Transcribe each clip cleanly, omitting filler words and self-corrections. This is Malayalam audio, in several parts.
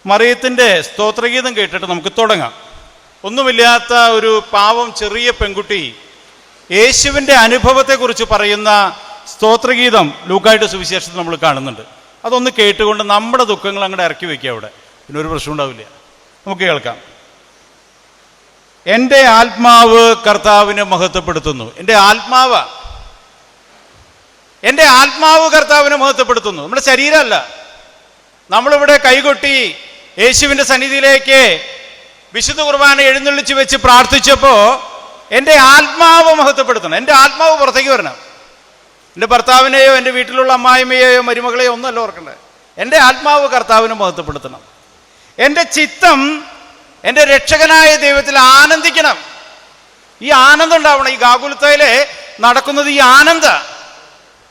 മറിയത്തിൻ്റെ സ്തോത്രഗീതം കേട്ടിട്ട് നമുക്ക് തുടങ്ങാം. ഒന്നുമില്ലാത്ത ഒരു പാവം ചെറിയ പെൺകുട്ടി യേശുവിൻ്റെ അനുഭവത്തെക്കുറിച്ച് പറയുന്ന സ്തോത്രഗീതം ലൂക്കായുടെ സുവിശേഷത്തിൽ നമ്മൾ കാണുന്നുണ്ട്. അതൊന്ന് കേട്ടുകൊണ്ട് നമ്മുടെ ദുഃഖങ്ങൾ അങ്ങോട്ട് ഇറക്കി വയ്ക്കുക. അവിടെ പിന്നെ ഒരു പ്രശ്നം ഉണ്ടാവില്ല. നമുക്ക് കേൾക്കാം. എൻ്റെ ആത്മാവ് കർത്താവിനെ മഹത്വപ്പെടുത്തുന്നു. എൻ്റെ ആത്മാവ് കർത്താവിനെ മഹത്വപ്പെടുത്തുന്നു. നമ്മുടെ ശരീരമല്ല. നമ്മളിവിടെ കൈകൊട്ടി യേശുവിൻ്റെ സന്നിധിയിലേക്ക് വിശുദ്ധ കുർബാന എഴുന്നള്ളിച്ച് വെച്ച് പ്രാർത്ഥിച്ചപ്പോൾ എൻ്റെ ആത്മാവ് മഹത്വപ്പെടുത്തണം. എൻ്റെ ആത്മാവ് പുറത്തേക്ക് വരണം. എൻ്റെ ഭർത്താവിനെയോ എൻ്റെ വീട്ടിലുള്ള അമ്മായിമ്മയെയോ മരുമകളെയോ ഒന്നുമല്ല ഓർക്കണ്ടേ. എൻ്റെ ആത്മാവ് കർത്താവിനെ മഹത്വപ്പെടുത്തണം. എൻ്റെ ചിത്തം എൻ്റെ രക്ഷകനായ ദൈവത്തിൽ ആനന്ദിക്കണം. ഈ ആനന്ദം ഉണ്ടാവണം. ഈ ഗാകുൽത്തയിൽ നടക്കുന്നത് ഈ ആനന്ദ,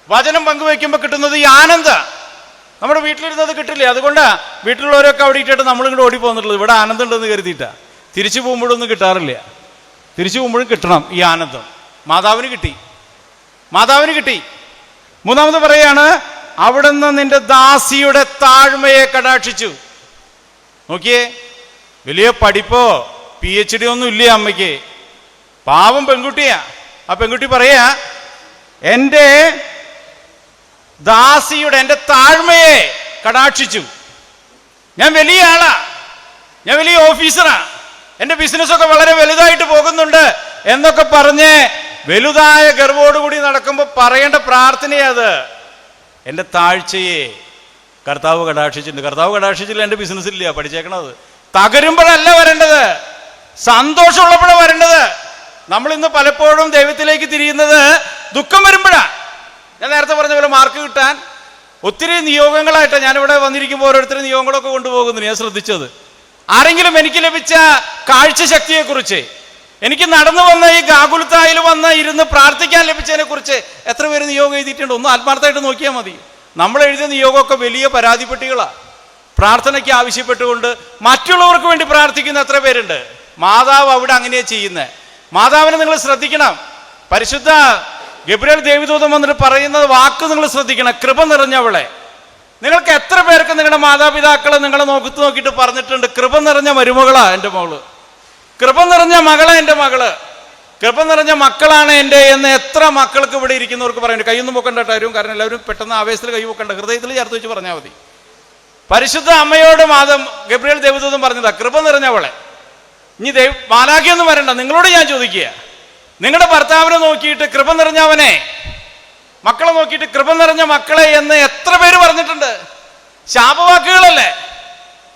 വചനം പങ്കുവയ്ക്കുമ്പോൾ കിട്ടുന്നത് ഈ ആനന്ദ. നമ്മുടെ വീട്ടിലിരുന്നത് കിട്ടില്ലേ. അതുകൊണ്ട് വീട്ടിലുള്ളവരൊക്കെ അവിടെ ഇട്ടിട്ട് നമ്മളിങ്ങോട്ട് ഓടി പോകുന്നുള്ളത്. ഇവിടെ ആനന്ദം ഉണ്ടെന്ന് കരുതിയിട്ടാ. തിരിച്ചു പോകുമ്പോഴൊന്നും കിട്ടാറില്ല. തിരിച്ചു പോകുമ്പോഴും കിട്ടണം ഈ ആനന്ദം. മാതാവിന് കിട്ടി. മൂന്നാമത് പറയാണ്, അവിടുന്ന് നിന്റെ ദാസിയുടെ താഴ്മയെ കടാക്ഷിച്ചു. നോക്കിയേ, വലിയ പഠിപ്പോ PhD ഒന്നും ഇല്ല അമ്മയ്ക്ക്. പാവം പെൺകുട്ടിയാ. ആ പെൺകുട്ടി പറയാ, എൻ്റെ ദാസിയുടെ, എൻ്റെ താഴ്മയെ കടാക്ഷിച്ചു. ഞാൻ വലിയ ആളാ, ഞാൻ വലിയ ഓഫീസറാ, എൻ്റെ ബിസിനസ്സൊക്കെ വളരെ വലുതായിട്ട് പോകുന്നുണ്ട് എന്നൊക്കെ പറഞ്ഞ് വലുതായ ഗർവോടുകൂടി നടക്കുമ്പോൾ പറയേണ്ട പ്രാർത്ഥനയത്, എൻ്റെ താഴ്ചയെ കർത്താവ് കടാക്ഷിച്ചിട്ടുണ്ട്. കർത്താവ് കടാക്ഷിച്ചില്ല, എൻ്റെ ബിസിനസ് ഇല്ല. പഠിച്ചേക്കണത് തകരുമ്പോഴല്ല വരേണ്ടത്, സന്തോഷമുള്ളപ്പോഴാണ് വരേണ്ടത്. നമ്മൾ ഇന്ന് പലപ്പോഴും ദൈവത്തിലേക്ക് തിരിയുന്നത് ദുഃഖം വരുമ്പോഴാണ്. ഞാൻ നേരത്തെ പറഞ്ഞ പോലെ മാർക്ക് കിട്ടാൻ ഒത്തിരി നിയോഗങ്ങളായിട്ടാണ് ഞാനിവിടെ വന്നിരിക്കുമ്പോൾ ഓരോരുത്തരും നിയോഗങ്ങളൊക്കെ കൊണ്ടുപോകുന്നു. ഞാൻ ശ്രദ്ധിച്ചത്, ആരെങ്കിലും എനിക്ക് ലഭിച്ച കാഴ്ചശക്തിയെക്കുറിച്ച്, എനിക്ക് നടന്നു വന്ന ഈ ഗാകുൽത്തായിൽ വന്ന് ഇരുന്ന് പ്രാർത്ഥിക്കാൻ ലഭിച്ചതിനെ കുറിച്ച് എത്ര പേര് നിയോഗം എഴുതിയിട്ടുണ്ട്? ഒന്ന് ആത്മാർത്ഥമായിട്ട് നോക്കിയാൽ മതി. നമ്മൾ എഴുതിയ നിയോഗമൊക്കെ വലിയ പരാതിപ്പെട്ടികളാണ്. പ്രാർത്ഥനയ്ക്ക് ആവശ്യപ്പെട്ടുകൊണ്ട് മറ്റുള്ളവർക്ക് വേണ്ടി പ്രാർത്ഥിക്കുന്ന എത്ര പേരുണ്ട്? മാതാവ് അവിടെ അങ്ങനെയാണ് ചെയ്യുന്നത്. മാതാവിനെ നിങ്ങൾ ശ്രദ്ധിക്കണം. പരിശുദ്ധ ഗബ്രിയേൽ ദേവദൂതൻ വന്നിട്ട് പറയുന്നത് വാക്ക് നിങ്ങൾ ശ്രദ്ധിക്കണം. കൃപ നിറഞ്ഞവളെ. നിങ്ങൾക്ക് എത്ര പേർക്ക് നിങ്ങളുടെ മാതാപിതാക്കൾ നിങ്ങളെ നോക്കിയിട്ട് പറഞ്ഞിട്ടുണ്ട്, കൃപ നിറഞ്ഞ മരുമകളാ എൻ്റെ മകള്, കൃപ നിറഞ്ഞ മകളാ എൻ്റെ മകള്, കൃപ നിറഞ്ഞ മക്കളാണ് എൻ്റെ എന്ന് എത്ര മക്കൾക്ക് ഇവിടെ ഇരിക്കുന്നവർക്ക് പറയുന്നുണ്ട്? കൈയൊന്നും പൊക്കണ്ട ആരും, കാരണം എല്ലാവരും പെട്ടെന്ന് ആവേശത്തിൽ കൈ പൊക്കണ്ട, ഹൃദയത്തിൽ ചേർത്ത് വെച്ച് പറഞ്ഞാൽ മതി. പരിശുദ്ധ അമ്മയോട് ഗബ്രിയേൽ ദേവദൂതൻ പറഞ്ഞതാ, കൃപ നിറഞ്ഞവളെ. ഇനി മാലാഖയൊന്നും വരണ്ട, നിങ്ങളോട് ഞാൻ ചോദിക്കുക, നിങ്ങളുടെ ഭർത്താവിനെ നോക്കിയിട്ട് കൃപ നിറഞ്ഞവനെ, മക്കളെ നോക്കിയിട്ട് കൃപ നിറഞ്ഞ മക്കളെ എന്ന് എത്ര പേര് പറഞ്ഞിട്ടുണ്ട്? ശാപവാക്കുകളല്ലേ,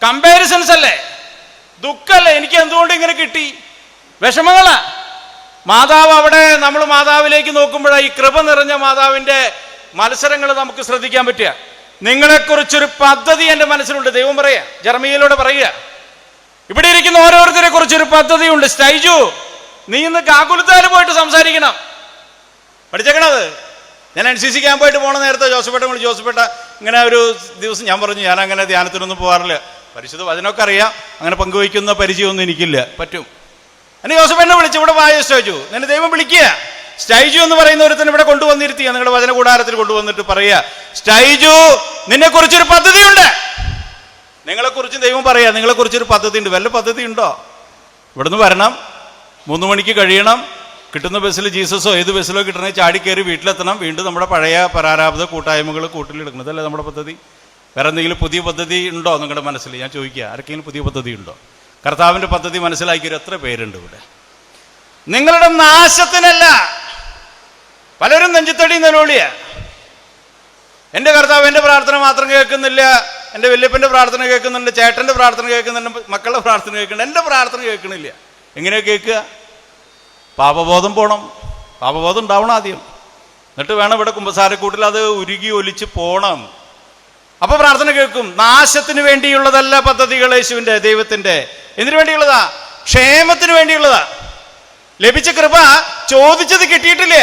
കമ്പാരിസൺസ് അല്ലേ, ദുഃഖല്ലേ, എനിക്ക് എന്തുകൊണ്ട് ഇങ്ങനെ കിട്ടി, വിഷമങ്ങളാ. മാതാവ് അവിടെ, നമ്മൾ മാതാവിലേക്ക് നോക്കുമ്പോഴാണ് ഈ കൃപ നിറഞ്ഞ മാതാവിൻ്റെ മത്സരങ്ങൾ നമുക്ക് ശ്രദ്ധിക്കാൻ പറ്റുക. നിങ്ങളെക്കുറിച്ചൊരു പദ്ധതി എൻ്റെ മനസ്സിലുണ്ട്. ദൈവം പറയാ, ജെറമിയയിലൂടെ പറയുക, ഇവിടെ ഇരിക്കുന്ന ഓരോരുത്തരെ കുറിച്ചൊരു പദ്ധതിയുണ്ട്. സ്റ്റൈജു, നീ ഇന്ന് ഗാകുൽത്തായിൽ പോയിട്ട് സംസാരിക്കണം. പഠിച്ചേക്കണത്. ഞാൻ NCC ക്യാമ്പായിട്ട് പോണ നേരത്തെ ജോസഫേട്ട ഇങ്ങനെ ഒരു ദിവസം ഞാൻ പറഞ്ഞു, ഞാൻ അങ്ങനെ ധ്യാനത്തിനൊന്നും പോകാറില്ല, പരിശുദ്ധ വചനമൊക്കെ അറിയാം, അങ്ങനെ പങ്കുവയ്ക്കുന്ന പരിചയമൊന്നും എനിക്കില്ല, പറ്റും. എന്നെ ജോസഫേട്ടനെ വിളിച്ച് ഇവിടെ വായ സ്റ്റൈജു, നിന്നെ ദൈവം വിളിക്കുക. സ്റ്റൈജു എന്ന് പറയുന്ന ഒരുത്തൻ ഇവിടെ കൊണ്ടുവന്നിരുത്തിയ നിങ്ങളുടെ വചന കൂടാരത്തിൽ കൊണ്ടുവന്നിട്ട് പറയുക, സ്റ്റൈജു, നിന്നെ കുറിച്ചൊരു പദ്ധതിയുണ്ട്. നിങ്ങളെക്കുറിച്ച് ദൈവം പറയാ, നിങ്ങളെക്കുറിച്ചൊരു പദ്ധതി ഉണ്ട്. വല്ല പദ്ധതി ഉണ്ടോ? ഇവിടുന്ന് വരണം, 3 മണിക്ക് കഴിയണം, കിട്ടുന്ന ബസ്സിൽ ജീസസോ ഏത് ബസ്സിലോ കിട്ടണേ ചാടിക്കയറി വീട്ടിലെത്തണം, വീണ്ടും നമ്മുടെ പഴയ പരാരാബ്ദ കൂട്ടായ്മകൾ കൂട്ടിലെടുക്കണം. ഇതല്ലേ നമ്മുടെ പദ്ധതി? വേറെ എന്തെങ്കിലും പുതിയ പദ്ധതി ഉണ്ടോ നിങ്ങളുടെ മനസ്സിൽ? ഞാൻ ചോദിക്കുക, ആർക്കെങ്കിലും പുതിയ പദ്ധതി ഉണ്ടോ? കർത്താവിൻ്റെ പദ്ധതി മനസ്സിലാക്കിയൊരു എത്ര പേരുണ്ട് ഇവിടെ? നിങ്ങളുടെ നാശത്തിനല്ല. പലരും നെഞ്ചത്തടി നിലവിളിയാ, എൻ്റെ കർത്താവ് എൻ്റെ പ്രാർത്ഥന മാത്രം കേൾക്കുന്നില്ല, എൻ്റെ വല്യപ്പൻ്റെ പ്രാർത്ഥന കേൾക്കുന്നുണ്ട്, ചേട്ടൻ്റെ പ്രാർത്ഥന കേൾക്കുന്നുണ്ട്, മക്കളുടെ പ്രാർത്ഥന കേൾക്കുന്നുണ്ട്, എൻ്റെ പ്രാർത്ഥന കേൾക്കണില്ല. എങ്ങനെയാ കേൾക്കുക? പാപബോധം പോകണം, പാപബോധം ഉണ്ടാവണം ആദ്യം. എന്നിട്ട് വേണം ഇവിടെ കുമ്പസാരക്കൂട്ടിൽ അത് ഉരുകി ഒലിച്ച് പോകണം. അപ്പൊ പ്രാർത്ഥന കേൾക്കും. നാശത്തിന് വേണ്ടിയുള്ളതല്ല പദ്ധതികൾ യേശുവിൻ്റെ, ദൈവത്തിൻ്റെ. എന്തിനു വേണ്ടിയുള്ളതാ? ക്ഷേമത്തിന് വേണ്ടിയുള്ളതാ. ലഭിച്ച കൃപ ചോദിച്ചത് കിട്ടിയിട്ടില്ല.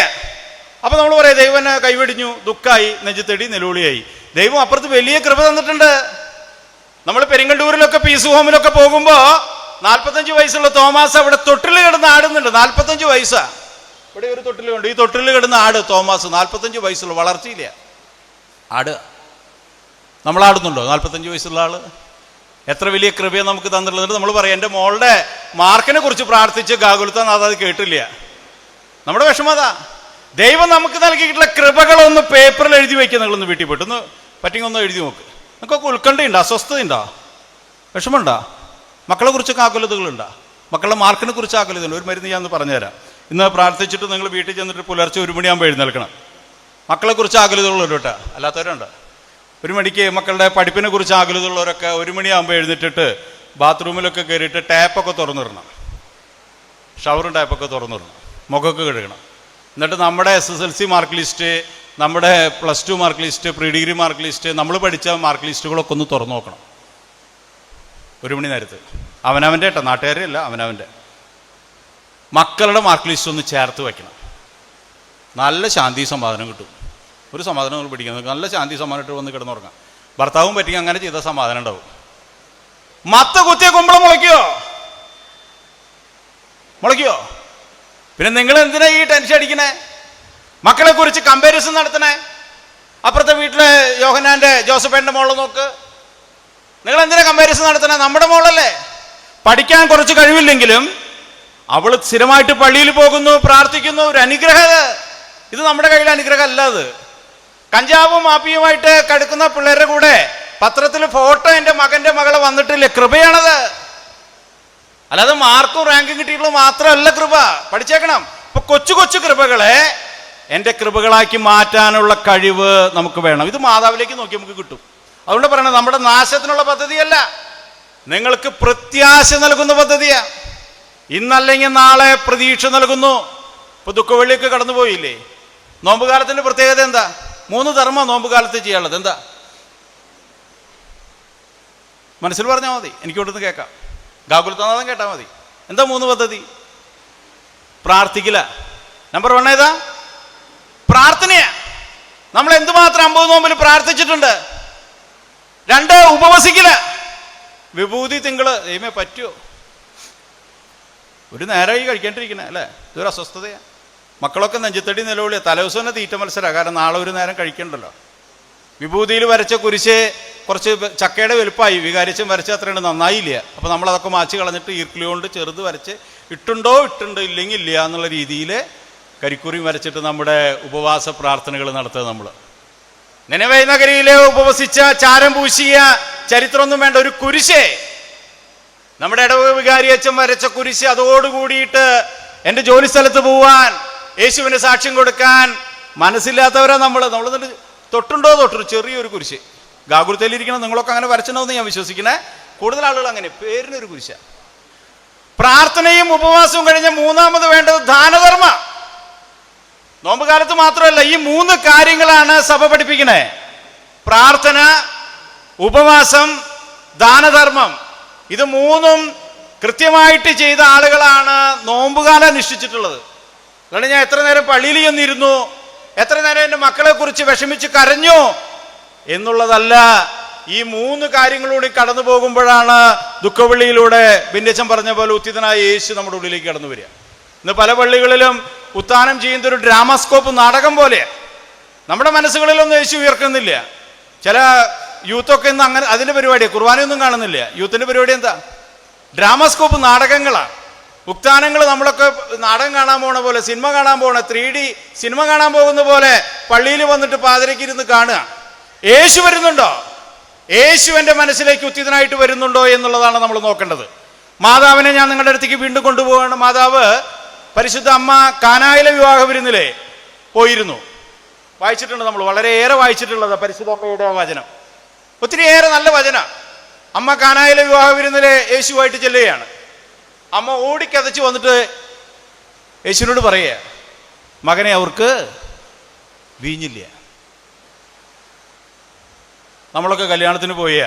അപ്പൊ നമ്മൾ പറയാം, ദൈവം എന്നെ കൈവെടിഞ്ഞു, ദുഃഖമായി, നെഞ്ചത്തെടി, നിലവിളിയായി. ദൈവം അപ്പുറത്ത് വലിയ കൃപ തന്നിട്ടുണ്ട്. നമ്മൾ പെരിങ്ങണ്ടൂരിലൊക്കെ പീസ് ഹോമിലൊക്കെ പോകുമ്പോ 45 വയസ്സുള്ള തോമാസ് അവിടെ തൊട്ടിൽ കിടന്ന് ആടുന്നുണ്ട്. 45 വയസ്സാ. ഇവിടെ ഒരു തൊട്ടിലുണ്ട്. ഈ തൊട്ടിൽ കിടന്ന് ആട് തോമാസ്, 45 വയസ്സുള്ള, വളർച്ചയില്ല, ആട്. നമ്മളാടുന്നുണ്ടോ 45 വയസ്സുള്ള ആള്? എത്ര വലിയ കൃപയെ നമുക്ക് തന്നിട്ടുള്ളത്. നമ്മൾ പറയാം എൻ്റെ മോളുടെ മാർക്കിനെ കുറിച്ച് പ്രാർത്ഥിച്ച് ഗാകുൽത്താനാഥ് അത് കേട്ടില്ല. നമ്മുടെ വിഷമതാ. ദൈവം നമുക്ക് നൽകിയിട്ടുള്ള കൃപകളൊന്ന് പേപ്പറിൽ എഴുതി വയ്ക്കുക. നിങ്ങളൊന്ന് വീട്ടിൽ പോയിട്ട് ഒന്ന് പറ്റിങ്ങ ഒന്ന് എഴുതി നോക്ക്. നിങ്ങൾക്കൊക്കെ ഉത്കണ്ഠയുണ്ടോ? അസ്വസ്ഥതയുണ്ടോ? വിഷമമുണ്ടോ? മക്കളെ കുറിച്ചൊക്കെ ആകുലതകളുണ്ടോ? മക്കളുടെ മാർക്കിനെ കുറിച്ച് ആകുലതയുണ്ട്. ഒരു മരുന്ന് ഞാൻ ഒന്ന് പറഞ്ഞുതരാം. ഇന്ന് പ്രാർത്ഥിച്ചിട്ട് നിങ്ങൾ വീട്ടിൽ ചെന്നിട്ട് പുലർച്ചെ 1 മണിയാകുമ്പോൾ എഴുന്നേൽക്കണം. മക്കളെ കുറിച്ച് ആകുലതകളുള്ളവർ കേട്ടോ, അല്ലാത്തവരുണ്ട്. 1 മണിക്ക് മക്കളുടെ പഠിപ്പിനെ കുറിച്ച് ആകുലതയുള്ളവരൊക്കെ 1 മണിയാകുമ്പോൾ എഴുന്നേറ്റിട്ട് ബാത്റൂമിലൊക്കെ കയറിയിട്ട് ടാപ്പൊക്കെ തുറന്നിടണം. ഷവറും ടാപ്പൊക്കെ തുറന്നിടണം. മുഖമൊക്കെ കഴുകണം. എന്നിട്ട് നമ്മുടെ SSLC മാർക്ക് ലിസ്റ്റ്, നമ്മുടെ +2 mark list, pre degree mark list, നമ്മൾ പഠിച്ച മാർക്ക് ലിസ്റ്റുകളൊക്കെ ഒന്ന് തുറന്നു നോക്കണം 1 മണി നേരത്ത്. അവനവൻ്റെ കേട്ടോ, നാട്ടുകാരെ അല്ല, അവനവൻ്റെ. മക്കളുടെ മാർക്ക് ലിസ്റ്റ് ഒന്ന് ചേർത്ത് വയ്ക്കണം. നല്ല ശാന്തി സമാധാനം കിട്ടും. ഒരു സമാധാനം നമ്മൾ പിടിക്കുന്നത് നല്ല ശാന്തി സമാധാനമായിട്ട് വന്ന് കിടന്നുറങ്ങാം. ഭർത്താവും പറ്റി അങ്ങനെ ചെയ്ത സമാധാനം ഉണ്ടാവും. മത്ത കുത്തിയ കുമ്പളം മുളയ്ക്കോ? പിന്നെ നിങ്ങൾ എന്തിനാ ഈ ടെൻഷൻ അടിക്കണേ? മക്കളെ കുറിച്ച് കമ്പാരിസൺ നടത്തണേ? അപ്പുറത്തെ വീട്ടിലെ യോഹന്നാന്റെ ജോസഫേന്റെ മോളെ നോക്ക്. നിങ്ങൾ എന്തിനാ കമ്പാരിസൺ നടത്തണേ? നമ്മുടെ മോളല്ലേ. പഠിക്കാൻ കുറച്ച് കഴിവില്ലെങ്കിലും അവൾ സ്ഥിരമായിട്ട് പള്ളിയിൽ പോകുന്നു, പ്രാർത്ഥിക്കുന്നു. ഒരു അനുഗ്രഹം. ഇത് നമ്മുടെ കയ്യിലെ അനുഗ്രഹം അല്ല. അത് കഞ്ചാവും മാപ്പിയുമായിട്ട് കടുക്കുന്ന പിള്ളേരുടെ കൂടെ പത്രത്തിൽ ഫോട്ടോ എൻ്റെ മകൻ്റെ മകളെ വന്നിട്ടില്ലേ, കൃപയാണത്. അല്ലാതെ മാർക്കും റാങ്കും കിട്ടിയിട്ടുള്ളത് മാത്രമല്ല കൃപ. പഠിച്ചേക്കണം. ഇപ്പൊ കൊച്ചു കൊച്ചു കൃപകളെ എൻ്റെ കൃപകളാക്കി മാറ്റാനുള്ള കഴിവ് നമുക്ക് വേണം. ഇത് മാതാവിലേക്ക് നോക്കി നമുക്ക് കിട്ടും. അതുകൊണ്ട് പറയണം, നമ്മുടെ നാശത്തിനുള്ള പദ്ധതിയല്ല, നിങ്ങൾക്ക് പ്രത്യാശ നൽകുന്ന പദ്ധതിയാ. ഇന്നല്ലെങ്കിൽ നാളെ പ്രതീക്ഷ നൽകുന്നു. ഇപ്പൊ ദുഃഖവെള്ളിയൊക്കെ കടന്നുപോയില്ലേ? നോമ്പുകാലത്തിന്റെ പ്രത്യേകത എന്താ? 3 ധർമ്മം നോമ്പുകാലത്ത് ചെയ്യാനുള്ളത്. എന്താ? മനസ്സിൽ പറഞ്ഞാൽ മതി, എനിക്ക് ഇവിടുന്ന് കേൾക്കാം. ഗാകുൽത്താനാഥൻ കേട്ടാൽ മതി. എന്താ 3 പദ്ധതി? പ്രാർത്ഥിക്കില്ല. നമ്പർ 1 ഏതാ? പ്രാർത്ഥനയാ. നമ്മൾ എന്തുമാത്രം 50 നോമ്പിൽ പ്രാർത്ഥിച്ചിട്ടുണ്ട്. 2 ഉപവസിക്കില്ല. വിഭൂതി തിങ്കള് ദൈവമേ പറ്റുമോ? ഒരു നേരമായി കഴിക്കേണ്ടിരിക്കണേ അല്ലേ? ഇതൊരു അസ്വസ്ഥതയാണ്. മക്കളൊക്കെ നെഞ്ചത്തടി നിലവിളിയ. തലേദിവസം തന്നെ തീറ്റ മത്സരമാണ്. കാരണം നാളെ ഒരു നേരം കഴിക്കണ്ടല്ലോ. വിഭൂതിയിൽ വരച്ച കുരിശ് കുറച്ച് ചക്കയുടെ വലുപ്പമായി, വികാരിച്ചും വരച്ച അത്രയുണ്ട്, നന്നായില്ല. അപ്പോൾ നമ്മളതൊക്കെ മാച്ച് കളഞ്ഞിട്ട് ഈർക്കിളി കൊണ്ട് ചെറുത് വരച്ച് ഇട്ടുണ്ടോ ഇല്ലെങ്കിൽ ഇല്ല എന്നുള്ള രീതിയിൽ കരിക്കുറിയും വരച്ചിട്ട് നമ്മുടെ ഉപവാസ പ്രാർത്ഥനകൾ നടത്തുക. നമ്മൾ നിനവേ നഗരിയിലെ ഉപവസിച്ച ചാരം പൂശിയ ചരിത്രമൊന്നും വേണ്ട, ഒരു കുരിശേ, നമ്മുടെ ഇടവക വികാരി അച്ഛൻ വരച്ച കുരിശ്, അതോടുകൂടിയിട്ട് എൻ്റെ ജോലി സ്ഥലത്ത് പോവാൻ, യേശുവിന് സാക്ഷ്യം കൊടുക്കാൻ മനസ്സില്ലാത്തവരാ നമ്മൾ തൊട്ടുണ്ടോ തൊട്ടു ചെറിയൊരു കുരിശ്. ഗാകുൽത്തയിലിരിക്കണം. നിങ്ങളൊക്കെ അങ്ങനെ വരച്ചിട്ടുണ്ടെന്ന് ഞാൻ വിശ്വസിക്കണേ. കൂടുതൽ ആളുകൾ അങ്ങനെ പേരിനൊരു കുരിശ. പ്രാർത്ഥനയും ഉപവാസവും കഴിഞ്ഞ 3ാമത് വേണ്ടത് ദാനധർമ്മ. നോമ്പ് കാലത്ത് മാത്രമല്ല, ഈ 3 കാര്യങ്ങളാണ് സഭ പഠിപ്പിക്കണേ. പ്രാർത്ഥന, ഉപവാസം, ദാനധർമ്മം. ഇത് 3ഉം കൃത്യമായിട്ട് ചെയ്ത ആളുകളാണ് നോമ്പുകാലം നിശ്ചയിച്ചിട്ടുള്ളത്. അല്ലാണ്ട് ഞാൻ എത്ര നേരം പള്ളിയിൽ ചെന്നിരുന്നു, എത്ര നേരം എൻ്റെ മക്കളെ കുറിച്ച് വിഷമിച്ച് കരഞ്ഞു എന്നുള്ളതല്ല. ഈ 3 കാര്യങ്ങളൂടെ കടന്നു പോകുമ്പോഴാണ് ദുഃഖവെള്ളിയിലൂടെ ബിന്യച്ചൻ പറഞ്ഞ പോലെ ഉത്തിതനായ യേശു നമ്മുടെ ഉള്ളിലേക്ക് കടന്നു വരിക. ഇന്ന് പല പള്ളികളിലും ഉത്ഥാനം ചെയ്യുന്ന ഒരു ഡ്രാമാസ്കോപ്പ് നാടകം പോലെ നമ്മുടെ മനസ്സുകളിലൊന്നും യേശു ഉയർക്കുന്നില്ല. ചില യൂത്തൊക്കെ ഇന്ന് അങ്ങനെ അതിൻ്റെ പരിപാടിയാണ്. കുർബാനയൊന്നും കാണുന്നില്ല. യൂത്തിൻ്റെ പരിപാടി എന്താ? ഡ്രാമാസ്കോപ്പ് നാടകങ്ങളാണ്. ഉത്ഥാനങ്ങൾ നമ്മളൊക്കെ നാടകം കാണാൻ പോണ പോലെ, സിനിമ കാണാൻ പോണ 3D സിനിമ കാണാൻ പോകുന്ന പോലെ പള്ളിയിൽ വന്നിട്ട് പാതിരയ്ക്ക് ഇരുന്ന് കാണുക. യേശു വരുന്നുണ്ടോ? യേശു എൻ്റെ മനസ്സിലേക്ക് ഉത്തിതനായിട്ട് വരുന്നുണ്ടോ എന്നുള്ളതാണ് നമ്മൾ നോക്കേണ്ടത്. മാതാവിനെ ഞാൻ നിങ്ങളുടെ അടുത്തേക്ക് വീണ്ടും കൊണ്ടുപോവുകയാണ്. മാതാവ് പരിശുദ്ധ അമ്മ കാനായിലെ വിവാഹ വിരുന്നിലെ പോയിരുന്നു. വായിച്ചിട്ടുണ്ട്, നമ്മൾ വളരെയേറെ വായിച്ചിട്ടുള്ളത് പരിശുദ്ധ അമ്മയുടെ വചനം. ഒത്തിരിയേറെ നല്ല വചന. അമ്മ കാനായിലെ വിവാഹ വിരുന്നിലെ യേശുവായിട്ട് ചെല്ലുകയാണ്. അമ്മ ഓടിക്കതച്ച് വന്നിട്ട് യേശുവിനോട് പറയുക, മകനെ അവർക്ക് വീഞ്ഞില്ല. നമ്മളൊക്കെ കല്യാണത്തിന് പോയ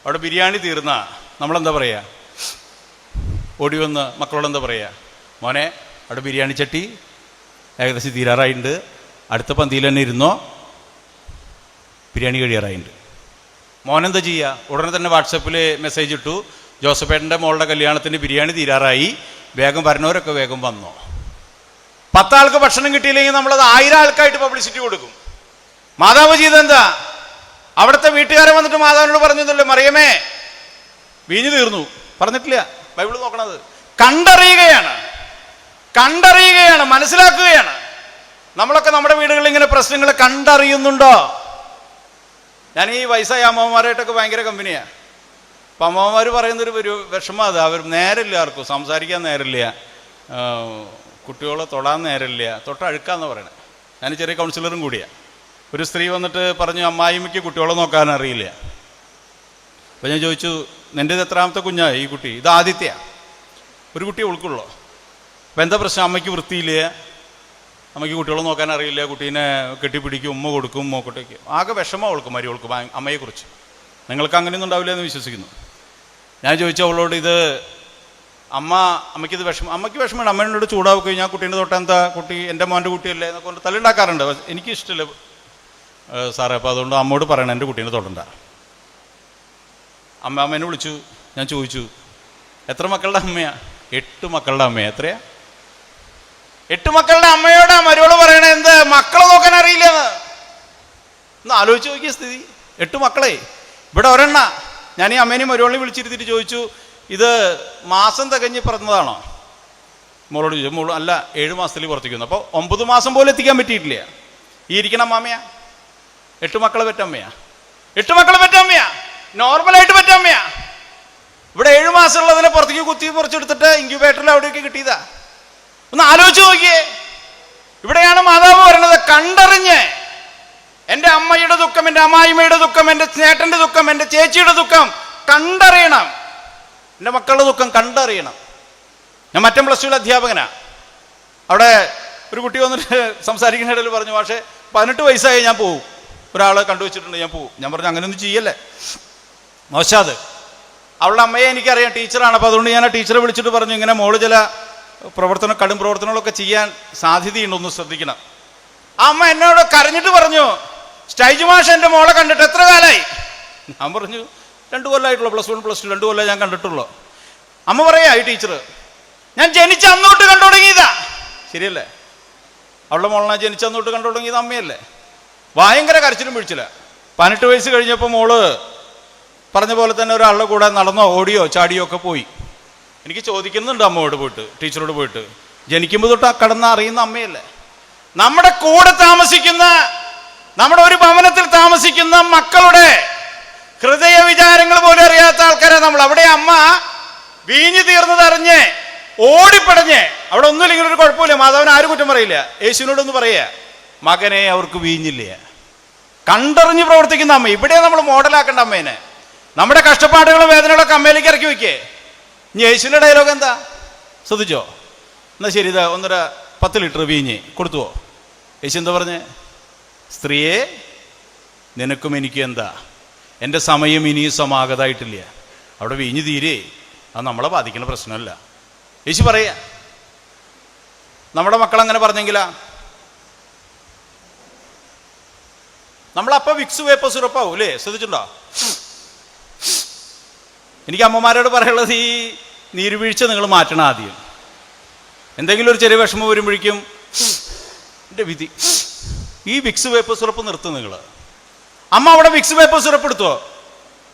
അവിടെ ബിരിയാണി തീർന്ന നമ്മളെന്താ പറയുക? ഓടി വന്ന് മക്കളോട് എന്താ പറയുക? മോനെ അവിടെ ബിരിയാണി ചട്ടി ഏകദേശം തീരാറായിട്ടുണ്ട്, അടുത്ത പന്തിയിൽ തന്നെ ഇരുന്നോ, ബിരിയാണി കഴിയാറായിട്ടുണ്ട്. മോനെന്താ ചെയ്യുക? ഉടനെ തന്നെ വാട്സപ്പിൽ മെസ്സേജ് ഇട്ടു, ജോസഫേട്ടൻ്റെ മോളുടെ കല്യാണത്തിന് ബിരിയാണി തീരാറായി, വേഗം വരണവരൊക്കെ വേഗം വന്നോ. 10 ആൾക്ക് ഭക്ഷണം കിട്ടിയില്ലെങ്കിൽ നമ്മളത് 1000 ആൾക്കായിട്ട് പബ്ലിസിറ്റി കൊടുക്കും. മാതാവ് ചെയ്തെന്താ? അവിടുത്തെ വീട്ടുകാരെ വന്നിട്ട് മാതാവിനോട് പറഞ്ഞതല്ലേ, മറിയമേ വീഞ്ഞു തീർന്നു. പറഞ്ഞിട്ടില്ല, ബൈബിൾ നോക്കണത്. കണ്ടറിയുകയാണ്, മനസ്സിലാക്കുകയാണ്. നമ്മളൊക്കെ നമ്മുടെ വീടുകളിൽ ഇങ്ങനെ പ്രശ്നങ്ങൾ കണ്ടറിയുന്നുണ്ടോ? ഞാൻ ഈ വയസ്സായ അമ്മമാരായിട്ടൊക്കെ ഭയങ്കര കമ്പനിയാണ്. അപ്പം അമ്മമാർ പറയുന്നൊരു വിഷമം അത്, അവർ നേരില്ല, ആർക്കും സംസാരിക്കാൻ നേരില്ല, കുട്ടികളെ തൊടാൻ നേരില്ല, തൊട്ടഴുക്കാന്ന് പറയണേ. ഞാൻ ചെറിയ കൗൺസിലറും കൂടിയാണ്. ഒരു സ്ത്രീ വന്നിട്ട് പറഞ്ഞു, അമ്മായിമ്മയ്ക്ക് കുട്ടികളെ നോക്കാൻ അറിയില്ല. അപ്പം ഞാൻ ചോദിച്ചു, നിൻ്റേത് എത്രാമത്തെ കുഞ്ഞാ ഈ കുട്ടി? ഇത് ആദ്യത്തെയാണ്. ഒരു കുട്ടി ഉൾക്കുള്ളൂ. അപ്പം എന്താ പ്രശ്നം? അമ്മയ്ക്ക് വൃത്തിയില്ല, അമ്മയ്ക്ക് കുട്ടികളെ നോക്കാൻ അറിയില്ല, കുട്ടീനെ കെട്ടിപ്പിടിക്കും, ഉമ്മ കൊടുക്കും, മോക്കോട്ടേക്ക്. ആകെ വിഷമം അവൾക്ക്, മരിയോൾക്ക് അമ്മയെക്കുറിച്ച്. നിങ്ങൾക്ക് അങ്ങനെയൊന്നും ഉണ്ടാവില്ല എന്ന് വിശ്വസിക്കുന്നു. ഞാൻ ചോദിച്ചു അവളോട്, ഇത് അമ്മയ്ക്കിത് അമ്മയ്ക്ക് വിഷമമാണ്. അമ്മേനോട് ചൂടാവുകയും ഞാൻ കുട്ടീൻ്റെ തൊട്ടെന്താ, കുട്ടി എൻ്റെ മോൻ്റെ കുട്ടിയല്ലേ എന്നൊക്കെ കൊണ്ട് തല്ലുണ്ടാക്കാറുണ്ട്. എനിക്കിഷ്ടമില്ല സാറേ, അപ്പോൾ അതുകൊണ്ട് അമ്മയോട് പറയണം എൻ്റെ കുട്ടീനെ തൊടണ്ട. അമ്മേനെ വിളിച്ചു. ഞാൻ ചോദിച്ചു, എത്ര മക്കളുടെ അമ്മയാ? 8 മക്കളുടെ അമ്മയാ. എത്രയാ? 8 മക്കളുടെ അമ്മയോടാ മരുവോള് പറയണേ എന്ത്, മക്കളെ നോക്കാൻ അറിയില്ലെന്ന്. ഒന്ന് ആലോചിച്ച് നോക്കിയ സ്ഥിതി. 8 മക്കളെ, ഇവിടെ ഒരെണ്ണ. ഞാൻ ഈ അമ്മേനെയും മരുവോളിനെ വിളിച്ചിരുത്തിട്ട് ചോദിച്ചു, ഇത് മാസം തികഞ്ഞ് പറഞ്ഞതാണോ? മോളോട് ചോദിച്ചു. മോള് അല്ല, 7 മാസത്തിൽ പുറത്തേക്ക് വന്നു. അപ്പോൾ 9 മാസം പോലും എത്തിക്കാൻ പറ്റിയിട്ടില്ല. ഈ ഇരിക്കണ അമ്മാമ്മയാ 8 മക്കളെ പെറ്റമ്മയാ. 8 മക്കളെ പെറ്റമ്മയാ, നോർമലായിട്ട് പെറ്റമ്മയാ. ഇവിടെ 7 മാസമുള്ളതിനെ പുറത്തേക്ക് കുത്തി പറിച്ചെടുത്തിട്ട് ഇൻക്യുബേറ്ററിൽ അവിടെയൊക്കെ കിട്ടിയതാ. ഒന്ന് ആലോചിച്ച് നോക്കിയേ. ഇവിടെയാണ് മാതാവ് പറയുന്നത്, കണ്ടറിഞ്ഞ് എൻ്റെ അമ്മയുടെ ദുഃഖം, എൻ്റെ അമ്മായിമ്മയുടെ ദുഃഖം, എൻ്റെ ചേട്ടൻ്റെ ദുഃഖം, എൻ്റെ ചേച്ചിയുടെ ദുഃഖം കണ്ടറിയണം. എൻ്റെ മക്കളുടെ ദുഃഖം കണ്ടറിയണം. ഞാൻ മറ്റം +2 അധ്യാപകനാ. അവിടെ ഒരു കുട്ടി വന്നിട്ട് സംസാരിക്കുന്ന ഇടയിൽ പറഞ്ഞു, പക്ഷേ 18 വയസ്സായി ഞാൻ പോവും, ഒരാളെ കണ്ടുവച്ചിട്ടുണ്ട്, ഞാൻ പോവും. ഞാൻ പറഞ്ഞു, അങ്ങനെയൊന്നും ചെയ്യല്ലേ, മോശാത്. അവളുടെ അമ്മയെ എനിക്കറിയാം, ടീച്ചറാണ്. അപ്പോൾ അതുകൊണ്ട് ഞാൻ ആ ടീച്ചറെ വിളിച്ചിട്ട് പറഞ്ഞു, ഇങ്ങനെ മോള് ചില കടും പ്രവർത്തനങ്ങളൊക്കെ ചെയ്യാൻ സാധ്യതയുണ്ടൊന്ന് ശ്രദ്ധിക്കണം. ആ അമ്മ എന്നോട് കരഞ്ഞിട്ട് പറഞ്ഞു, സ്റ്റൈജ് മാഷ് എൻ്റെ മോളെ കണ്ടിട്ട് എത്ര കാലമായി? ഞാൻ പറഞ്ഞു, 2 കൊല്ലമായിട്ടുള്ളൂ, +1 +2 2 കൊല്ലം ഞാൻ കണ്ടിട്ടുള്ളൂ. അമ്മ പറയാ, ഈ ടീച്ചർ ഞാൻ ജനിച്ച അന്നോട്ട് കണ്ടു തുടങ്ങിയതാ. ശരിയല്ലേ? അവളുടെ മോളെ ജനിച്ച അന്നോട്ട് കണ്ടു തുടങ്ങിയത് അമ്മയല്ലേ? ഭയങ്കര കരച്ചിലും പിടിച്ചില്ല. 18 വയസ്സ് കഴിഞ്ഞപ്പോൾ മോള് പറഞ്ഞ പോലെ തന്നെ ഒരാളുടെ കൂടെ നടന്നോ ഓടിയോ ചാടിയോ ഒക്കെ പോയി. എനിക്ക് ചോദിക്കുന്നുണ്ട് അമ്മയോട് പോയിട്ട്, ടീച്ചറോട് പോയിട്ട്, ജനിക്കുമ്പോൾ തൊട്ട് കടന്ന് അറിയുന്ന അമ്മയല്ലേ? നമ്മുടെ കൂടെ താമസിക്കുന്ന, നമ്മുടെ ഒരു ഭവനത്തിൽ താമസിക്കുന്ന മക്കളുടെ ഹൃദയ വിചാരങ്ങൾ പോലും അറിയാത്ത ആൾക്കാരെ നമ്മൾ. അവിടെ അമ്മ വീഞ്ഞു തീർന്നതറിഞ്ഞ് ഓടിപ്പടഞ്ഞ്, അവിടെ ഒന്നുമില്ലെങ്കിൽ ഒരു കുഴപ്പമില്ല, മാതാവിന് ആരും കുറ്റം പറയില്ല, യേശുവിനോടൊന്ന് പറയുക, മകനെ അവർക്ക് വീഞ്ഞില്ല. കണ്ടറിഞ്ഞ് പ്രവർത്തിക്കുന്ന അമ്മ. ഇവിടെ നമ്മൾ മോഡലാക്കേണ്ട അമ്മേനെ. നമ്മുടെ കഷ്ടപ്പാടുകളും വേദനകളൊക്കെ അമ്മയിലേക്ക് ഇറക്കി വയ്ക്കേ. ഇനി യേശുവിൻ്റെ ഡയലോഗ് എന്താ ശ്രദ്ധിച്ചോ? എന്നാൽ ശരി, ഇതാ 10 ലിറ്റർ വീഞ്ഞ് കൊടുത്തുവോ? യേശു എന്താ പറഞ്ഞേ? സ്ത്രീയെ, നിനക്കും എനിക്കും എന്താ, എൻ്റെ സമയം ഇനിയും സമാഗതമായിട്ടില്ല. അവിടെ വീഞ്ഞ് തീരെ, അത് നമ്മളെ ബാധിക്കുന്ന പ്രശ്നമല്ല. യേശു പറയാ, നമ്മുടെ മക്കളങ്ങനെ പറഞ്ഞെങ്കിലാ നമ്മളപ്പോൾ വിക്സ് വേപ്പർ സിറപ്പാവും അല്ലേ? ശ്രദ്ധിച്ചിട്ടുണ്ടോ? എനിക്ക് അമ്മമാരോട് പറയുള്ളത്, ഈ നീരുവീഴ്ച നിങ്ങൾ മാറ്റണം. ആദ്യം എന്തെങ്കിലും ഒരു ചെറിയ വിഷമം വരുമ്പോഴേക്കും എൻ്റെ വിധി, ഈ വിക്സ് വേപ്പർ സിറപ്പ് നിർത്തും നിങ്ങൾ. അമ്മ അവിടെ വിക്സ് വേപ്പർ സിറപ്പ് എടുത്തോ?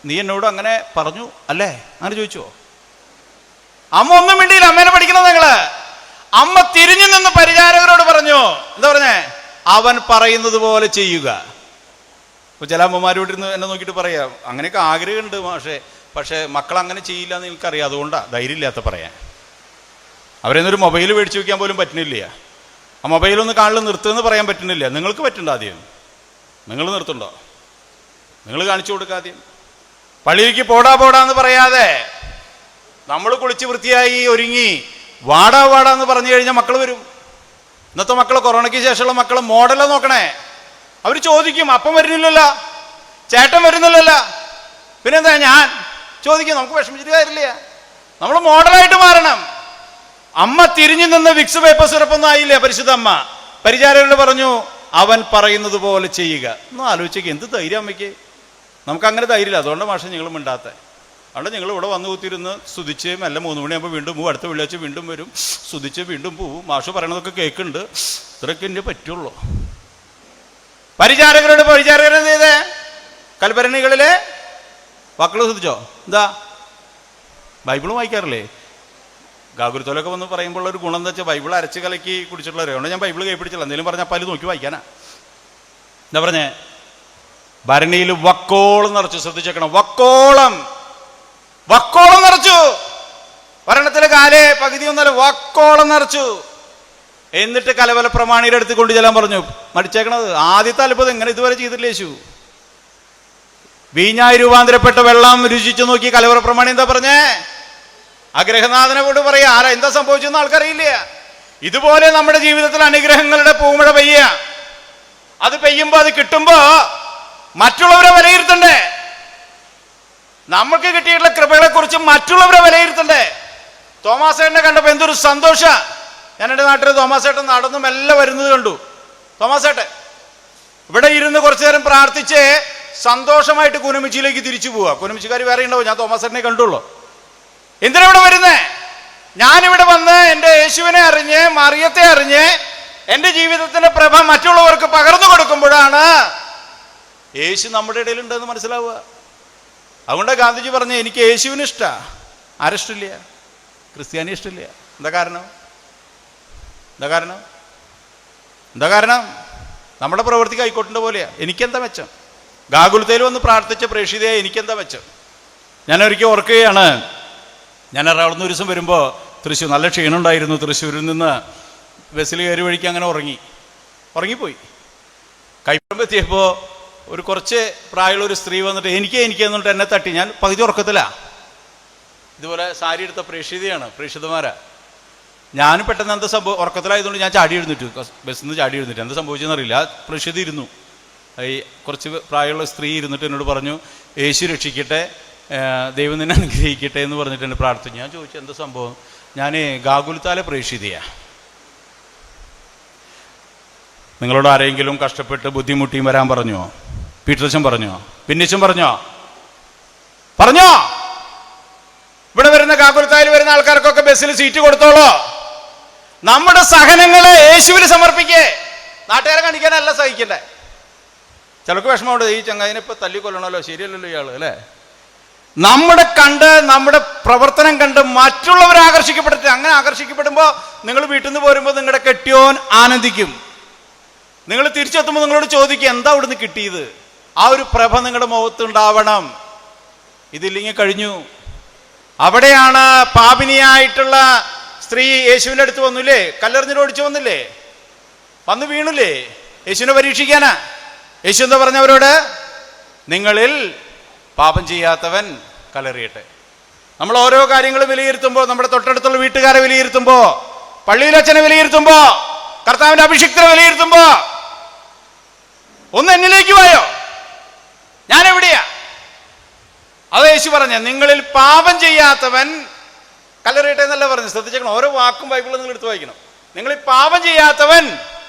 നീ എന്നോട് അങ്ങനെ പറഞ്ഞു അല്ലേ? അങ്ങനെ ചോദിച്ചോ? അമ്മ ഒന്നും വേണ്ടിയില്ല, അമ്മേനെ പഠിക്കണം നിങ്ങള്. അമ്മ തിരിഞ്ഞു നിന്ന് പരിചാരകരോട് പറഞ്ഞു, എന്താ പറഞ്ഞേ? അവൻ പറയുന്നത് പോലെ ചെയ്യുക. ഇപ്പോൾ ചില അമ്മമാരോടിരുന്ന് എന്നെ നോക്കിയിട്ട് പറയാം, അങ്ങനെയൊക്കെ ആഗ്രഹമുണ്ട് പക്ഷേ മക്കൾ അങ്ങനെ ചെയ്യില്ല എന്ന് നിങ്ങൾക്കറിയാം, അതുകൊണ്ടാണ് ധൈര്യമില്ലാത്ത പറയാൻ. അവരെന്നൊരു മൊബൈൽ മേടിച്ച് വയ്ക്കാൻ പോലും പറ്റുന്നില്ല. ആ മൊബൈലൊന്ന് കാണിൽ നിർത്തുമെന്ന് പറയാൻ പറ്റുന്നില്ല. നിങ്ങൾക്ക് പറ്റുന്നുണ്ടോ? ആദ്യം നിങ്ങൾ നിർത്തുണ്ടോ? നിങ്ങൾ കാണിച്ചു കൊടുക്കുക. ആദ്യം പള്ളിയിലേക്ക് പോടാന്ന് പറയാതെ നമ്മൾ കുളിച്ച് വൃത്തിയായി ഒരുങ്ങി വാടാന്ന് പറഞ്ഞു കഴിഞ്ഞാൽ മക്കൾ വരും. ഇന്നത്തെ മക്കൾ, കൊറോണയ്ക്ക് ശേഷമുള്ള മക്കൾ മോഡലാണ് നോക്കണേ. അവർ ചോദിക്കും, അപ്പം വരുന്നില്ലല്ലോ, ചേട്ടൻ വരുന്നില്ലല്ലോ, പിന്നെന്താ ഞാൻ ചോദിക്കും. നമുക്ക് വിഷമിച്ചിട്ട് കാര്യമില്ല, നമ്മൾ മോഡലായിട്ട് മാറണം. അമ്മ തിരിഞ്ഞു നിന്ന് വിക്സ് വേപ്പർ സിറപ്പൊന്നും ആയില്ലേ പരിശുദ്ധ അമ്മ. പരിചാരകരോട് പറഞ്ഞു, അവൻ പറയുന്നത് പോലെ ചെയ്യുക. ഒന്ന് ആലോചിക്കുക, എന്ത് ധൈര്യം അമ്മയ്ക്ക്. നമുക്ക് അങ്ങനെ ധൈര്യമില്ല. അതുകൊണ്ട് മാഷെ നിങ്ങൾ മിണ്ടാത്ത. അതുകൊണ്ട് നിങ്ങൾ ഇവിടെ വന്ന് കുത്തിയിരുന്ന് സ്തുതിച്ച് മെല്ലെ 3 മണിയാകുമ്പോൾ വീണ്ടും പോവും, അടുത്ത വെള്ളിയാഴ്ച വീണ്ടും വരും, സ്തുതിച്ച് വീണ്ടും പോവും. മാഷ് പറയണതൊക്കെ കേൾക്കുന്നുണ്ട്. ഇത്രയൊക്കെ എന്നെ പറ്റുള്ളൂ. പരിചാരകരെന്ത് ചെയ്തേ? കൽഭരണികളിലെ വാക്കുകൾ ശ്രദ്ധിച്ചോ? എന്താ ബൈബിളും വായിക്കാറില്ലേ? ഗാഗുൽത്തോലൊക്കെ വന്ന് പറയുമ്പോൾ ഒരു ഗുണം എന്താ വെച്ചാൽ ബൈബിൾ അരച്ച് കലക്കി കുടിച്ചിട്ടുള്ളവരെ. അതുകൊണ്ട് ഞാൻ ബൈബിൾ കൈപ്പിടിച്ചില്ല. എന്തെങ്കിലും പറഞ്ഞാൽ പല നോക്കി വായിക്കാനാ. എന്താ പറഞ്ഞേ? ഭരണിയിൽ വക്കോളം നിറച്ചു. ശ്രദ്ധിച്ചേക്കണം, വക്കോളം നിറച്ചു. ഭരണത്തിലെ കാലേ പകുതി ഒന്നല്ല, വക്കോളം നിറച്ചു. എന്നിട്ട് കലവല പ്രമാണിയുടെ അടുത്ത് കൊണ്ട് ചെല്ലാൻ പറഞ്ഞു. മടിച്ചേക്കണത് ആദ്യത്തെ അത്ഭുതം. ഇങ്ങനെ ഇതുവരെ ചെയ്തിട്ടില്ല യേശു. വീഞ്ഞായി രൂപാന്തരപ്പെട്ട വെള്ളം രുചിച്ചു നോക്കി കലവറ പ്രമാണി എന്താ പറഞ്ഞേ? ആ ഗ്രഹനാഥനോട് പറയാ. ആരാ എന്താ സംഭവിച്ചെന്ന് ആൾക്കറിയില്ല. ഇതുപോലെ നമ്മുടെ ജീവിതത്തിൽ അനുഗ്രഹങ്ങളുടെ പൂമഴ പെയ്യുക. അത് പെയ്യുമ്പോ, അത് കിട്ടുമ്പോ മറ്റുള്ളവരെ വിലയിരുത്തണ്ടേ? നമുക്ക് കിട്ടിയിട്ടുള്ള കൃപകളെ കുറിച്ച് മറ്റുള്ളവരെ വിലയിരുത്തണ്ടേ? തോമാസേട്ടനെ കണ്ടപ്പോ എന്തൊരു സന്തോഷ. ഞാൻ എൻ്റെ നാട്ടിൽ തോമാസേട്ടൻ നടന്നു മെല്ലെ വരുന്നത് കണ്ടു. തോമാസേട്ടൻ ഇവിടെ ഇരുന്ന് കുറച്ചു നേരം പ്രാർത്ഥിച്ച് സന്തോഷമായിട്ട് കുനുമിച്ചിയിലേക്ക് തിരിച്ചു പോവുക. കുനുമിച്ചിക്കാർ വേറെ ഉണ്ടാവും, ഞാൻ തോമാസേട്ടനെ കണ്ടുള്ളൂ. എന്തിനാ ഇവിടെ വരുന്നേ? ഞാനിവിടെ വന്ന് എൻ്റെ യേശുവിനെ അറിഞ്ഞ്, മറിയത്തെ അറിഞ്ഞ്, എൻ്റെ ജീവിതത്തിന്റെ പ്രഭ മറ്റുള്ളവർക്ക് പകർന്നു കൊടുക്കുമ്പോഴാണ് യേശു നമ്മുടെ ഇടയിലുണ്ടെന്ന് മനസ്സിലാവുക. അതുകൊണ്ട് ഗാന്ധിജി പറഞ്ഞു, എനിക്ക് യേശുവിന് ഇഷ്ടമാണ്, ആരിഷ്ടമില്ല? ക്രിസ്ത്യാനി ഇഷ്ടമില്ല. എന്താ കാരണം? നമ്മുടെ പ്രവൃത്തി കൈക്കോട്ടിൻ്റെ പോലെയാ. എനിക്കെന്താ മെച്ചം? ഗാഗുൽത്തയിൽ വന്ന് പ്രാർത്ഥിച്ച പ്രേക്ഷിതയെ എനിക്കെന്താ മെച്ചം? ഞാൻ ഒരിക്കൽ ഓർക്കുകയാണ്, ഞാൻ എറണാകുളത്ത് നിന്ന് ഒരു ദിവസം വരുമ്പോൾ തൃശ്ശൂർ നല്ല ക്ഷീണമുണ്ടായിരുന്നു. തൃശ്ശൂരിൽ നിന്ന് ബസ്സിൽ കയറി വഴിക്ക് അങ്ങനെ ഉറങ്ങിപ്പോയി. കൈപ്പറമ്പ് എത്തിയപ്പോൾ ഒരു കുറച്ച് പ്രായമുള്ള ഒരു സ്ത്രീ വന്നിട്ട് എനിക്ക് എന്നിട്ട് എന്നെ തട്ടി. ഞാൻ പകുതി ഉറക്കത്തിലാ. ഇതുപോലെ സാരി എടുത്ത പ്രേക്ഷിതമാരാ. ഞാൻ പെട്ടെന്ന് എന്താ സംഭവം, ഉറക്കത്തിലായതുകൊണ്ട് ഞാൻ ചാടി എഴുന്നിട്ടു, ബസ്സിൽ നിന്ന് ചാടി എഴുന്നിട്ട്. എന്താ സംഭവിച്ചെന്നറിയില്ല. പ്രേക്ഷിത ഇരുന്നു, ഈ കുറച്ച് പ്രായമുള്ള സ്ത്രീ ഇരുന്നിട്ട് എന്നോട് പറഞ്ഞു, യേശു രക്ഷിക്കട്ടെ, ദൈവം നിന്നെ അനുഗ്രഹിക്കട്ടെ എന്ന് പറഞ്ഞിട്ട് എന്നെ പ്രാർത്ഥിച്ചു. ഞാൻ ചോദിച്ചു, എന്താ സംഭവം? ഞാൻ ഗാഗുൽത്താലെ പ്രേക്ഷിതയാ. നിങ്ങളോട് ആരെങ്കിലും കഷ്ടപ്പെട്ട് ബുദ്ധിമുട്ടിയും വരാൻ പറഞ്ഞോ? പീറ്റർച്ചൻ പറഞ്ഞോ? പിന്നിച്ചൻ പറഞ്ഞോ? ഇവിടെ വരുന്ന ഗാഗുൽത്തായിൽ വരുന്ന ആൾക്കാർക്കൊക്കെ ബസ്സിൽ സീറ്റ് കൊടുത്തോളോ? നമ്മുടെ സഹനങ്ങളെ യേശുവിന് സമർപ്പിക്കേ. നാട്ടുകാരെ കാണിക്കാനല്ല സഹിക്കണ്ടേ. ചിലർക്ക് വിഷമമുണ്ട്, ഈ ചങ്ങാതിനെ ഇപ്പൊ തല്ലിക്കൊല്ലണമല്ലോ, ശരിയല്ലല്ലോ ഇയാള്, അല്ലേ? നമ്മുടെ പ്രവർത്തനം കണ്ട് മറ്റുള്ളവർ ആകർഷിക്കപ്പെട്ടിട്ട്, അങ്ങനെ ആകർഷിക്കപ്പെടുമ്പോൾ നിങ്ങൾ വീട്ടിൽ നിന്ന് പോരുമ്പോൾ നിങ്ങളുടെ കെട്ടിയോൻ ആനന്ദിക്കും. നിങ്ങൾ തിരിച്ചെത്തുമ്പോൾ നിങ്ങളോട് ചോദിക്കുക, എന്താ അവിടുന്ന് കിട്ടിയത്? ആ ഒരു പ്രഭ നിങ്ങളുടെ മുഖത്തുണ്ടാവണം. ഇതില്ലെങ്കിൽ കഴിഞ്ഞു. അവിടെയാണ് പാപിനിയായിട്ടുള്ള സ്ത്രീ യേശുവിൻ്റെ അടുത്ത് വന്നില്ലേ, കല്ലെറിഞ്ഞിട്ട് ഓടിച്ചു വന്നില്ലേ, വന്ന് വീണില്ലേ യേശുവിനെ പരീക്ഷിക്കാനാ. യേശു എന്താ പറഞ്ഞവരോട്? നിങ്ങളിൽ പാപം ചെയ്യാത്തവൻ കല്ലെറിയട്ടെ. നമ്മൾ ഓരോ കാര്യങ്ങളും വിലയിരുത്തുമ്പോൾ, നമ്മുടെ തൊട്ടടുത്തുള്ള വീട്ടുകാരെ വിലയിരുത്തുമ്പോൾ, പള്ളിയിലച്ഛനെ വിലയിരുത്തുമ്പോൾ, കർത്താവിന്റെ അഭിഷിക്തനെ വിലയിരുത്തുമ്പോൾ, ഒന്ന് എന്നിലേക്ക് വായോ, ഞാൻ എവിടെയാ? അത് യേശു പറഞ്ഞ, നിങ്ങളിൽ പാപം ചെയ്യാത്തവൻ കല്ലെറിയട്ടെ എന്നല്ല പറഞ്ഞു. ശ്രദ്ധിച്ചേക്കണം, ഓരോ വാക്കും ബൈബിളിൽ നിങ്ങൾ എടുത്ത് വായിക്കണം. നിങ്ങൾ ഈ പാപം ചെയ്യാത്തവൻ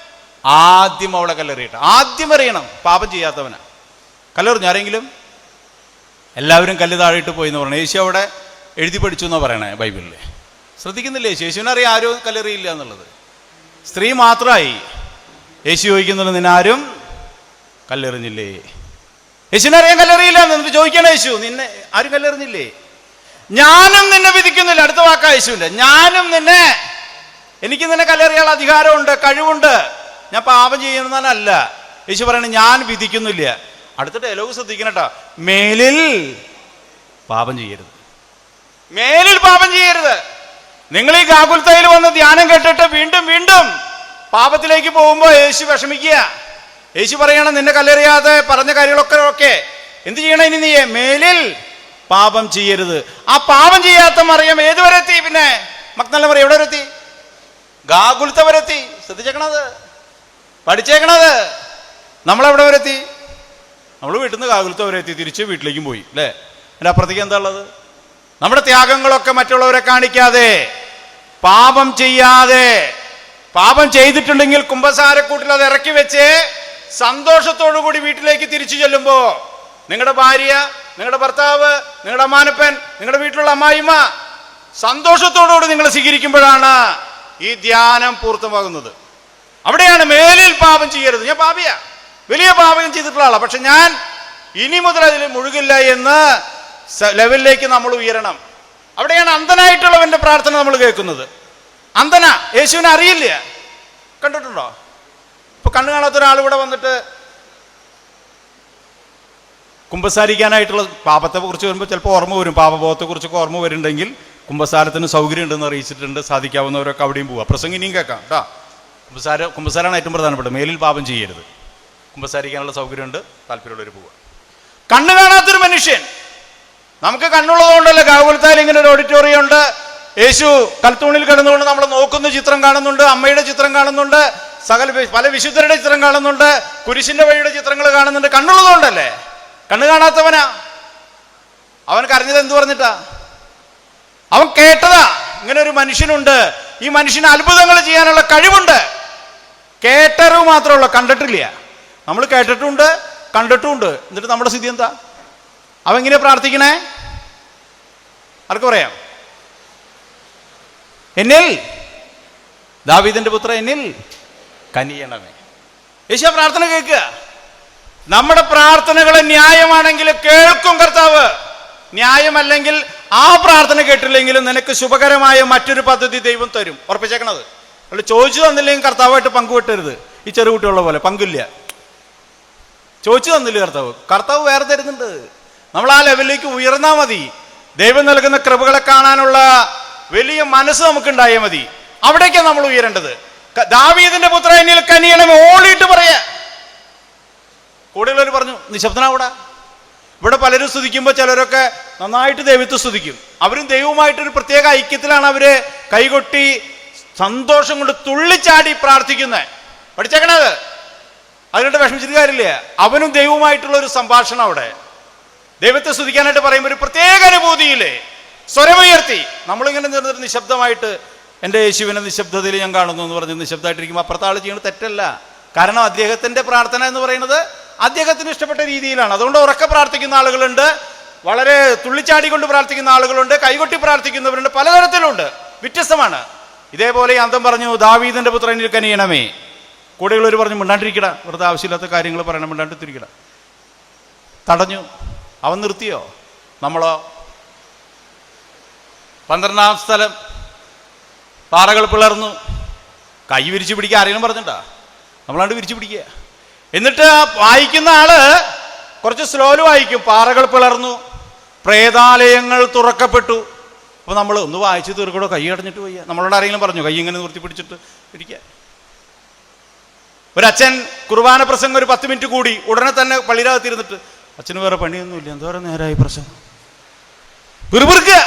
ആദ്യം അവളെ കല്ലെറിയട്ടെ. ആദ്യം അറിയണം പാപം ചെയ്യാത്തവനാ. കല്ലെറിഞ്ഞു ആരെങ്കിലും? എല്ലാവരും കല്ല് താഴെയിട്ട് പോയി എന്ന് പറയണേ. യേശു അവിടെ എഴുതി പഠിച്ചു എന്നാ പറയണേ ബൈബിളിൽ. ശ്രദ്ധിക്കുന്നില്ലേ? യേശുവിനറിയാം ആരും കല്ലെറിയില്ല എന്നുള്ളത്. സ്ത്രീ മാത്രമായി. യേശു ചോദിക്കുന്നുണ്ട്, നിന്നാരും കല്ലെറിഞ്ഞില്ലേ? യേശുവിനറിയാൻ കല്ലെറിയില്ല എന്നിട്ട് ചോദിക്കണം, യേശു നിന്നെ ആരും കല്ലെറിഞ്ഞില്ലേ? ഞാനും നിന്നെ വിധിക്കുന്നില്ല. അടുത്ത വാക്കാ യേശുവിന്റെ. എനിക്ക് നിന്നെ കല്ലെറിയാനുള്ള അധികാരമുണ്ട്, കഴിവുണ്ട്. ഞാൻ പാപം ചെയ്യുന്നതല്ല. യേശു പറയണേ, ഞാൻ വിധിക്കുന്നില്ല. അടുത്ത ഡയലോഗ് ശ്രദ്ധിക്കണട്ടോ, മേലിൽ പാപം ചെയ്യരുത്. നിങ്ങൾ ഈ ഗാഗുൽത്തയിൽ വന്ന് ധ്യാനം കേട്ടിട്ട് വീണ്ടും പാപത്തിലേക്ക് പോകുമ്പോൾ യേശു വിഷമിക്കുക. യേശു പറയണം, നിന്നെ കല്ലെറിയാതെ പറഞ്ഞ കാര്യങ്ങളൊക്കെ എന്ത് ചെയ്യണം? ഇനി നീ മേലിൽ പാപം ചെയ്യരുത്. ആ പാപം ചെയ്യാത്ത മറിയം ഏതുവരെ എത്തി? പിന്നെ മഗ്ദല മറിയം എവിടെ വരെ എത്തി? ഗാഗുൽത്ത വരെ എത്തി. ശ്രദ്ധിച്ചേക്കണത്, പഠിച്ചേക്കണത്. നമ്മളെവിടെ വരെ എത്തി? നമ്മൾ വീട്ടിൽ നിന്ന് ഗാഗുൽത്ത വരെ എത്തി, തിരിച്ച് വീട്ടിലേക്കും പോയി, അല്ലേ? അതിൻ്റെ അപ്പുറത്തേക്ക് എന്താ ഉള്ളത്? നമ്മുടെ ത്യാഗങ്ങളൊക്കെ മറ്റുള്ളവരെ കാണിക്കാതെ, പാപം ചെയ്യാതെ, പാപം ചെയ്തിട്ടുണ്ടെങ്കിൽ കുമ്പസാരക്കൂട്ടിൽ അത് ഇറക്കി വെച്ച് സന്തോഷത്തോടു കൂടി വീട്ടിലേക്ക് തിരിച്ചു ചെല്ലുമ്പോ നിങ്ങളുടെ ഭാര്യ, നിങ്ങളുടെ ഭർത്താവ്, നിങ്ങളുടെ അമ്മാനപ്പൻ, നിങ്ങളുടെ വീട്ടിലുള്ള അമ്മായിമ്മ സന്തോഷത്തോടുകൂടി നിങ്ങൾ സ്വീകരിക്കുമ്പോഴാണ് ഈ ധ്യാനം പൂർത്തമാകുന്നത്. അവിടെയാണ് മേലിൽ പാപം ചെയ്യരുത്. ഞാൻ പാപിയാ, വലിയ പാപം ചെയ്തിട്ടുള്ള ആളാണ്, പക്ഷെ ഞാൻ ഇനി മുതൽ അതിൽ മുഴുകില്ല എന്ന് ലെവലിലേക്ക് നമ്മൾ ഉയരണം. അവിടെയാണ് അന്ധനായിട്ടുള്ളവന്റെ പ്രാർത്ഥന നമ്മൾ കേൾക്കുന്നത്. അന്ധന, യേശുവിനെ അറിയില്ല. കണ്ടിട്ടുണ്ടോ? ഇപ്പൊ കണ്ണു കാണാത്ത ഒരാൾ ഇവിടെ വന്നിട്ട് കുമ്പസാരിക്കാനായിട്ടുള്ള പാപത്തെ കുറിച്ച് വരുമ്പോൾ ചിലപ്പോൾ ഓർമ്മ വരും, പാപബോധത്തെ കുറിച്ചൊക്കെ ഓർമ്മ വരുന്നുണ്ടെങ്കിൽ കുമ്പസാരത്തിന് സൗകര്യം ഉണ്ടെന്ന് അറിയിച്ചിട്ടുണ്ട്. സാധിക്കാവുന്നവരൊക്കെ അവിടെയും പോവുക. പ്രസംഗം ഇനിയും കേൾക്കാം കേട്ടോ. കുമ്പസാരമാണ് ഏറ്റവും പ്രധാനപ്പെട്ടത്. മേലിൽ പാപം ചെയ്യരുത്. കുമ്പസാരിക്കാനുള്ള സൗകര്യമുണ്ട്, താല്പര്യമുള്ളവർ പോവുക. കണ്ണ് കാണാത്തൊരു മനുഷ്യൻ, നമുക്ക് കണ്ണുള്ളതുകൊണ്ടല്ലേ ഗാകുൽത്തായിൽ ഇങ്ങനെ ഒരു ഓഡിറ്റോറിയം ഉണ്ട്. യേശു കൽത്തൂണിൽ കിടന്നുകൊണ്ട് നമ്മൾ നോക്കുന്ന ചിത്രം കാണുന്നുണ്ട്, അമ്മയുടെ ചിത്രം കാണുന്നുണ്ട്, പല വിശുദ്ധരുടെ ചിത്രം കാണുന്നുണ്ട്, കുരിശിന്റെ വഴിയുടെ ചിത്രങ്ങൾ കാണുന്നുണ്ട്. കണ്ണുള്ളതുകൊണ്ടല്ലേ. കണ്ണ് കാണാത്തവനാ. അവൻ കരഞ്ഞത് എന്തു പറഞ്ഞിട്ടാ? അവൻ കേട്ടതാ ഇങ്ങനെ ഒരു മനുഷ്യനുണ്ട്, ഈ മനുഷ്യന് അത്ഭുതങ്ങൾ ചെയ്യാനുള്ള കഴിവുണ്ട്. കേട്ടറിവ് മാത്രമല്ല, കണ്ടിട്ടില്ല. നമ്മൾ കേട്ടിട്ടുണ്ട്, കണ്ടിട്ടുമുണ്ട്. എന്നിട്ട് നമ്മുടെ സ്ഥിതി എന്താ? അവൻ എങ്ങനെയാ പ്രാർത്ഥിക്കണേ? ആർക്ക് പറയാം? എന്നിൽ ദാവീദിന്റെ പുത്ര എന്നിൽ കനിയണമേ. യേശു പ്രാർത്ഥന കേൾക്കുക. നമ്മുടെ പ്രാർത്ഥനകളെ ന്യായമാണെങ്കിൽ കേൾക്കും കർത്താവ്. ന്യായമല്ലെങ്കിൽ ആ പ്രാർത്ഥന കേട്ടില്ലെങ്കിലും നിനക്ക് ശുഭകരമായ മറ്റൊരു പദ്ധതി ദൈവം തരും. ഉറപ്പിച്ചേക്കണത്. അല്ല, ചോദിച്ചു തന്നില്ലെങ്കിൽ കർത്താവായിട്ട് പങ്കുവെട്ടരുത്. ഈ ചെറുകുട്ടിയുള്ള പോലെ പങ്കില്ല. ചോദിച്ചു തന്നില്ല കർത്താവ് വേറെ തരുന്നുണ്ട്. നമ്മൾ ആ ലെവലിലേക്ക് ഉയർന്നാൽ മതി. ദൈവം നൽകുന്ന കൃപകളെ കാണാനുള്ള വലിയ മനസ്സ് നമുക്കുണ്ടായാൽ മതി. അവിടേക്കാണ് നമ്മൾ ഉയരേണ്ടത്. ദാവീദിന്റെ പുത്ര എന്നിൽ കനിയണമേ ഓളിയിട്ട് പറയാ. കൂടുതലവർ പറഞ്ഞു നിശബ്ദനാവൂടാ. ഇവിടെ പലരും സ്തുതിക്കുമ്പോൾ ചിലരൊക്കെ നന്നായിട്ട് ദൈവത്തെ സ്തുതിക്കും. അവരും ദൈവവുമായിട്ടൊരു പ്രത്യേക ഐക്യത്തിലാണ് അവര് കൈകൊട്ടി സന്തോഷം കൊണ്ട് തുള്ളിച്ചാടി പ്രാർത്ഥിക്കുന്നത്. പഠിച്ചേക്കണത്. അതിനോട്ട് വിഷമിച്ചിട്ട് കാര്യമില്ല. അവനും ദൈവവുമായിട്ടുള്ള ഒരു സംഭാഷണം അവിടെ. ദൈവത്തെ സ്തുതിക്കാനായിട്ട് പറയുമ്പോൾ ഒരു പ്രത്യേക അനുഭൂതിയില്ലേ, സ്വരമുയർത്തി നമ്മളിങ്ങനെ നിന്നിട്ട് നിശബ്ദമായിട്ട് എൻ്റെ യേശുവിനെ നിശബ്ദതയിൽ ഞാൻ കാണുന്നു എന്ന് പറഞ്ഞ് നിശബ്ദമായിട്ടിരിക്കുമ്പോൾ അപ്പുറത്തെ ആൾ ചെയ്യുന്നത് തെറ്റല്ല. കാരണം അദ്ദേഹത്തിന്റെ പ്രാർത്ഥന എന്ന് പറയുന്നത് അദ്ദേഹത്തിന് ഇഷ്ടപ്പെട്ട രീതിയിലാണ്. അതുകൊണ്ട് ഉറക്കെ പ്രാർത്ഥിക്കുന്ന ആളുകളുണ്ട്, വളരെ തുള്ളിച്ചാടിക്കൊണ്ട് പ്രാർത്ഥിക്കുന്ന ആളുകളുണ്ട്, കൈകൊട്ടി പ്രാർത്ഥിക്കുന്നവരുണ്ട്, പലതരത്തിലുണ്ട്, വ്യത്യസ്തമാണ്. ഇതേപോലെ അന്തം പറഞ്ഞു ദാവീദിന്റെ പുത്രനിൽ കനിയണമേ. കൂടെയുള്ളവർ പറഞ്ഞു മിണ്ടാണ്ടിരിക്കട, വെറുതെ ആവശ്യമില്ലാത്ത കാര്യങ്ങൾ പറയണം, മിണ്ടാണ്ടിരിക്കട. തടഞ്ഞു. അവൻ നിർത്തിയോ? നമ്മളോ? 12ാം സ്ഥലം പാറകൾ പിളർന്നു. കൈ വിരിച്ചു പിടിക്കുക ആരെങ്കിലും പറഞ്ഞിട്ടാ? നമ്മളാണ്ട് വിരിച്ചു പിടിക്കുക. എന്നിട്ട് വായിക്കുന്ന ആള് കുറച്ച് സ്ലോല് വായിക്കും. പാറകൾ പിളർന്നു, പ്രേതാലയങ്ങൾ തുറക്കപ്പെട്ടു. അപ്പൊ നമ്മൾ ഒന്ന് വായിച്ച് തീർക്കടോ, കൈ അടഞ്ഞിട്ട് വയ്യ. നമ്മളോട് ആരെങ്കിലും പറഞ്ഞു കൈ ഇങ്ങനെ നിർത്തി പിടിച്ചിട്ട് ഇരിക്കുക? ഒരച്ഛൻ കുർബാന പ്രസംഗം ഒരു 10 മിനിറ്റ് കൂടി, ഉടനെ തന്നെ പള്ളിയിലകത്തിരുന്നിട്ട് അച്ഛന് വേറെ പണിയൊന്നുമില്ല, എന്തോരം നേരമായി പ്രസംഗം, പിറുപിറുക്കുക.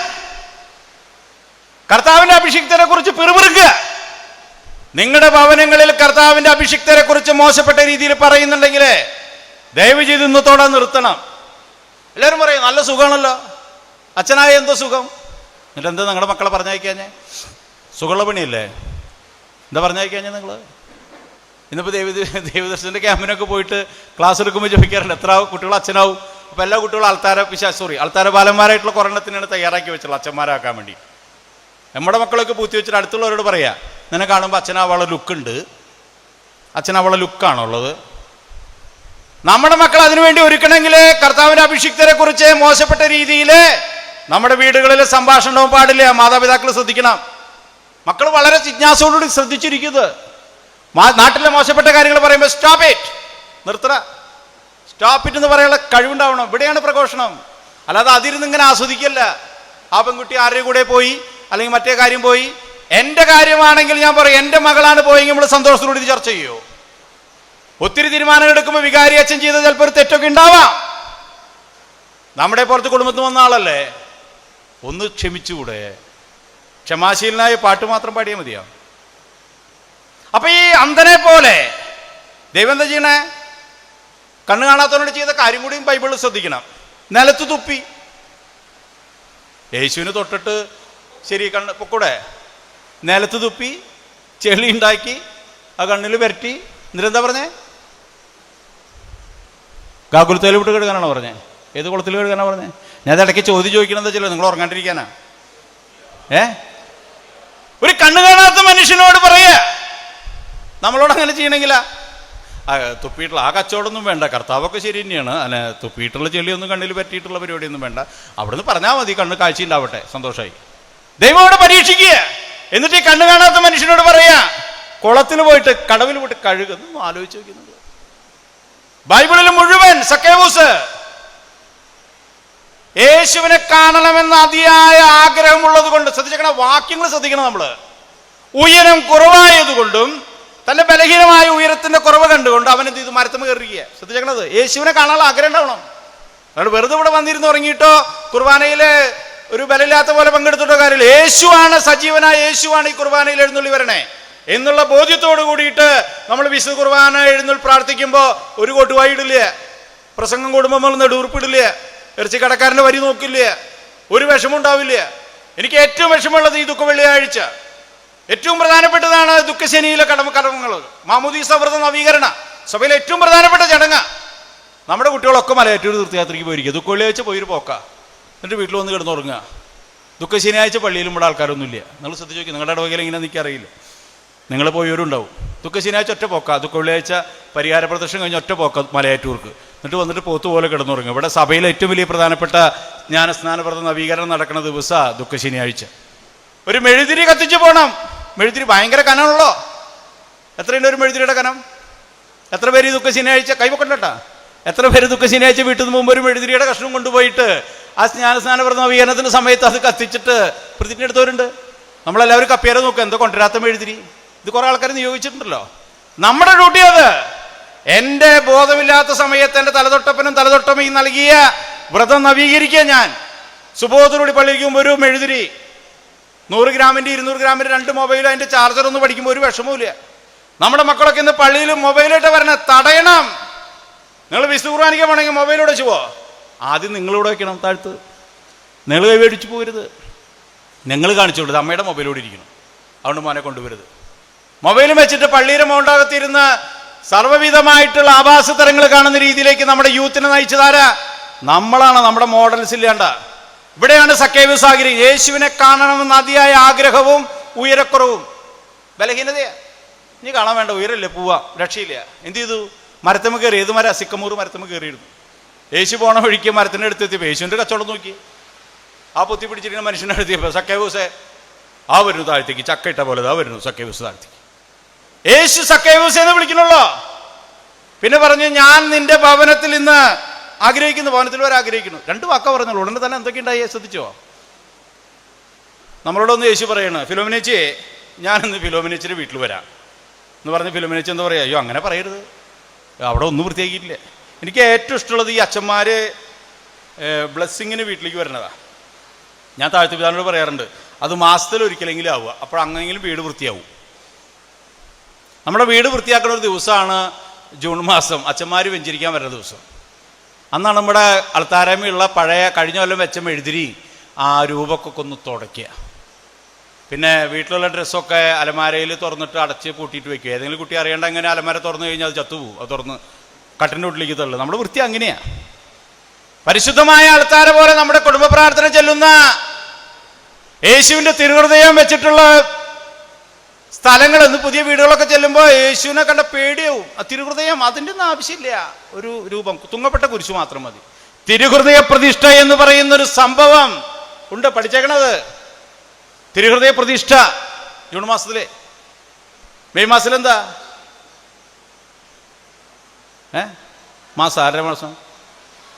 കർത്താവിന്റെ അഭിഷിക്തരെ കുറിച്ച് പിറുപിറുക്കുക. നിങ്ങളുടെ ഭവനങ്ങളിൽ കർത്താവിന്റെ അഭിഷിക്തരെ കുറിച്ച് മോശപ്പെട്ട രീതിയിൽ പറയുന്നുണ്ടെങ്കിൽ ദയവ് ചെയ്ത് ഇന്നത്തോടെ നിർത്തണം. എല്ലാവരും പറയും നല്ല സുഖമാണല്ലോ, അച്ഛനായ എന്തോ സുഖം. എന്നിട്ട് എന്താ നിങ്ങളുടെ മക്കളെ പറഞ്ഞയക്കാഞ്ഞേ? സുഖമുള്ള പണിയല്ലേ? എന്താ പറഞ്ഞയക്കാഞ്ഞേ നിങ്ങൾ? ഇന്നിപ്പോൾ ദേവദർശന്റെ ക്യാമ്പിനൊക്കെ പോയിട്ട് ക്ലാസ് എടുക്കുമ്പോൾ ചോദിക്കാറുണ്ട് എത്ര കുട്ടികൾ അച്ഛനാവും. അപ്പോൾ എല്ലാ കുട്ടികളും അൾത്താര ബാലന്മാരായിട്ടുള്ള കുറേണ്ണത്തിനാണ് തയ്യാറാക്കി വെച്ചുള്ളത് അച്ഛന്മാരാക്കാൻ വേണ്ടി. നമ്മുടെ മക്കളൊക്കെ പൂത്തി വെച്ചിട്ട് അടുത്തുള്ളവരോട് പറയാ, നിന്നെ കാണുമ്പോൾ അച്ഛനാവളെ ലുക്കുണ്ട്, അച്ഛനാവളെ ലുക്കാണുള്ളത്. നമ്മുടെ മക്കൾ അതിനുവേണ്ടി ഒരുക്കണമെങ്കിൽ കർത്താവിന്റെ അഭിഷിക്തരെ കുറിച്ച് മോശപ്പെട്ട രീതിയിൽ നമ്മുടെ വീടുകളിൽ സംഭാഷണവും പാടില്ല. മാതാപിതാക്കൾ ശ്രദ്ധിക്കണം. മക്കൾ വളരെ ജിജ്ഞാസയോടുകൂടി ശ്രദ്ധിച്ചിരിക്കുന്നത്. നാട്ടിലെ മോശപ്പെട്ട കാര്യങ്ങൾ പറയുമ്പോൾ സ്റ്റോപ്പ് ഇറ്റ്, നിർത്തറ, സ്റ്റോപ്പ് ഇറ്റ് എന്ന് പറയാനുള്ള കഴിവുണ്ടാവണം. ഇവിടെയാണ് പ്രഘോഷണം. അല്ലാതെ അതിരുന്ന് ഇങ്ങനെ ആസ്വദിക്കല്ല. ആ പെൺകുട്ടി ആരുടെ കൂടെ പോയി അല്ലെങ്കിൽ മറ്റേ കാര്യം പോയി. എൻ്റെ കാര്യമാണെങ്കിൽ ഞാൻ പറയും, എൻ്റെ മകളാണ് പോയെങ്കിൽ നമ്മൾ സന്തോഷത്തോടെ ഇത് ചർച്ച ചെയ്യുമോ? ഒത്തിരി തീരുമാനങ്ങൾ എടുക്കുമ്പോൾ വികാരി അച്ഛൻ ചെയ്ത് ചിലപ്പോൾ ഒരു തെറ്റൊക്കെ ഉണ്ടാവാം. നമ്മുടെ പുറത്ത് കുടുംബത്തിൽ വന്ന ആളല്ലേ, ഒന്ന് ക്ഷമിച്ചുകൂടെ? ക്ഷമാശീലനായ പാട്ട് മാത്രം പാടിയാൽ മതിയോ? അപ്പൊ ഈ അന്ധനെ പോലെ ദൈവം എന്താ ചെയ്യണേ? കണ്ണ് കാണാത്തവനോട് ചെയ്ത കാര്യം കൂടിയും ബൈബിളിൽ ശ്രദ്ധിക്കണം. നിലത്ത് തുപ്പി. യേശുവിന് തൊട്ടിട്ട് ശരി കണ്ണ് പൊക്കൂടെ? നിലത്ത് തുപ്പി, ചെളി ഉണ്ടാക്കി, ആ കണ്ണിൽ വരട്ടി. എന്നിട്ടെന്താ പറഞ്ഞേ? ഗാകുൽത്തേൽ വിട്ട് കഴുകാനാണോ പറഞ്ഞേ? ഏത് കുളത്തിൽ കഴുകാനാ പറഞ്ഞേ? ഞാൻ ഇടയ്ക്ക് ചോദ്യം ചോദിക്കണം എന്താ വെച്ചാൽ നിങ്ങൾ ഉറങ്ങാണ്ടിരിക്കാനാ. ഒരു കണ്ണ് കാണാത്ത മനുഷ്യനോട് പറയാ നമ്മളോട് അങ്ങനെ ചെയ്യണമെങ്കിലാ? തുപ്പിയിട്ടുള്ള ആ കച്ചവടമൊന്നും വേണ്ട. കർത്താവൊക്കെ ശരി തന്നെയാണ്. അല്ലെ, തുപ്പിയിട്ടുള്ള ചെളിയൊന്നും കണ്ണിൽ പറ്റിയിട്ടുള്ള പരിപാടിയൊന്നും വേണ്ട. അവിടുന്ന് പറഞ്ഞാൽ മതി, കണ്ണ് കാഴ്ച ഉണ്ടാവട്ടെ, സന്തോഷമായി. ദൈവം അവിടെ പരീക്ഷിക്കുക. എന്നിട്ട് ഈ കണ്ണ് കാണാത്ത മനുഷ്യനോട് പറയാ, കുളത്തിൽ പോയിട്ട് കടവിൽ പോയിട്ട് കഴുകുന്നു. ആലോചിച്ച് നോക്കുന്നത് ബൈബിളിൽ മുഴുവൻ സക്കേവൂസ് യേശുവിനെ കാണണമെന്ന അതിയായ ആഗ്രഹമുള്ളത് കൊണ്ട്, ശ്രദ്ധിക്കണം, വാക്യങ്ങൾ ശ്രദ്ധിക്കണം നമ്മള്. ഉയരം കുറവായതുകൊണ്ടും തന്റെ ബലഹീനമായ ഉയരത്തിന്റെ കുറവ് കണ്ടുകൊണ്ട് അവൻ എന്ത് ചെയ്തു? മരത്തമ്മ കയറിയിരിക്കുക. ശ്രദ്ധിക്കണത്, യേശുവിനെ കാണാനുള്ള ആഗ്രഹം ഉണ്ടാവണം. അയാൾ വെറുതെ ഇവിടെ വന്നിരുന്ന് ഉറങ്ങിയിട്ടോ കുർബാനയില് ഒരു ബലമില്ലാത്ത പോലെ പങ്കെടുത്തിട്ടോ കാര്യമില്ല. യേശുവാണ് സജീവനായ, യേശുവാണ് ഈ കുർബാനയിൽ എഴുന്നള്ളി വരണേ എന്നുള്ള ബോധ്യത്തോട് കൂടിയിട്ട് നമ്മൾ വിശുദ്ധ കുർബാന എഴുന്നള്ളി പ്രാർത്ഥിക്കുമ്പോൾ ഒരു കൊട്ടുവായി ഇടില്ല, പ്രസംഗം കൂടുമ്പോൾ നമ്മൾ നെടുവുറുപ്പിടില്ല, ഇറച്ചിക്കടക്കാരൻ്റെ വരി നോക്കില്ല, ഒരു വിഷമം ഉണ്ടാവില്ല. എനിക്ക് ഏറ്റവും വിഷമമുള്ളത് ഈ ദുഃഖ വെള്ളിയാഴ്ച. ഏറ്റവും പ്രധാനപ്പെട്ടതാണ് ദുഃഖശനിയിലെ കടമകൾ, മാമോദീസ വ്രത നവീകരണ സഭയിലെ ഏറ്റവും പ്രധാനപ്പെട്ട ചടങ്ങ്. നമ്മുടെ കുട്ടികളൊക്കെ മലയാറ്റൂർ തീർത്ഥയാത്രയ്ക്ക് പോയിരിക്കുക. ദുഃഖ വെള്ളിയാഴ്ച പോയൊരു പോക്ക, എന്നിട്ട് വീട്ടിൽ വന്ന് കിടന്നുറങ്ങുക. ദുഃഖ ശനിയാഴ്ച പള്ളിയിലും ഇവിടെ ആൾക്കാരൊന്നുമില്ല. നിങ്ങൾ ശ്രദ്ധിച്ച് നോക്കി, നിങ്ങളുടെ ഇടവകയിൽ എങ്ങനെ എനിക്കറിയില്ല, നിങ്ങൾ പോയവരുണ്ടാവും. ദുഃഖ ശനിയാഴ്ച ഒറ്റ പോക്ക, ദുഃഖ വെള്ളിയാഴ്ച പരിഹാര പ്രദർശനം കഴിഞ്ഞ് ഒറ്റ പോക്ക മലയാറ്റൂർക്ക്, എന്നിട്ട് വന്നിട്ട് പോത്ത് പോലെ കിടന്നുറങ്ങുക. ഇവിടെ സഭയിലെ ഏറ്റവും വലിയ പ്രധാനപ്പെട്ട ജ്ഞാനസ്നാന വ്രത നവീകരണം നടക്കുന്ന ദിവസമാണ് ദുഃഖ ശനിയാഴ്ച. ഒരു മെഴുതിരി കത്തിച്ച് പോകണം. മെഴുതിരി ഭയങ്കര കനമുള്ളോ? എത്രയുണ്ട് ഒരു മെഴുതിരിയുടെ കനം? എത്ര പേര് ഈ ദുഃഖ ശനിയാഴ്ച കൈവക്കണ്ടട്ടാ? എത്ര പേര് ദുഃഖ ശനിയാഴ്ച വീട്ടിൽ നിന്ന് മുമ്പ് ഒരു മെഴുതിരിയുടെ കഷ്ണം കൊണ്ടുപോയിട്ട് ആ ജ്ഞാനസ്നാന വ്രത നവീകരണത്തിന്റെ സമയത്ത് അത് കത്തിച്ചിട്ട് പ്രതിജ്ഞ എടുത്തവരുണ്ട്. നമ്മളെല്ലാവരും കപ്പേരെ നോക്കുക, എന്തോ കൊണ്ടുവരാത്ത മെഴുതിരി. ഇത് കുറെ ആൾക്കാർ നിയോഗിച്ചിട്ടുണ്ടല്ലോ. നമ്മുടെ ഡ്യൂട്ടി അത്. എന്റെ ബോധമില്ലാത്ത സമയത്ത് എന്റെ തലതൊട്ടപ്പനും തലതൊട്ടമ്മയും നൽകിയ വ്രതം നവീകരിക്കുക. ഞാൻ സുബോധനോടി പള്ളിക്ക് മുമ്പ് ഒരു മെഴുതിരി 100 ഗ്രാമിന്റെ 200 ഗ്രാമിന്റെ 2 മൊബൈൽ, അതിന്റെ ചാർജർ ഒന്ന് പഠിക്കുമ്പോൾ ഒരു വിഷമവുമില്ല. നമ്മുടെ മക്കളൊക്കെ ഇന്ന് പള്ളിയിൽ മൊബൈലായിട്ട് വരണ തടയണം. നിങ്ങൾ വിശുദ്ധ കുർബാനയ്ക്ക് പോകണമെങ്കിൽ മൊബൈലോടെ വെച്ച് പോ. ആദ്യം നിങ്ങളിവിടെ വയ്ക്കണം താഴ്ത്ത്. നിങ്ങൾ കൈവേടിച്ച് പോകരുത്. നിങ്ങൾ കാണിച്ചു കൊടുത്തത് അമ്മയുടെ മൊബൈലോടെ ഇരിക്കണം. അതുകൊണ്ട് മോനെ കൊണ്ടുവരുത്. മൊബൈലും വെച്ചിട്ട് പള്ളിയുടെ മോണ്ടാകത്തിരുന്ന് സർവ്വവിധമായിട്ടുള്ള ആഭാസ തരങ്ങൾ കാണുന്ന രീതിയിലേക്ക് നമ്മുടെ യൂത്തിനെ നയിച്ചതാരാ? നമ്മളാണ്. നമ്മുടെ മോഡൽസ് ഇല്ലാണ്ട. ഇവിടെയാണ് സക്കേവൂസ് ആഗ്രഹിക്കുന്നത്. യേശുവിനെ കാണണമെന്ന അതിയായ ആഗ്രഹവും ഉയരക്കുറവും ബലഹീനതയാ. നീ കാണാൻ വേണ്ട, ഉയരല്ലേ, പോവാ, രക്ഷയില്ല. എന്ത് ചെയ്തു? മരത്തമ്മ കയറി. ഏത് മരം? സിക്കമൂർ മരത്തമ്മ കയറിയിരുന്നു. യേശു പോണ വഴിക്ക് മരത്തിൻ്റെ അടുത്തെത്തിയപ്പോൾ യേശുവിൻ്റെ കച്ചവടം നോക്കി. ആ പൊത്തി പിടിച്ചിരിക്കുന്ന മനുഷ്യനെ അടുത്തിയപ്പോൾ സക്കേവൂസെ ആ വരുന്നു താഴ്ത്തേക്ക്, ചക്ക ഇട്ട പോലെ ആ വരുന്നു സക്കേവൂസ് താഴ്ത്തേക്ക്. യേശു സക്കേവൂസ് എന്ന് വിളിക്കണല്ലോ. പിന്നെ പറഞ്ഞു, ഞാൻ നിന്റെ ഭവനത്തിൽ ഇന്ന് ആഗ്രഹിക്കുന്നു. ഭവനത്തിൽ വരെ ആഗ്രഹിക്കുന്നു. 2 വാക്ക പറഞ്ഞോളൂ. ഉടനെ തന്നെ എന്തൊക്കെയുണ്ടായി ശ്രദ്ധിച്ചോ? നമ്മളോടൊന്ന് യേശു പറയണ, ഫിലോമിനേച്ചിയെ ഞാനിന്ന് ഫിലോമിനേച്ചിയുടെ വീട്ടിൽ വരാം എന്ന് പറഞ്ഞ് ഫിലോമിനേച്ചി എന്താ പറയുക? അയ്യോ അങ്ങനെ പറയരുത്, അവിടെ ഒന്നും വൃത്തിയാക്കിയിട്ടില്ല. എനിക്ക് ഏറ്റവും ഇഷ്ടമുള്ളത് ഈ അച്ഛന്മാർ ബ്ലെസ്സിങ്ങിന് വീട്ടിലേക്ക് വരണതാണ്. ഞാൻ താഴ്ത്തി പിതാവിനോട് പറയാറുണ്ട്, അത് മാസത്തിൽ ഒരിക്കലെങ്കിലും ആവുക, അപ്പോൾ അങ്ങനെയെങ്കിലും വീട് വൃത്തിയാവും. നമ്മുടെ വീട് വൃത്തിയാക്കുന്ന ഒരു ദിവസമാണ് ജൂൺ മാസം, അച്ഛന്മാർ വെഞ്ചരിക്കാൻ വരുന്ന ദിവസം. അന്നാണ് നമ്മുടെ അൾത്താരമയുള്ള പഴയ കഴിഞ്ഞ കൊല്ലം വെച്ച മെഴുതിരി ആ രൂപമൊക്കെ ഒന്ന് തുടയ്ക്കുക. പിന്നെ വീട്ടിലുള്ള ഡ്രസ്സൊക്കെ അലമാരയിൽ തുറന്നിട്ട് അടച്ച് പൂട്ടിയിട്ട് വെക്കുക. ഏതെങ്കിലും കുട്ടി അറിയേണ്ട എങ്ങനെ അലമാര തുറന്നു കഴിഞ്ഞാൽ അത് ചത്തുപോകും. അത് തുറന്ന് കട്ടിൻ്റെ വീട്ടിലേക്ക് തള്ളു. നമ്മുടെ വൃത്തി അങ്ങനെയാണ്. പരിശുദ്ധമായ അൾത്താര പോലെ നമ്മുടെ കുടുംബ പ്രാർത്ഥന ചെല്ലുന്ന യേശുവിൻ്റെ തിരുഹൃദയം വെച്ചിട്ടുള്ള സ്ഥലങ്ങൾ ഇന്ന് പുതിയ വീടുകളൊക്കെ ചെല്ലുമ്പോൾ യേശുവിനെ കണ്ട പേടിയാവും. ആ തിരുഹൃദയം അതിൻ്റെ ഒന്നും ആവശ്യമില്ല. ഒരു രൂപം, തുങ്ങപ്പെട്ട കുരിശു മാത്രം മതി. തിരുഹൃദയ പ്രതിഷ്ഠ എന്ന് പറയുന്നൊരു സംഭവം ഉണ്ട്, പഠിച്ചേക്കണത്. തിരുഹൃദയ പ്രതിഷ്ഠ ജൂൺ മാസത്തിലെ, മെയ് മാസത്തിലെന്താ മാസം? 1/2 മാസം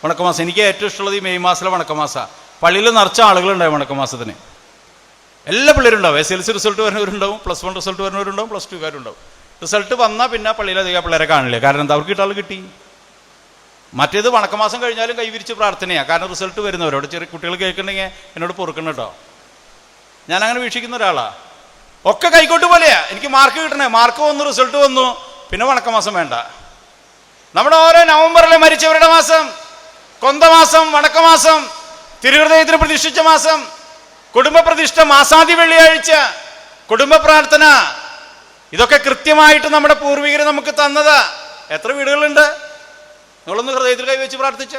വണക്കമാസം. എനിക്ക് ഏറ്റവും ഇഷ്ടമുള്ളത് ഈ മെയ് മാസത്തിലെ വണക്കമാസമാണ്. പള്ളിയിൽ നിറച്ച ആളുകളുണ്ടാവും വണക്കമാസത്തിന്. എല്ലാ പിള്ളേരും ഉണ്ടാവും. SLC റിസൾട്ട് വരുന്നവരുണ്ടാവും, +1 റിസൾട്ട് വരുന്നവരുണ്ടാവും, +2കാരുണ്ടാവും. റിസൾട്ട് വന്നാൽ പിന്നെ പള്ളിയിലധികം പിള്ളേരെ കാണില്ല. കാരണം എന്താ? അവർക്ക് കിട്ടാൾ കിട്ടി. മറ്റേത് വണക്കമാസം കഴിഞ്ഞാലും കൈവിരിച്ച് പ്രാർത്ഥനയാണ്. കാരണം റിസൾട്ട് വരുന്നവരോട് ചെറിയ കുട്ടികൾ കേൾക്കണമെങ്കിൽ എന്നോട് പൊറുക്കണം കേട്ടോ. ഞാനങ്ങനെ വീക്ഷിക്കുന്ന ഒരാളാണ്. ഒക്കെ കൈക്കോട്ട് പോലെയാ. എനിക്ക് മാർക്ക് കിട്ടണേ, മാർക്ക് വന്നു, റിസൾട്ട് വന്നു, പിന്നെ വണക്കമാസം വേണ്ട. നമ്മുടെ ഓരോ നവംബറിലെ മരിച്ചവരുടെ മാസം, കൊന്തമാസം, വണക്കമാസം, തിരുഹൃദയത്തിന് പ്രതിഷ്ഠിച്ച മാസം, കുടുംബ പ്രതിഷ്ഠ, മാസാദി വെള്ളിയാഴ്ച, കുടുംബ പ്രാർത്ഥന, ഇതൊക്കെ കൃത്യമായിട്ട് നമ്മുടെ പൂർവികർ നമുക്ക് തന്നതാ. എത്ര വീടുകളുണ്ട്? നിങ്ങളൊന്ന് ഹൃദയത്തിൽ കൈവച്ച് പ്രാർത്ഥിച്ച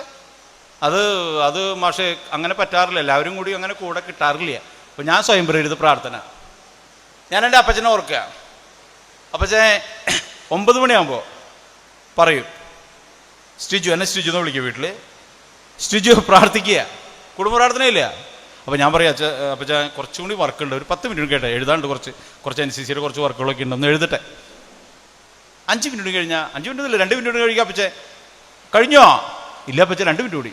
അത് മാഷെ അങ്ങനെ പറ്റാറില്ല. എല്ലാവരും കൂടി അങ്ങനെ കൂടെ കിട്ടാറില്ല. അപ്പോൾ ഞാൻ സ്വയം പ്രേരിത പ്രാർത്ഥന. ഞാൻ എൻ്റെ അപ്പച്ചനെ ഓർക്കുക. അപ്പച്ചനെ 9 മണിയാകുമ്പോൾ പറയും, സ്റ്റിജു എന്നെ സ്റ്റിജു എന്ന് വിളിക്കുക വീട്ടിൽ, സ്റ്റിജു പ്രാർത്ഥിക്കുക, കുടുംബ പ്രാർത്ഥനയില്ല. അപ്പോൾ ഞാൻ പറയാം, അപ്പച്ചാ കുറച്ചും കൂടി വർക്കുണ്ട്, ഒരു 10 മിനിറ്റ് കേട്ടെ, എഴുതാണ്ട് കുറച്ച് NCCയുടെ കുറച്ച് വർക്കുകളൊക്കെ ഉണ്ട്, ഒന്ന് എഴുതട്ടെ. 5 മിനിറ്റ് കഴിഞ്ഞാൽ 5 മിനിറ്റ് ഇല്ല 2 മിനിറ്റ് കഴിക്കുക. അപ്പച്ചേ കഴിഞ്ഞോ? ഇല്ല അപ്പച്ചേ 2 മിനിറ്റ് കൂടി.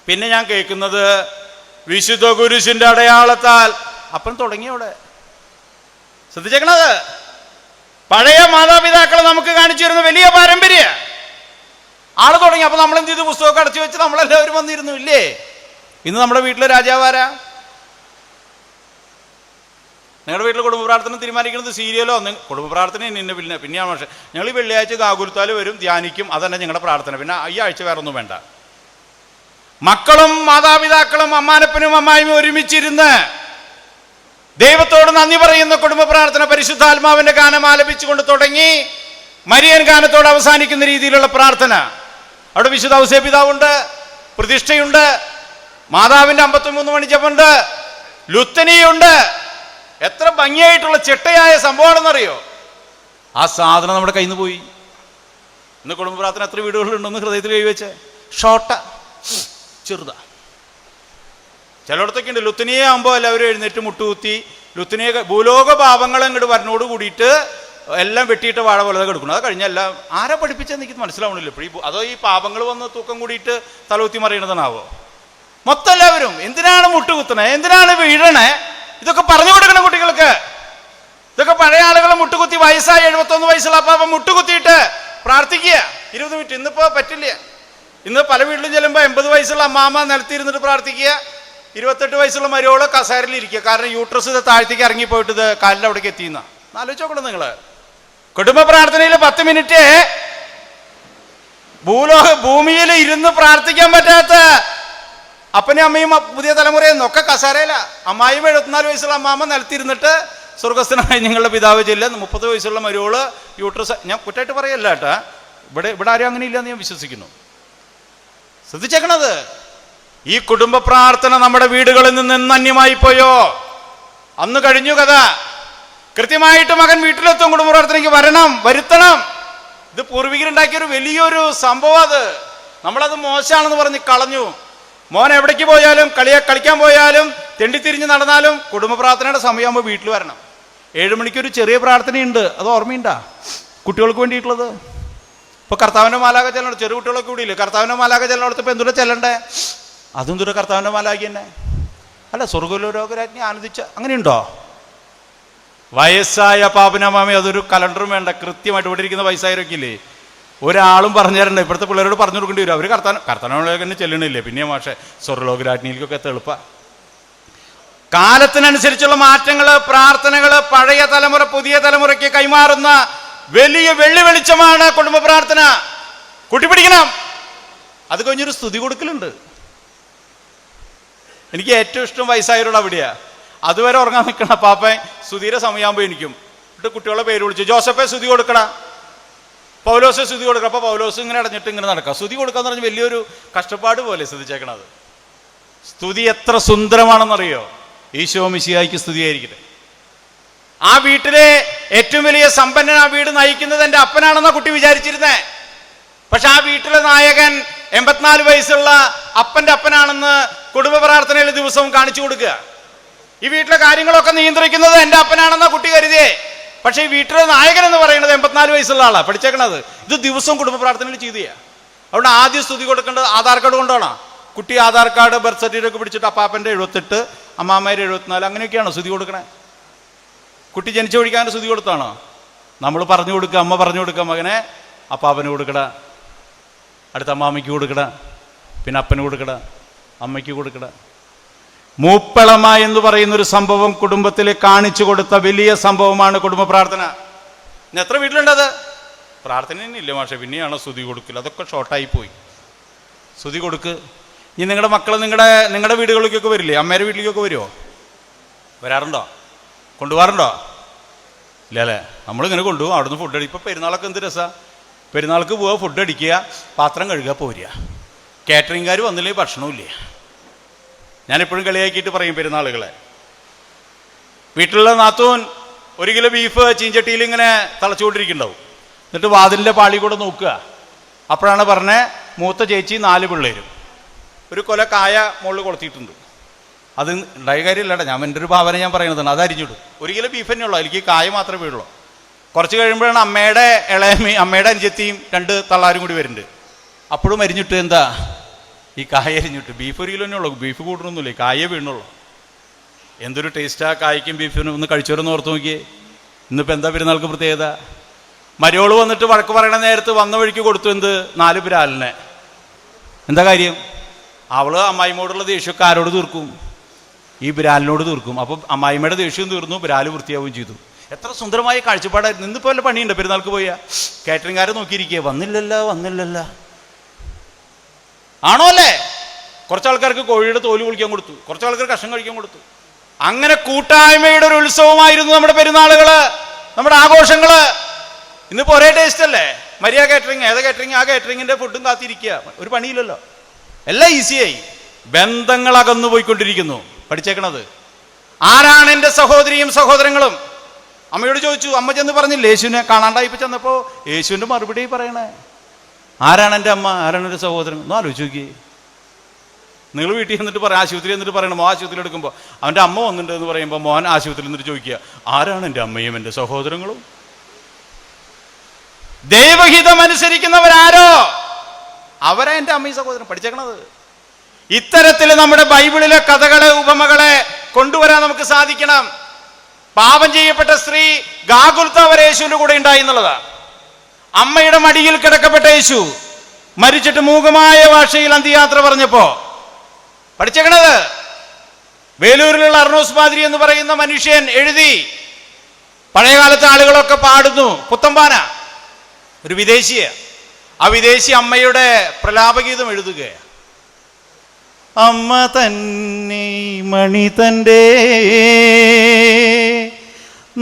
പിന്നെ ഞാൻ കേൾക്കുന്നത് വിശുദ്ധ കുരിശിന്റെ അടയാളത്താൽ. അപ്പം തുടങ്ങി അവിടെ. ശ്രദ്ധിച്ചേക്കണത്, പഴയ മാതാപിതാക്കൾ നമുക്ക് കാണിച്ചു തരുന്ന വലിയ പാരമ്പര്യ ആള് തുടങ്ങി. അപ്പൊ നമ്മളെന്ത് ചെയ്ത് പുസ്തകമൊക്കെ അടച്ചു വെച്ച് നമ്മളെല്ലാവരും വന്നിരുന്നു ഇല്ലേ? ഇന്ന് നമ്മുടെ വീട്ടിലെ രാജാവാരാ? നിങ്ങളുടെ വീട്ടിൽ കുടുംബ പ്രാർത്ഥന തീരുമാനിക്കുന്നത് സീരിയലോ? കുടുംബ പ്രാർത്ഥന പിന്നെയാണ്. പക്ഷേ ഞങ്ങൾ ഈ വെള്ളിയാഴ്ച ഗാകുൽത്താൽ വരും, ധ്യാനിക്കും, അതന്നെ ഞങ്ങളുടെ പ്രാർത്ഥന. പിന്നെ ഈ ആഴ്ച വേറെ ഒന്നും വേണ്ട. മക്കളും മാതാപിതാക്കളും അമ്മാനപ്പനും അമ്മായിയും ഒരുമിച്ചിരുന്ന് ദൈവത്തോട് നന്ദി പറയുന്ന കുടുംബ പ്രാർത്ഥന പരിശുദ്ധാത്മാവിന്റെ ഗാനം ആലപിച്ചുകൊണ്ട് തുടങ്ങി മരിയൻ ഗാനത്തോട് അവസാനിക്കുന്ന രീതിയിലുള്ള പ്രാർത്ഥന. അവിടെ വിശുദ്ധ ഔസേപിതാവുണ്ട്, പ്രതിഷ്ഠയുണ്ട്, മാതാവിന്റെ 53 മണിജപമുണ്ട്, ലുത്തനിയുണ്ട്. എത്ര ഭംഗിയായിട്ടുള്ള ചിട്ടയായ സംഭവമാണെന്നറിയോ? ആ സാധനം നമ്മുടെ കയ്യിൽ നിന്ന് പോയി. ഇന്ന് കുടുംബ പ്രാർത്ഥന എത്ര വീടുകളിലുണ്ടെന്ന് ഹൃദയത്തിൽ കൈവച്ച് ഷോട്ട ചെറുതാ. ചിലയിടത്തൊക്കെ ഉണ്ട്. ലുത്തനിയെ ആകുമ്പോൾ എല്ലാവരും എഴുന്നേറ്റ് മുട്ടുകുത്തി ലുത്തനിയെ ഭൂലോക പാപങ്ങളെ ഇങ്ങോട്ട് വരനോട് കൂടിയിട്ട് എല്ലാം വെട്ടിയിട്ട് വാഴ പോലെ എടുക്കണം. അത് കഴിഞ്ഞാൽ എല്ലാം ആരെ പഠിപ്പിച്ചെന്ന് എനിക്ക് മനസ്സിലാവണില്ല ഇപ്പോഴും. അതോ ഈ പാപങ്ങൾ വന്ന് തൂക്കം കൂടിയിട്ട് തലകുത്തി മറിയണതെന്നാവോ? മൊത്തം എല്ലാവരും എന്തിനാണ് മുട്ടുകുത്തണേ, എന്തിനാണ് വീഴണേ? ഇതൊക്കെ പറഞ്ഞു കൊടുക്കണം കുട്ടികൾക്ക്. ഇതൊക്കെ പഴയ ആളുകൾ മുട്ടുകുത്തി, വയസ്സായി 71 വയസ്സുള്ള അപ്പാപ്പ മുട്ടുകുത്തിയിട്ട് പ്രാർത്ഥിക്കുക 20 മിനിറ്റ്. ഇന്നിപ്പോ പറ്റില്ല. ഇന്ന് പല വീട്ടിലും ചെല്ലുമ്പോൾ 80 വയസ്സുള്ള അമ്മാമ്മ നിലത്തിരുന്നിട്ട് പ്രാർത്ഥിക്കുക, 28 വയസ്സുള്ള മരുവോള് കസേരയിലിരിക്കുക. കാരണം യൂട്രസ് ഇത് താഴ്ത്തേക്ക് ഇറങ്ങിപ്പോയിട്ട് ഇത് കാലിൻ്റെ അവിടേക്ക് എത്തിയെന്ന. ആലോചിച്ച് നോക്കണം നിങ്ങൾ. കുടുംബ പ്രാർത്ഥനയിൽ 10 മിനിറ്റ് ഭൂമിയിൽ ഇരുന്ന് പ്രാർത്ഥിക്കാൻ പറ്റാത്ത അപ്പനും അമ്മയും പുതിയ തലമുറയെന്നൊക്കെ കസേരയില. അമ്മായിയും 74 വയസ്സുള്ള അമ്മാമ്മ നിലത്തിരുന്നിട്ട് സ്വർഗസ്ഥനായ ഞങ്ങളുടെ പിതാവ് ചെല്ല്, 30 വയസ്സുള്ള മരുവോള് യൂട്രസ്. ഞാൻ കുറ്റമായിട്ട് പറയല്ല കേട്ടാ, ഇവിടെ ആരും അങ്ങനെ ഇല്ലെന്ന് ഞാൻ വിശ്വസിക്കുന്നു. ശ്രദ്ധിച്ചേക്കണത്, ഈ കുടുംബ പ്രാർത്ഥന നമ്മുടെ വീടുകളിൽ നിന്ന് അന്യമായി പോയോ? അന്ന് കഴിഞ്ഞു കഥ. കൃത്യമായിട്ട് മകൻ വീട്ടിലെത്തും, കുടുംബ പ്രാർത്ഥനയ്ക്ക് വരുത്തണം. ഇത് പൂർവികരുണ്ടാക്കിയൊരു വലിയൊരു സംഭവം. അത് നമ്മളത് മോശമാണെന്ന് പറഞ്ഞ് കളഞ്ഞു. മോൻ എവിടേക്ക് പോയാലും കളിക്കാൻ പോയാലും തെണ്ടിത്തിരിഞ്ഞ് നടന്നാലും കുടുംബ പ്രാർത്ഥനയുടെ സമയമാകുമ്പോൾ വീട്ടിൽ വരണം. 7 മണിക്കൊരു ചെറിയ പ്രാർത്ഥനയുണ്ട്, അത് ഓർമ്മയുണ്ടാ? കുട്ടികൾക്ക് വേണ്ടിയിട്ടുള്ളത്. ഇപ്പൊ കർത്താവിന്റെ മാലാഖ ചെല്ലണം. ചെറു കുട്ടികളൊക്കെ കൂടിയില്ലേ? കർത്താവിന്റെ മാലാഖ ചെല്ലണോടത്ത് ഇപ്പൊ എന്തുകൂടെ ചെല്ലണ്ടേ? അതും ദൂരെ കർത്താവിന്റെ മാലാഖ തന്നെ അല്ല? സ്വർഗലോകരാജ്ഞി ആനന്ദിച്ച അങ്ങനെയുണ്ടോ? വയസ്സായ പാപ്പനമാമി അതൊരു കലണ്ടറും വേണ്ട, കൃത്യമായിട്ട് ഇവിടെ ഇരിക്കുന്ന വയസ്സായവരൊക്കെ ഇല്ലേ, ഒരാളും പറഞ്ഞു തരണ്ട. ഇപ്പോഴത്തെ പിള്ളേരോട് പറഞ്ഞു കൊടുക്കേണ്ടി വരും. അവർ കർത്താവിനെ ചെല്ലണില്ലേ? പിന്നെ പക്ഷേ സ്വർഗലോകരാജ്ഞിയിലേക്കൊക്കെ എളുപ്പ. കാലത്തിനനുസരിച്ചുള്ള മാറ്റങ്ങൾ, പ്രാർത്ഥനകൾ പഴയ തലമുറ പുതിയ തലമുറയ്ക്ക് കൈമാറുന്ന വലിയ വെള്ളിവെളിച്ചമാണ് കുടുംബ പ്രാർത്ഥന. കൂട്ടിപ്പിടിക്കണം. അത് കഴിഞ്ഞൊരു സ്തുതി കൊടുക്കലുണ്ട്. എനിക്ക് ഏറ്റവും ഇഷ്ടം വയസ്സായവരോട് അവിടെയാ. അതുവരെ ഉറങ്ങാൻ നിൽക്കണ പാപ്പൻ സ്തുതിയുടെ സമയമാകുമ്പോൾ എനിക്കും എന്നിട്ട് കുട്ടികളെ പേര് വിളിച്ചു, ജോസഫെ സ്തുതി കൊടുക്കണ, പൗലോസെ സ്തുതി കൊടുക്കണം. അപ്പോൾ പൗലോസ് ഇങ്ങനെ അടഞ്ഞിട്ട് ഇങ്ങനെ നടക്കാം. സ്തുതി കൊടുക്കാന്ന് പറഞ്ഞാൽ വലിയൊരു കഷ്ടപ്പാട് പോലെ ശ്രദ്ധിച്ചേക്കണത്. സ്തുതി എത്ര സുന്ദരമാണെന്നറിയോ? ഈശോ മിശിഹായ്ക്ക് സ്തുതിയായിരിക്കട്ടെ. ആ വീട്ടിലെ ഏറ്റവും വലിയ സമ്പന്നൻ ആ വീട് നയിക്കുന്നത് എൻ്റെ അപ്പനാണെന്നാ കുട്ടി വിചാരിച്ചിരുന്നേ. പക്ഷെ ആ വീട്ടിലെ നായകൻ 84 വയസ്സുള്ള അപ്പൻ്റെ അപ്പനാണെന്ന് കുടുംബ പ്രാർത്ഥനയിൽ ദിവസവും കാണിച്ചു കൊടുക്കുക. ഈ വീട്ടിലെ കാര്യങ്ങളൊക്കെ നിയന്ത്രിക്കുന്നത് എൻ്റെ അപ്പനാണെന്നാ കുട്ടി കരുതിയേ. പക്ഷെ ഈ വീട്ടിലെ നായകൻ എന്ന് പറയുന്നത് 84 വയസ്സുള്ള ആളാ. പഠിച്ചേക്കണത് ഇത് ദിവസവും കുടുംബ പ്രാർത്ഥനയിൽ ചെയ്തു. അവിടെ ആദ്യം സ്തുതി കൊടുക്കേണ്ടത് ആധാർ കാർഡ് കൊണ്ടാണോ? കുട്ടി ആധാർ കാർഡ് ബർത്ത് സർട്ടിഫിക്കറ്റ് ഒക്കെ പിടിച്ചിട്ട് അപ്പാപ്പൻ്റെ 78 അമ്മാമ്മേരെ 74 അങ്ങനെയൊക്കെയാണോ സ്തുതി കൊടുക്കണേ? കുട്ടി ജനിച്ചു പഠിക്കാൻ സ്തുതി കൊടുത്താണോ? നമ്മൾ പറഞ്ഞു കൊടുക്കുക, അമ്മ പറഞ്ഞു കൊടുക്കുക, മകനെ അപ്പാപ്പന് കൊടുക്കട, അടുത്ത അമ്മാമ്മയ്ക്ക് കൊടുക്കട, പിന്നെ അപ്പന് കൊടുക്കട, അമ്മയ്ക്ക് കൊടുക്കട. മൂപ്പളമ എന്ന് പറയുന്നൊരു സംഭവം കുടുംബത്തിൽ കാണിച്ചു കൊടുത്ത വലിയ സംഭവമാണ് കുടുംബ പ്രാർത്ഥന. എത്ര വീട്ടിലുണ്ടത്? പ്രാർത്ഥന തന്നെ ഇല്ല മാഷെ, പിന്നെയാണോ സ്തുതി കൊടുക്കില്ല? അതൊക്കെ ഷോർട്ടായി പോയി. സ്തുതി കൊടുക്ക്. ഇനി നിങ്ങളുടെ മക്കൾ നിങ്ങളുടെ വീടുകളിലേക്കൊക്കെ വരില്ലേ? അമ്മേരെ വീട്ടിലേക്കൊക്കെ വരുമോ? വരാറുണ്ടോ? കൊണ്ടുപോകാറുണ്ടോ? ഇല്ല അല്ലേ? നമ്മളിങ്ങനെ കൊണ്ടുപോകും. അവിടുന്ന് ഫുഡ് അടിക്കും. ഇപ്പോൾ പെരുന്നാളൊക്കെ എന്ത് രസമാണ്. പെരുന്നാൾക്ക് പോവുക, ഫുഡ് അടിക്കുക, പാത്രം കഴുകുക, പോരുക. കാറ്ററിംഗുകാർ വന്നില്ലെങ്കിൽ ഭക്ഷണവും ഇല്ല. ഞാനെപ്പോഴും കളിയാക്കിയിട്ട് പറയും പെരുന്നാളുകളെ. വീട്ടിലുള്ള നാത്തൂൻ 1 കിലോ ബീഫ് ചീഞ്ചട്ടിയിൽ ഇങ്ങനെ തിളച്ചുകൊണ്ടിരിക്കുന്നുണ്ടാവും. എന്നിട്ട് വാതിലിൻ്റെ പാളി കൂടെ നോക്കുക. അപ്പോഴാണ് പറഞ്ഞത്, മൂത്ത ചേച്ചി 4 പിള്ളേരും, ഒരു കൊല കായ മുകളിൽ കൊളുത്തിയിട്ടുണ്ട്. അത് ഉണ്ടായ കാര്യമില്ലടാ, ഞാൻ എൻ്റെ ഒരു ഭാവന ഞാൻ പറയുന്നതാണ്. അത് അരിഞ്ഞിടും. 1 കിലോ ബീഫ് തന്നെ ഉള്ളൂ, എനിക്ക് കായ മാത്രമേ വീഴുള്ളൂ. കുറച്ച് കഴിയുമ്പോഴാണ് അമ്മയുടെ ഇളയമ്മയും അമ്മയുടെ അനുജത്തിയും 2 തള്ളാരും കൂടി വരുന്നുണ്ട്. അപ്പോഴും അരിഞ്ഞിട്ട് എന്താ ഈ കായ അരിഞ്ഞിട്ട്. ബീഫ് 1 കിലോ തന്നെ ഉള്ളൂ, ബീഫ് കൂട്ടണമൊന്നുമില്ല, കായേ വീണുള്ളൂ. എന്തൊരു ടേസ്റ്റാ കായ്ക്കും ബീഫിനും. ഒന്ന് കഴിച്ചവരൊന്ന് ഓർത്ത് നോക്കിയേ. ഇന്നിപ്പോൾ എന്താ പെരുന്നാൾക്ക് പ്രത്യേകത? മരോള് വന്നിട്ട് വഴക്ക് പറയണ നേരത്ത് വന്ന വഴിക്ക് കൊടുത്തു എന്ത്? 4 ബ്രാലിനെ. എന്താ കാര്യം? അവള് അമ്മായിമ്മോടുള്ള ദേഷ്യമൊക്കെ ആരോട് തീർക്കും? ഈ ബ്രാലിനോട് തീർക്കും. അപ്പം അമ്മായിമ്മയുടെ ദേഷ്യം തീർന്നു, ബ്രാല് വൃത്തിയാവുകയും ചെയ്തു. എത്ര സുന്ദരമായ കാഴ്ചപ്പാടായിരുന്നു. ഇന്നിപ്പോൾ വല്ല പണിയുണ്ട് പെരുന്നാൾക്ക് പോയാൽ? കാറ്ററിംഗുകാരെ നോക്കിയിരിക്കുക, വന്നില്ലല്ലോ. ആണോ അല്ലേ? കുറച്ച് ആൾക്കാർക്ക് കോഴിയുടെ തോല് കുളിക്കാൻ കൊടുത്തു, കുറച്ച് ആൾക്കാർ കഷ്ണം കഴിക്കാൻ കൊടുത്തു. അങ്ങനെ കൂട്ടായ്മയുടെ ഒരു ഉത്സവമായിരുന്നു നമ്മുടെ പെരുന്നാളുകള്, നമ്മുടെ ആഘോഷങ്ങള്. ഇന്നിപ്പോൾ ഒരേ ടേസ്റ്റ് അല്ലേ? മരിയ കാറ്ററിംഗ്, ഏതാ കാറ്ററിംഗ്? ആ കാറ്ററിംഗിന്റെ ഫുഡും കാത്തിരിക്കുക, ഒരു പണിയില്ലല്ലോ, എല്ലാം ഈസിയായി. ബന്ധങ്ങൾ അകന്നു പോയിക്കൊണ്ടിരിക്കുന്നു. പഠിച്ചേക്കണത് ആരാണ് എൻ്റെ സഹോദരിയും സഹോദരങ്ങളും? അമ്മയോട് ചോദിച്ചു, അമ്മ ചെന്ന് പറഞ്ഞില്ലേ യേശുവിനെ കാണാണ്ടായിപ്പോൾ ചെന്നപ്പോ യേശുവിന്റെ മറുപടി പറയണേ. ആരാണ് എൻ്റെ അമ്മ, ആരാണ് എൻ്റെ സഹോദരൻ? ഒന്ന് ആലോചിച്ച് നോക്കി. നിങ്ങൾ വീട്ടിൽ എന്നിട്ട് പറയാം, ആശുപത്രി എന്നിട്ട് പറയണം, മോൻ ആശുപത്രി എടുക്കുമ്പോൾ അവൻ്റെ അമ്മ വന്നിട്ടുണ്ട് എന്ന് പറയുമ്പോൾ മോൻ ആശുപത്രിയിൽ നിന്നിട്ട് ചോദിക്കുക, ആരാണ് എൻ്റെ അമ്മയും എൻ്റെ സഹോദരങ്ങളും? ദൈവഹിതം അനുസരിക്കുന്നവരാരോ അവരാ എൻ്റെ അമ്മയും സഹോദരൻ. പഠിച്ചേക്കണത്. ഇത്തരത്തിൽ നമ്മുടെ ബൈബിളിലെ കഥകളെ, ഉപമകളെ കൊണ്ടുവരാൻ നമുക്ക് സാധിക്കണം. പാപം ചെയ്യപ്പെട്ട സ്ത്രീ ഗാഗുൽത്ത വരെ യേശുവിന്റെ കൂടെ ഉണ്ടായി എന്നുള്ളതാ. അമ്മയുടെ മടിയിൽ കിടക്കപ്പെട്ട യേശു മരിച്ചിട്ട് മൂകമായ ഭാഷയിൽ അന്ത്യയാത്ര പറഞ്ഞപ്പോ പഠിച്ചേക്കണത്. വേലൂരിലുള്ള അർണോസ് പാതിരി എന്ന് പറയുന്ന മനുഷ്യൻ എഴുതി. പഴയകാലത്തെ ആളുകളൊക്കെ പാടുന്നു. പുത്തമ്പാന, ഒരു വിദേശിയ. ആ വിദേശി അമ്മയുടെ പ്രലാപഗീതം എഴുതുകയാണ്. അമ്മ തന്നെ മണി തൻ്റെ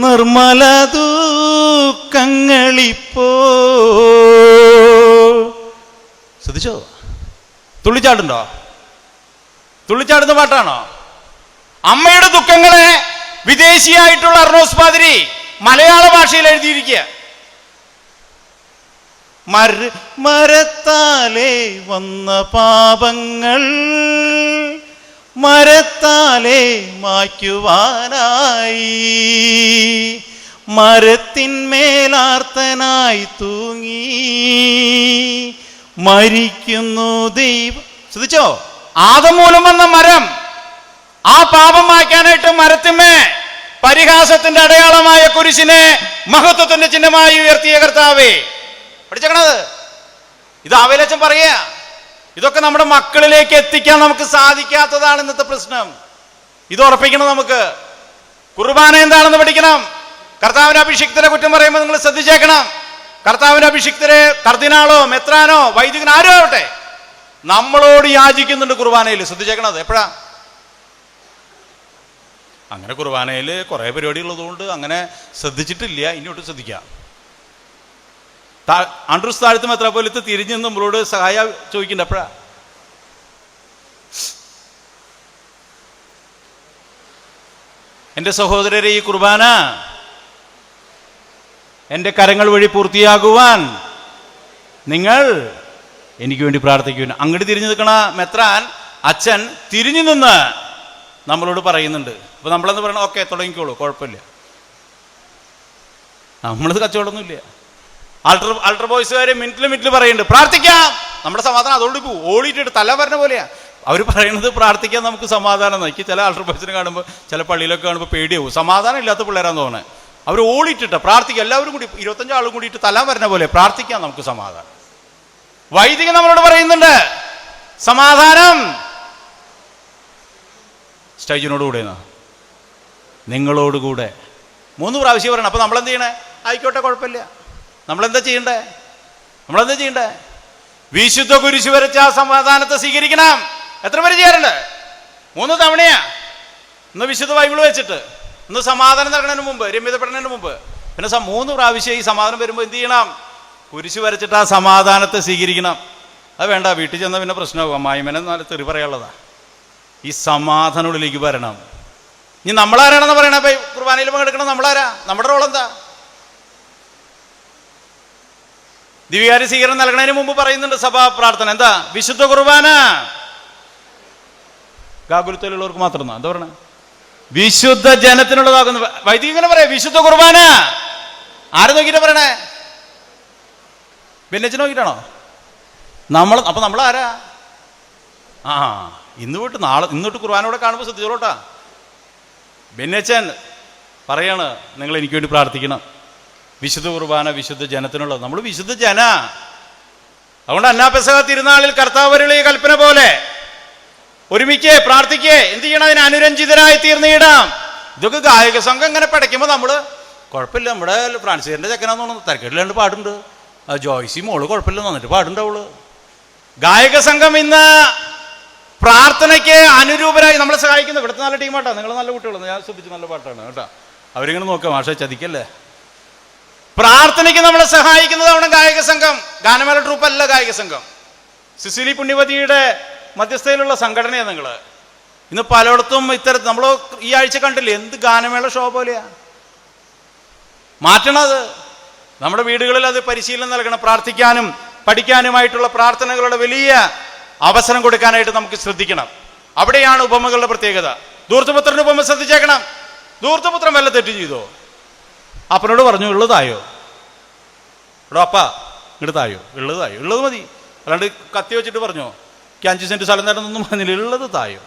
നിർമ്മല ദുഃഖങ്ങളിപ്പോ. ശ്രദ്ധിച്ചോ? തുള്ളിച്ചാടുണ്ടോ? തുള്ളിച്ചാടുന്ന പാട്ടാണോ? അമ്മയുടെ ദുഃഖങ്ങളെ വിദേശിയായിട്ടുള്ള അർണോസ് പാതിരി മലയാള ഭാഷയിൽ എഴുതിയിരിക്കുക. മരത്താലേ വന്ന പാപങ്ങൾ മരത്താലേ മായ്ക്കുവാനായി മരത്തിന്മേലാർത്തനായി തൂങ്ങി മരിക്കുന്നു ദൈവം. ശ്രദ്ധിച്ചോ? ആദം മൂലം വന്ന മരം, ആ പാപം മായ്ക്കാനായിട്ട് മരത്തിന്മേ പരിഹാസത്തിന്റെ അടയാളമായ കുരിശിനെ മഹത്വത്തിന്റെ ചിഹ്നമായി ഉയർത്തിയ കർത്താവേ. പഠിച്ചേക്കണത്. ഇത് ആവേലച്ചൻ പറയുക. ഇതൊക്കെ നമ്മുടെ മക്കളിലേക്ക് എത്തിക്കാൻ നമുക്ക് സാധിക്കാത്തതാണ് ഇന്നത്തെ പ്രശ്നം. ഇത് ഉറപ്പിക്കണം നമുക്ക്. കുർബാന എന്താണെന്ന് പഠിക്കണം. കർത്താവിന്റെ അഭിഷിക്തരെ കുറ്റം പറയുമ്പോൾ നിങ്ങൾ ശ്രദ്ധിച്ചേക്കണം. കർത്താവിന്റെ അഭിഷിക്തരെ കർദിനാളോ മെത്രാനോ വൈദികൻ ആരോ ആവട്ടെ, നമ്മളോട് യാചിക്കുന്നുണ്ട് കുർബാനയിൽ. ശ്രദ്ധിച്ചേക്കണത്. എപ്പോഴാ? അങ്ങനെ കുർബാനയിൽ കുറെ പരിപാടി ഉള്ളതുകൊണ്ട് അങ്ങനെ ശ്രദ്ധിച്ചിട്ടില്ല. ഇനിയോട്ട് ശ്രദ്ധിക്കാം. ആൻഡ്രൂസ് താഴത്ത് മെത്രാപ്പോലീത്ത് തിരിഞ്ഞ് നമ്മളോട് സഹായം ചോദിക്കണ്ട. എപ്പോഴാ? എൻ്റെ സഹോദരരെ, ഈ കുർബാന എൻ്റെ കരങ്ങൾ വഴി പൂർത്തിയാകുവാൻ നിങ്ങൾ എനിക്ക് വേണ്ടി പ്രാർത്ഥിക്കുവാൻ. അങ്ങോട്ട് തിരിഞ്ഞു നിൽക്കണ മെത്രാൻ അച്ഛൻ തിരിഞ്ഞു നിന്ന് നമ്മളോട് പറയുന്നുണ്ട്. അപ്പൊ നമ്മളെന്ന് പറയണം, ഓക്കെ തുടങ്ങിക്കോളൂ, കുഴപ്പമില്ല, നമ്മളത് കച്ചവടമൊന്നുമില്ല. ആൾട്ടർ ബോയ്സുകാര് മിനിറ്റിൽ പറയുന്നുണ്ട് പ്രാർത്ഥിക്കാം, നമ്മുടെ സമാധാനം അതോട് പോകും. ഓടിയിട്ടിട്ട് തല പറഞ്ഞ പോലെയാ അവർ പറയുന്നത്. പ്രാർത്ഥിക്കാൻ നമുക്ക് സമാധാനം. എനിക്ക് ചില ആൾട്ടർ ബോയ്സിനെ കാണുമ്പോൾ, ചില പള്ളിയിലൊക്കെ കാണുമ്പോൾ പേടിയാവും. സമാധാനം ഇല്ലാത്ത പിള്ളേരാന്ന് തോന്നണേ. അവർ ഓടിയിട്ടിട്ട് പ്രാർത്ഥിക്കുക, എല്ലാവരും കൂടി 25 ആളും കൂടിയിട്ട് തല പറഞ്ഞ പോലെ പ്രാർത്ഥിക്കാം, നമുക്ക് സമാധാനം. വൈദികൻ നമ്മളോട് പറയുന്നുണ്ട് സമാധാനം സ്റ്റേജിനോട് കൂടെ, നിങ്ങളോടുകൂടെ 3 പ്രാവശ്യം പറയണം. അപ്പൊ നമ്മളെന്ത് ചെയ്യണേ? ആയിക്കോട്ടെ, കുഴപ്പമില്ല. നമ്മളെന്താ ചെയ്യണ്ടേ? വിശുദ്ധ കുരിശ് വരച്ച ആ സമാധാനത്തെ സ്വീകരിക്കണം. എത്ര പേര് ചെയ്യാറുണ്ട്? 3 തവണയാ. ഇന്ന് വിശുദ്ധ ബൈബിൾ വെച്ചിട്ട്, ഇന്ന് സമാധാനം നടക്കുന്നതിന് മുമ്പ്, രമ്യതപ്പെടുന്നതിന് മുമ്പ്, പിന്നെ 3 പ്രാവശ്യം ഈ സമാധാനം വരുമ്പോൾ എന്ത് ചെയ്യണം? കുരിശ് വരച്ചിട്ട് ആ സമാധാനത്തെ സ്വീകരിക്കണം. അത് വേണ്ട, വീട്ടിൽ ചെന്നാൽ പിന്നെ പ്രശ്നമാകും. അമ്മായിമനെ നല്ല തെറി പറയാനുള്ളതാ. ഈ സമാധാനത്തിലേക്ക് വരണം. ഇനി നമ്മളാരാണെന്ന് പറയണ കുർബാനയിൽ പങ്കെടുക്കണം. നമ്മളാരാ? നമ്മുടെ റോൾ എന്താ? ദിവ്യകാര്യ സ്വീകരണം നൽകുന്നതിന് മുമ്പ് പറയുന്നുണ്ട് സഭാ പ്രാർത്ഥന. എന്താ? വിശുദ്ധ കുർബാന. ഗാകുലത്തിലുള്ളവർക്ക് മാത്രം എന്താ പറയണ? വിശുദ്ധ ജനത്തിനുള്ളതാകുന്നു. വൈദിക ഇങ്ങനെ പറയാം, വിശുദ്ധ കുർബാന. ആരെ നോക്കിയിട്ടാ പറയണേ? ഭിന്നച്ച് നോക്കിയിട്ടാണോ? അപ്പൊ നമ്മൾ ആരാ? ഇന്ന് തൊട്ട് ഇന്നോട്ട് കുർബാനോടെ കാണുമ്പോൾ ശ്രദ്ധിച്ചോളൂട്ടാ. ഭിന്നച്ചൻ പറയാണ്, നിങ്ങൾ എനിക്ക് വേണ്ടി പ്രാർത്ഥിക്കണം. വിശുദ്ധ കുർബാന വിശുദ്ധ ജനത്തിനുള്ളത്. നമ്മൾ വിശുദ്ധ ജന. അതുകൊണ്ട് അന്നാപെസഹ തിരുനാളിൽ കർത്താവരുള്ള ഈ കൽപ്പന പോലെ ഒരുമിക്കേ പ്രാർത്ഥിക്കേ. എന്ത് ചെയ്യണം? അതിന് അനുരഞ്ജിതരായി തീർന്നിടാം. ഇതൊക്കെ ഗായക സംഘം ഇങ്ങനെ പടയ്ക്കുമ്പോൾ നമ്മള് കുഴപ്പമില്ല. നമ്മുടെ ഫ്രാൻസിയറിന്റെ ചെക്കനാന്ന് തോന്നുന്നു, തരക്കേടില്ലാണ്ട് പാടുണ്ട്. ജോയ്സി മോള് കുഴപ്പമില്ല, നന്നിട്ട് പാടുണ്ട് അവള്. ഗായക സംഘം ഇന്ന് പ്രാർത്ഥനയ്ക്ക് അനുരൂപരായി നമ്മളെ സഹായിക്കുന്നു. ഇവിടുത്തെ നല്ല ടീമാട്ടാ, നിങ്ങൾ നല്ല കുട്ടികളാണ്, ഞാൻ ശ്രദ്ധിച്ചു, നല്ല പാട്ടാണ് കേട്ടാ. അവരിങ്ങനെ നോക്കാം, മാഷെ ചതിക്കല്ലേ. പ്രാർത്ഥനയ്ക്ക് നമ്മളെ സഹായിക്കുന്നത് അവിടെ ഗായക സംഘം. ഗാനമേള ട്രൂപ്പല്ല ഗായക സംഘം. സിസിലി പുണ്യവതിയുടെ മധ്യസ്ഥയിലുള്ള സംഘടനയാണ് നിങ്ങള്. ഇന്ന് പലയിടത്തും ഇത്തരത്തിൽ നമ്മൾ ഈ ആഴ്ച കണ്ടില്ലേ, എന്ത് ഗാനമേള ഷോ പോലെയാ. മാറ്റണത്. നമ്മുടെ വീടുകളിൽ അത് പരിശീലനം നൽകണം. പ്രാർത്ഥിക്കാനും പഠിക്കാനുമായിട്ടുള്ള പ്രാർത്ഥനകളുടെ വലിയ അവസരം കൊടുക്കാനായിട്ട് നമുക്ക് ശ്രദ്ധിക്കണം. അവിടെയാണ് ഉപമകളുടെ പ്രത്യേകത. ധൂർത്തപുത്രന്റെ ഉപമ ശ്രദ്ധിച്ചേക്കണം. ധൂർത്തപുത്രൻ വല്ല തെറ്റും ചെയ്തോ? അപ്പനോട് പറഞ്ഞു, ഉള്ളതായോ? എടോ അപ്പ ഇങ്ങോട്ട് തായോ, ഉള്ളതായോ? ഉള്ളത് മതി. അല്ലാണ്ട് കത്തി വെച്ചിട്ട് പറഞ്ഞോ 5 സെന്റ് സ്ഥലം തരുന്നൊന്നും പറഞ്ഞില്ല. ഉള്ളത് തായോ.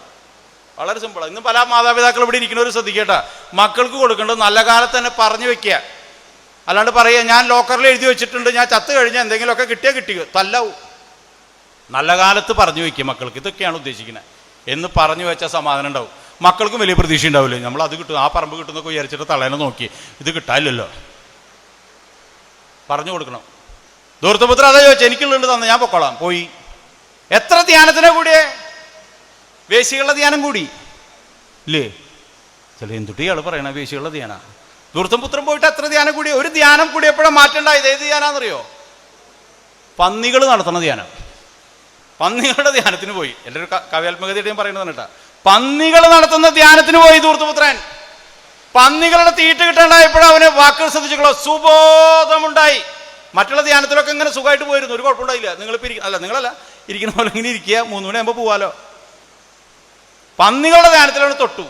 വളരെ സിമ്പിളാണ്. ഇന്ന് പല മാതാപിതാക്കൾ ഇവിടെ ഇരിക്കുന്നവർ ശ്രദ്ധിക്കട്ടെ, മക്കൾക്ക് കൊടുക്കേണ്ടത് നല്ല കാലത്ത് തന്നെ പറഞ്ഞു വെക്കുക. അല്ലാണ്ട് പറയുക, ഞാൻ ലോക്കറിൽ എഴുതി വെച്ചിട്ടുണ്ട്, ഞാൻ ചത്ത് കഴിഞ്ഞാൽ എന്തെങ്കിലുമൊക്കെ കിട്ടിയാൽ കിട്ടിയോ, തല്ലാവും. നല്ല കാലത്ത് പറഞ്ഞു വെക്കുക മക്കൾക്ക്, ഇതൊക്കെയാണ് ഉദ്ദേശിക്കുന്നത് എന്ന് പറഞ്ഞു വെച്ചാൽ സമാധാനം ഉണ്ടാവും. മക്കൾക്കും വലിയ പ്രതീക്ഷ ഉണ്ടാവില്ലേ, നമ്മൾ അത് കിട്ടും, ആ പറമ്പ് കിട്ടുന്നൊക്കെ വിചാരിച്ചിട്ട് തളേനെ നോക്കി ഇത് കിട്ടാനില്ലല്ലോ. പറഞ്ഞു കൊടുക്കണം. ധൂർത്തപുത്ര അതാ ചോദിച്ചു, എനിക്കുള്ളുണ്ട് തന്നെ, ഞാൻ പൊക്കോളാം. പോയി. എത്ര ധ്യാനത്തിനെ കൂടിയേ? വേശികളുടെ ധ്യാനം കൂടി ഇല്ലേ? ചില എന്തുട്ടിയാൾ പറയണ വേശികളുടെ ധ്യാന. ധൂർത്തപുത്രൻ പോയിട്ട് എത്ര ധ്യാനം കൂടി? ഒരു ധ്യാനം കൂടിയപ്പോഴാണ് മാറ്റണ്ടായത്. ഏത് ധ്യാനാന്നറിയോ? പന്നികൾ നടത്തണ ധ്യാനം. പന്നികളുടെ ധ്യാനത്തിന് പോയി. എൻ്റെ ഒരു കവ്യാത്മകതയായിട്ട് ഞാൻ പറയുന്നത് കേട്ടാ. പന്നികൾ നടത്തുന്ന ധ്യാനത്തിന് പോയി ധൂർത്തപുത്രൻ. പന്നികളുടെ തീറ്റ കിട്ടാണ്ടായപ്പോഴും അവന് വാക്കുകൾ ശ്രദ്ധിച്ചോളൂ, സുബോധമുണ്ടായി. മറ്റുള്ള ധ്യാനത്തിലൊക്കെ ഇങ്ങനെ സുഖമായിട്ട് പോയിരുന്നു, ഒരു കുഴപ്പമുണ്ടായില്ല. നിങ്ങളിപ്പോൾ നിങ്ങളല്ല ഇരിക്കുന്ന പോലെ ഇങ്ങനെ ഇരിക്കുക, 3 മണിയാകുമ്പോൾ പോവാലോ. പന്നികളുടെ ധ്യാനത്തിലവന് തൊട്ടു.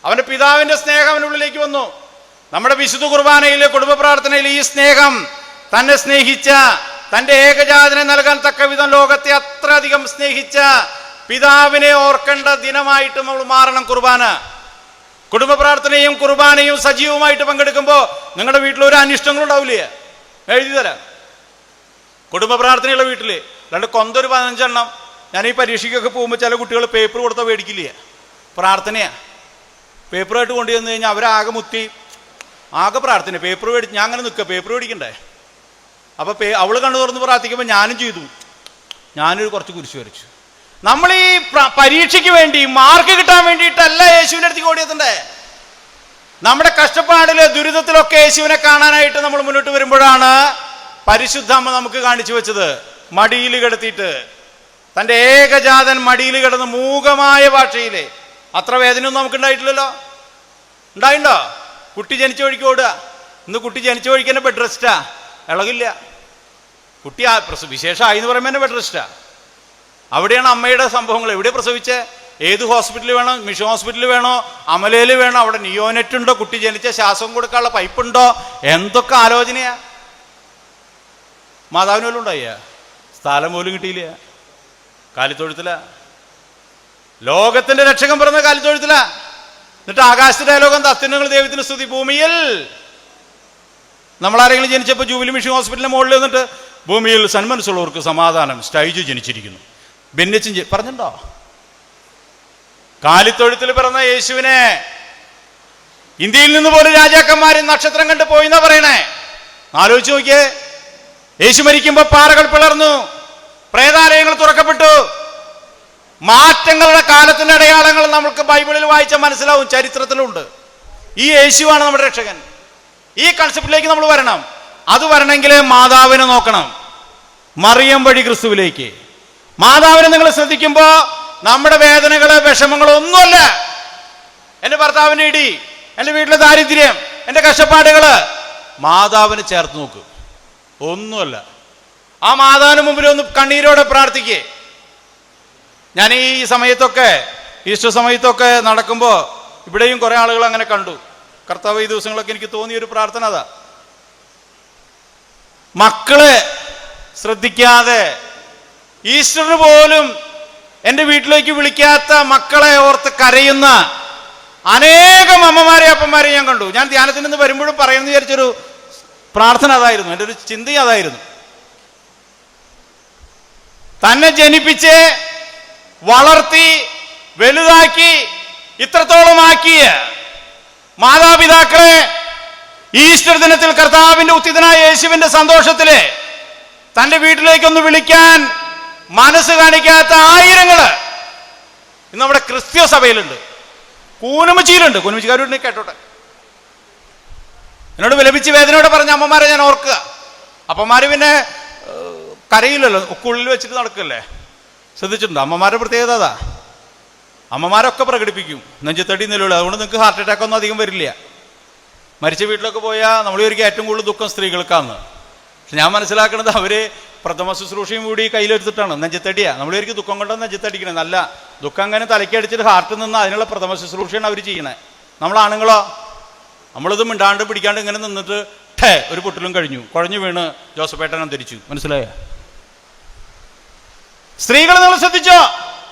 അവന്റെ പിതാവിന്റെ സ്നേഹം അവനുള്ളിലേക്ക് വന്നു. നമ്മുടെ വിശുദ്ധ കുർബാനയിലെ കുടുംബ പ്രാർത്ഥനയിൽ ഈ സ്നേഹം, തന്നെ സ്നേഹിച്ച, തന്റെ ഏകജാതനെ നൽകാൻ തക്ക വിധം ലോകത്തെ അത്രയധികം സ്നേഹിച്ച പിതാവിനെ ഓർക്കേണ്ട ദിനമായിട്ട് നമ്മൾ മാറണം കുർബാന. കുടുംബ പ്രാർത്ഥനയും കുർബാനയും സജീവമായിട്ട് പങ്കെടുക്കുമ്പോൾ നിങ്ങളുടെ വീട്ടിൽ ഒരു അനിഷ്ടങ്ങളും ഉണ്ടാവില്ലേ? എഴുതി തരാം. കുടുംബ പ്രാർത്ഥനയുള്ള വീട്ടില് 2 കൊന്തൊരു 15 എണ്ണം. ഞാൻ ഈ പരീക്ഷയ്ക്കൊക്കെ പോകുമ്പോൾ ചില കുട്ടികൾ പേപ്പർ കൊടുത്താൽ മേടിക്കില്ലേ? പ്രാർത്ഥനയാ. പേപ്പറായിട്ട് കൊണ്ടുവന്നു കഴിഞ്ഞാൽ അവരാകെ മുത്തി ആകെ പ്രാർത്ഥന. പേപ്പർ മേടിച്ച് ഞാൻ അങ്ങനെ നിൽക്കുക, പേപ്പർ മേടിക്കണ്ടേ? അപ്പൊ അവള് കണ്ണു തുറന്ന് പ്രാർത്ഥിക്കുമ്പോൾ ഞാനും ചെയ്തു. ഞാനൊരു കുറച്ച് കുരിശ് വരച്ചു. നമ്മൾ ഈ പരീക്ഷയ്ക്ക് വേണ്ടി മാർക്ക് കിട്ടാൻ വേണ്ടിയിട്ടല്ല യേശുവിൻ്റെ അടുത്തേക്ക് ഓടിയെത്തണ്ടേ. നമ്മുടെ കഷ്ടപ്പാടില് ദുരിതത്തിലൊക്കെ യേശുവിനെ കാണാനായിട്ട് നമ്മൾ മുന്നോട്ട് വരുമ്പോഴാണ് പരിശുദ്ധ അമ്മ നമുക്ക് കാണിച്ചു വെച്ചത്. മടിയിൽ കിടത്തിയിട്ട്, തൻ്റെ ഏകജാതൻ മടിയിൽ കിടന്ന് മൂകമായ ഭാഷയില്. അത്ര വേദനയൊന്നും നമുക്ക് ഉണ്ടായിട്ടില്ലല്ലോ. ഉണ്ടായിണ്ടോ? കുട്ടി ജനിച്ച വഴിക്ക് ഓടുക. ഇന്ന് കുട്ടി ജനിച്ച വഴിക്ക് തന്നെ ബെഡ് റെസ്റ്റാ, ഇളകില്ല. കുട്ടി വിശേഷമായി എന്ന് പറയുമ്പോൾ തന്നെ ബെഡ് റെസ്റ്റാ. അവിടെയാണ് അമ്മയുടെ സംഭവങ്ങൾ. എവിടെ പ്രസവിച്ചേ? ഏത് ഹോസ്പിറ്റലിൽ വേണം? മിഷൻ ഹോസ്പിറ്റലിൽ വേണോ, അമലയിൽ വേണോ? അവിടെ നിയോനെറ്റ് ഉണ്ടോ? കുട്ടി ജനിച്ച ശ്വാസം കൊടുക്കാനുള്ള പൈപ്പുണ്ടോ? എന്തൊക്കെ ആലോചനയാ. മാതാവിന് പോലും ഉണ്ടായ സ്ഥലം പോലും കിട്ടിയില്ല. കാലിത്തൊഴുത്തില. ലോകത്തിന്റെ രക്ഷകൻ പറഞ്ഞ കാലിത്തൊഴുത്തില. എന്നിട്ട് ആകാശത്തിന്റെ ലോകം അത്യുന്നതങ്ങൾ ദൈവത്തിന് സ്തുതി. ഭൂമിയിൽ നമ്മളാരെങ്കിലും ജനിച്ചപ്പോൾ ജൂബിലി മിഷൻ ഹോസ്പിറ്റലിന്റെ മുകളിൽ വന്നിട്ട് ഭൂമിയിൽ സന്മനസ്സുള്ളവർക്ക് സമാധാനം, സ്റ്റൈജ് ജനിച്ചിരിക്കുന്നു. ഭിന്നിച്ചും പറഞ്ഞിട്ടുണ്ടോ? കാലിത്തൊഴുത്തിൽ പിറന്ന യേശുവിനെ ഇന്ത്യയിൽ നിന്ന് പോലും രാജാക്കന്മാരും നക്ഷത്രം കണ്ട് പോയിന്നാ പറയണേ. ആലോചിച്ച് നോക്കിയേ. യേശു മരിക്കുമ്പോ പാറകൾ പിളർന്നു, പ്രേതാലയങ്ങൾ തുറക്കപ്പെട്ടു. മാറ്റങ്ങളുടെ കാലത്തിന്റെ അടയാളങ്ങൾ നമുക്ക് ബൈബിളിൽ വായിച്ചാൽ മനസ്സിലാവും, ചരിത്രത്തിലുണ്ട്. ഈ യേശുവാണ് നമ്മുടെ രക്ഷകൻ. ഈ കൺസെപ്റ്റിലേക്ക് നമ്മൾ വരണം. അത് വരണമെങ്കിൽ മാതാവിനെ നോക്കണം. മറിയം വഴി ക്രിസ്തുവിലേക്ക്. മാതാവിനെ നിങ്ങൾ ശ്രദ്ധിക്കുമ്പോ നമ്മുടെ വേദനകള് വിഷമങ്ങളോ ഒന്നുമല്ല. എന്റെ ഭർത്താവിന്റെ ഇടി, എന്റെ വീട്ടിലെ ദാരിദ്ര്യം, എന്റെ കഷ്ടപ്പാടുകള് മാതാവിനെ ചേർത്ത് നോക്ക്. ഒന്നുമല്ല. ആ മാതാവിന് മുമ്പിൽ ഒന്ന് കണ്ണീരോടെ പ്രാർത്ഥിക്കേ. ഞാൻ ഈ സമയത്തൊക്കെ, ഈസ്റ്റർ സമയത്തൊക്കെ നടക്കുമ്പോൾ ഇവിടെയും കുറെ ആളുകൾ അങ്ങനെ കണ്ടു. കർത്താവ് ഈ ദിവസങ്ങളൊക്കെ എനിക്ക് തോന്നിയൊരു പ്രാർത്ഥന അതാ. മക്കളെ ശ്രദ്ധിക്കാതെ, ഈസ്റ്ററിന് പോലും എൻ്റെ വീട്ടിലേക്ക് വിളിക്കാത്ത മക്കളെ ഓർത്ത് കരയുന്ന അനേകം അമ്മമാരെ അപ്പന്മാരെ ഞാൻ കണ്ടു. ഞാൻ ധ്യാനത്തിൽ നിന്ന് വരുമ്പോഴും പറയുമെന്ന് വിചാരിച്ചൊരു പ്രാർത്ഥന അതായിരുന്നു, എൻ്റെ ഒരു ചിന്തയും അതായിരുന്നു. തന്നെ ജനിപ്പിച്ച് വളർത്തി വലുതാക്കി ഇത്രത്തോളമാക്കിയ മാതാപിതാക്കളെ ഈസ്റ്റർ ദിനത്തിൽ കർത്താവിന്റെ ഉത്തിതനായ യേശുവിന്റെ സന്തോഷത്തില് തന്റെ വീട്ടിലേക്കൊന്ന് വിളിക്കാൻ മനസ്സ് കാണിക്കാത്ത ആയിരങ്ങള് ഇന്ന് നമ്മുടെ ക്രിസ്ത്യ സഭയിലുണ്ട്. കൂനമച്ചിയിലുണ്ട്. കൂനമച്ചിക്കാരുടെ കേട്ടോട്ടെ. എന്നോട് വിലപിച്ച് വേദനയോടെ പറഞ്ഞ അമ്മമാരെ ഞാൻ ഓർക്കുക. അപ്പന്മാര് പിന്നെ കരയില്ലല്ലോ, ഉള്ളിൽ വെച്ചിട്ട് നടക്കല്ലേ. ശ്രദ്ധിച്ചിട്ടുണ്ടോ? അമ്മമാരുടെ പ്രത്യേകത അതാ. അമ്മമാരൊക്കെ പ്രകടിപ്പിക്കും നെഞ്ചത്തടി നിലവിളി. അതുകൊണ്ട് നിങ്ങൾക്ക് ഹാർട്ട് അറ്റാക്ക് ഒന്നും അധികം വരില്ല. മരിച്ച വീട്ടിലൊക്കെ പോയാൽ നമ്മൾ ഒരിക്കലും ഏറ്റവും കൂടുതൽ ദുഃഖം സ്ത്രീകൾക്കാണ്. പക്ഷെ ഞാൻ മനസ്സിലാക്കുന്നത് അവര് പ്രഥമ ശുശ്രൂഷയും കൂടി കയ്യിലെടുത്തിട്ടാണ്. നെഞ്ചത്തടിയാ. നമ്മളൊരിക്കലും ദുഃഖം കൊണ്ടോ നെഞ്ചത്തടിക്കണേ. നല്ല ദുഃഖം അങ്ങനെ തലക്കടിച്ചിട്ട് ഹാർട്ടിൽ നിന്ന് അതിനുള്ള പ്രഥമ ശുശ്രൂഷയാണ് അവർ ചെയ്യണേ. നമ്മളാണുങ്ങളോ, നമ്മളിത് മിണ്ടാണ്ട് പിടിക്കാണ്ട് ഇങ്ങനെ നിന്നിട്ട് ഒരു പൊട്ടിലും കഴിഞ്ഞു, കുഴഞ്ഞു വീണ് ജോസഫേട്ടൻ അന്തരിച്ചു. മനസ്സിലായോ? സ്ത്രീകൾ നിങ്ങൾ ശ്രദ്ധിച്ചോ?